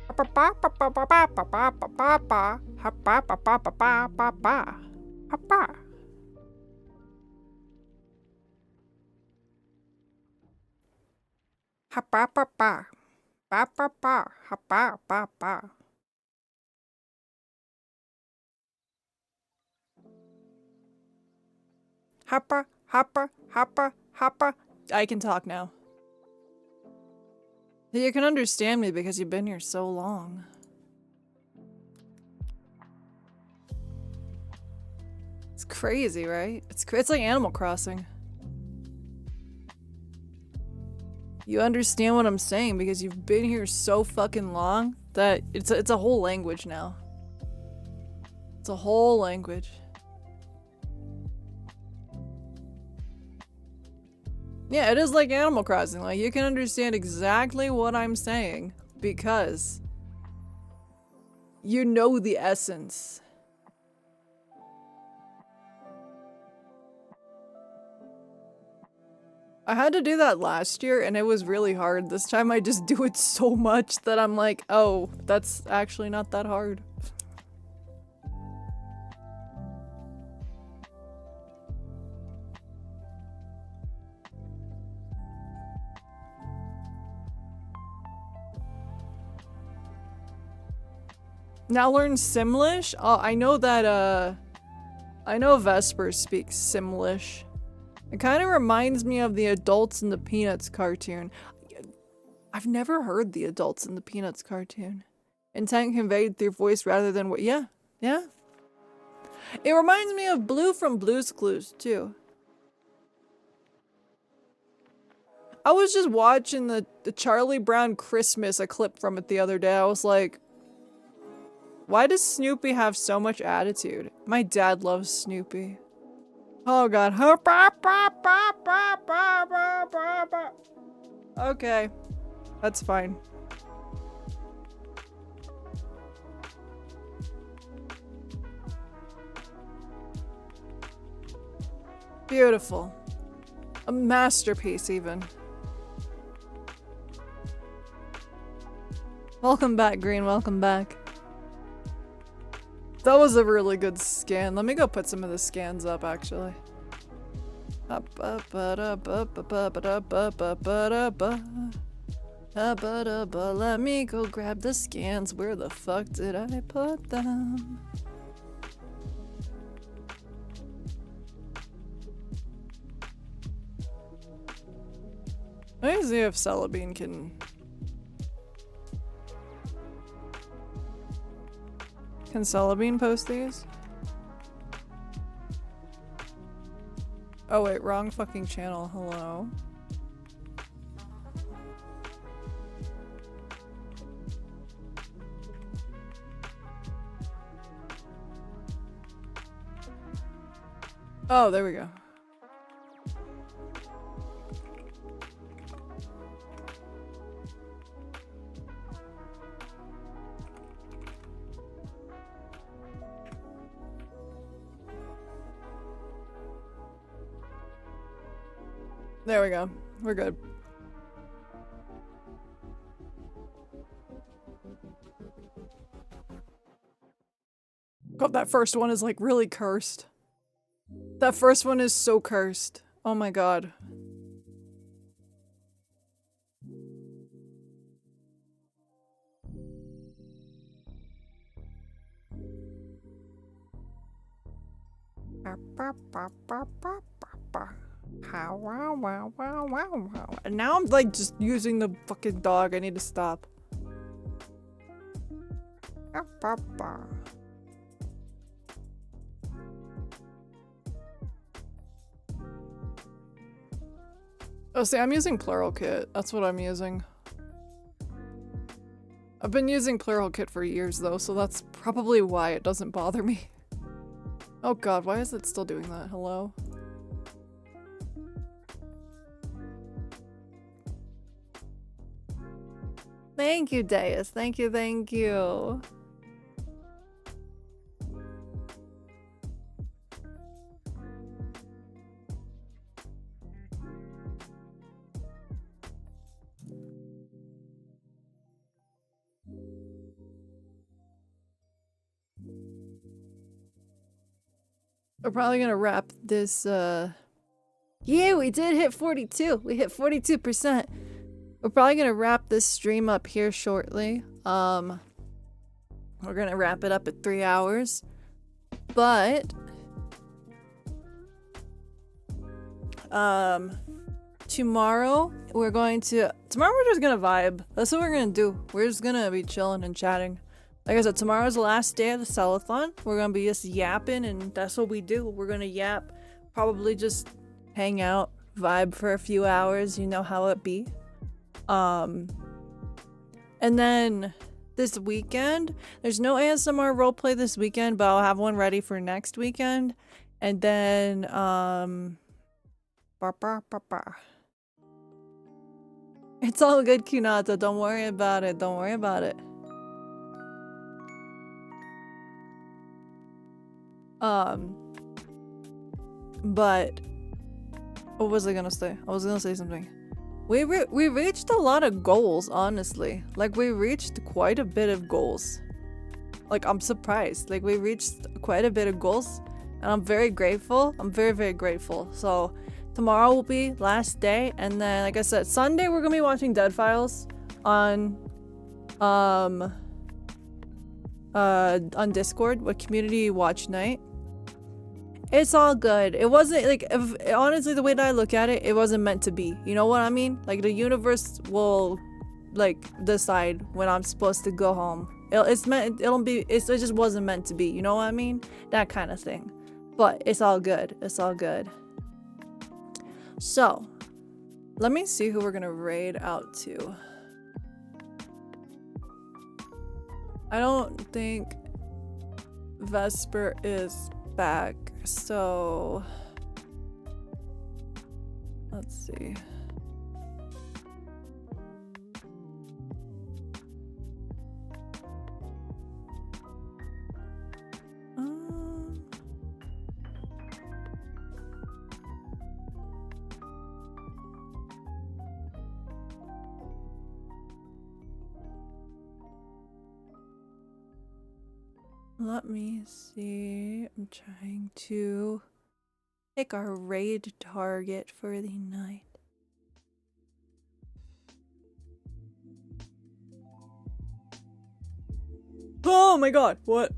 Ha ba ba ba ba ba ba ba ba ba ba ba. Ha ba ba ba ba ba ba ba. Ha ba. Ha ba ba ba. Ba ba ba. Ha ba ba ba. Ha ba. Ha ba. Ha ba. Ha ba. I can talk now. You can understand me because you've been here so long. It's crazy, right? It's like Animal Crossing. You understand what I'm saying because you've been here so fucking long that it's a whole language now. It's a whole language. Yeah, it is like Animal Crossing. Like, you can understand exactly what I'm saying because you know the essence. I had to do that last year and it was really hard. This time I just do it so much that I'm like, oh, that's actually not that hard. Now learn Simlish? Oh, I know that, I know Vesper speaks Simlish. It kind of reminds me of the Adults in the Peanuts cartoon. I've never heard the Adults in the Peanuts cartoon. Intent conveyed through voice rather than what? Yeah, yeah. It reminds me of Blue from Blue's Clues, too. I was just watching the Charlie Brown Christmas, a clip from it the other day. I was like, why does Snoopy have so much attitude? My dad loves Snoopy. Oh god. Okay. That's fine. Beautiful. A masterpiece, even. Welcome back, Green. Welcome back. That was a really good scan. Let me go put some of the scans up, actually. Let me go grab the scans. Where the fuck did I put them? Let me see if Celebine can... Can Celebine post these? Oh wait, wrong fucking channel. Hello. Oh, there we go. There we go. We're good. God, that first one is like really cursed. That first one is so cursed. Oh my god. Wow, wow, wow, wow, wow. And now I'm like just using the fucking dog. I need to stop. Oh, see, I'm using Plural Kit. That's what I'm using. I've been using Plural Kit for years though, so that's probably why it doesn't bother me. Oh god, why is it still doing that? Hello? Thank you, Deus. Thank you, thank you. We're probably gonna wrap this, yeah, we did hit 42. We hit 42%. We're probably gonna wrap this stream up here shortly. We're gonna wrap it up at 3 hours. But, tomorrow we're just gonna vibe. That's what we're gonna do. We're just gonna be chilling and chatting. Like I said, tomorrow's the last day of the sellathon. We're gonna be just yapping, and that's what we do. We're gonna yap, probably just hang out, vibe for a few hours. You know how it be. And then this weekend, there's no ASMR roleplay this weekend, but I'll have one ready for next weekend. And then, it's all good, Kunata. Don't worry about it. Don't worry about it. But what was I gonna say? I was gonna say something. We reached a lot of goals, honestly. Like, we reached quite a bit of goals. Like, I'm surprised. Like, we reached quite a bit of goals, and I'm very grateful. I'm very, very grateful. So, tomorrow will be last day, and then, like I said, Sunday we're gonna be watching Dead Files on Discord with Community Watch Night. It's all good. It wasn't like, honestly, the way that I look at it, it wasn't meant to be. You know what I mean? Like, the universe will like decide when I'm supposed to go home. It just wasn't meant to be. You know what I mean? That kind of thing. But it's all good. It's all good. So, let me see who we're gonna raid out to. I don't think Vesper is back, so let's see. Let me see. I'm trying to pick our raid target for the night. Oh my god, what?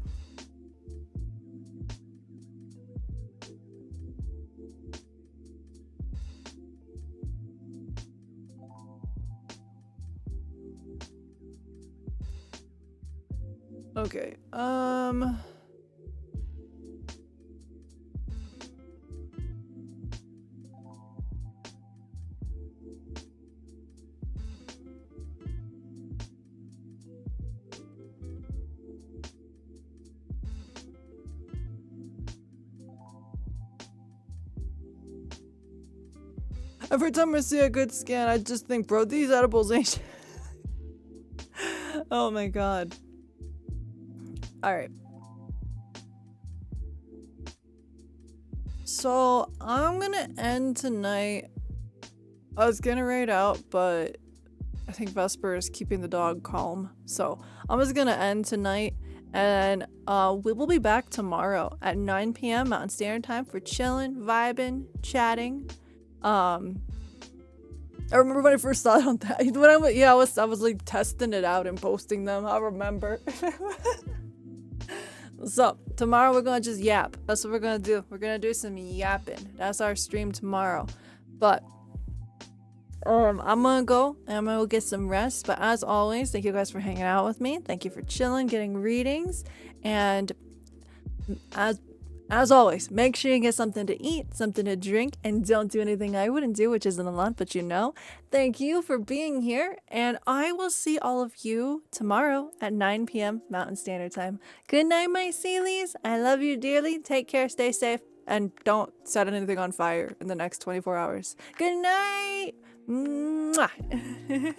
Okay, Every time I see a good scan, I just think, bro, these edibles ain't. Oh my god. Alright. So, I'm gonna end tonight. I was gonna raid out, but I think Vesper is keeping the dog calm. So, I'm just gonna end tonight. And we will be back tomorrow at 9 p.m. Mountain Standard Time for chilling, vibing, chatting. I remember when I first saw it on that. When I was like testing it out and posting them. I remember. So tomorrow we're gonna just yap. That's what we're gonna do. We're gonna do some yapping. That's our stream tomorrow. But I'm gonna go and I'm gonna go get some rest. But as always, thank you guys for hanging out with me. Thank you for chilling, getting readings, and as always, make sure you get something to eat, something to drink, and don't do anything I wouldn't do, which isn't a lot, but you know. Thank you for being here, and I will see all of you tomorrow at 9 p.m. Mountain Standard Time. Good night, my Sealies. I love you dearly. Take care, stay safe, and don't set anything on fire in the next 24 hours. Good night. Mwah.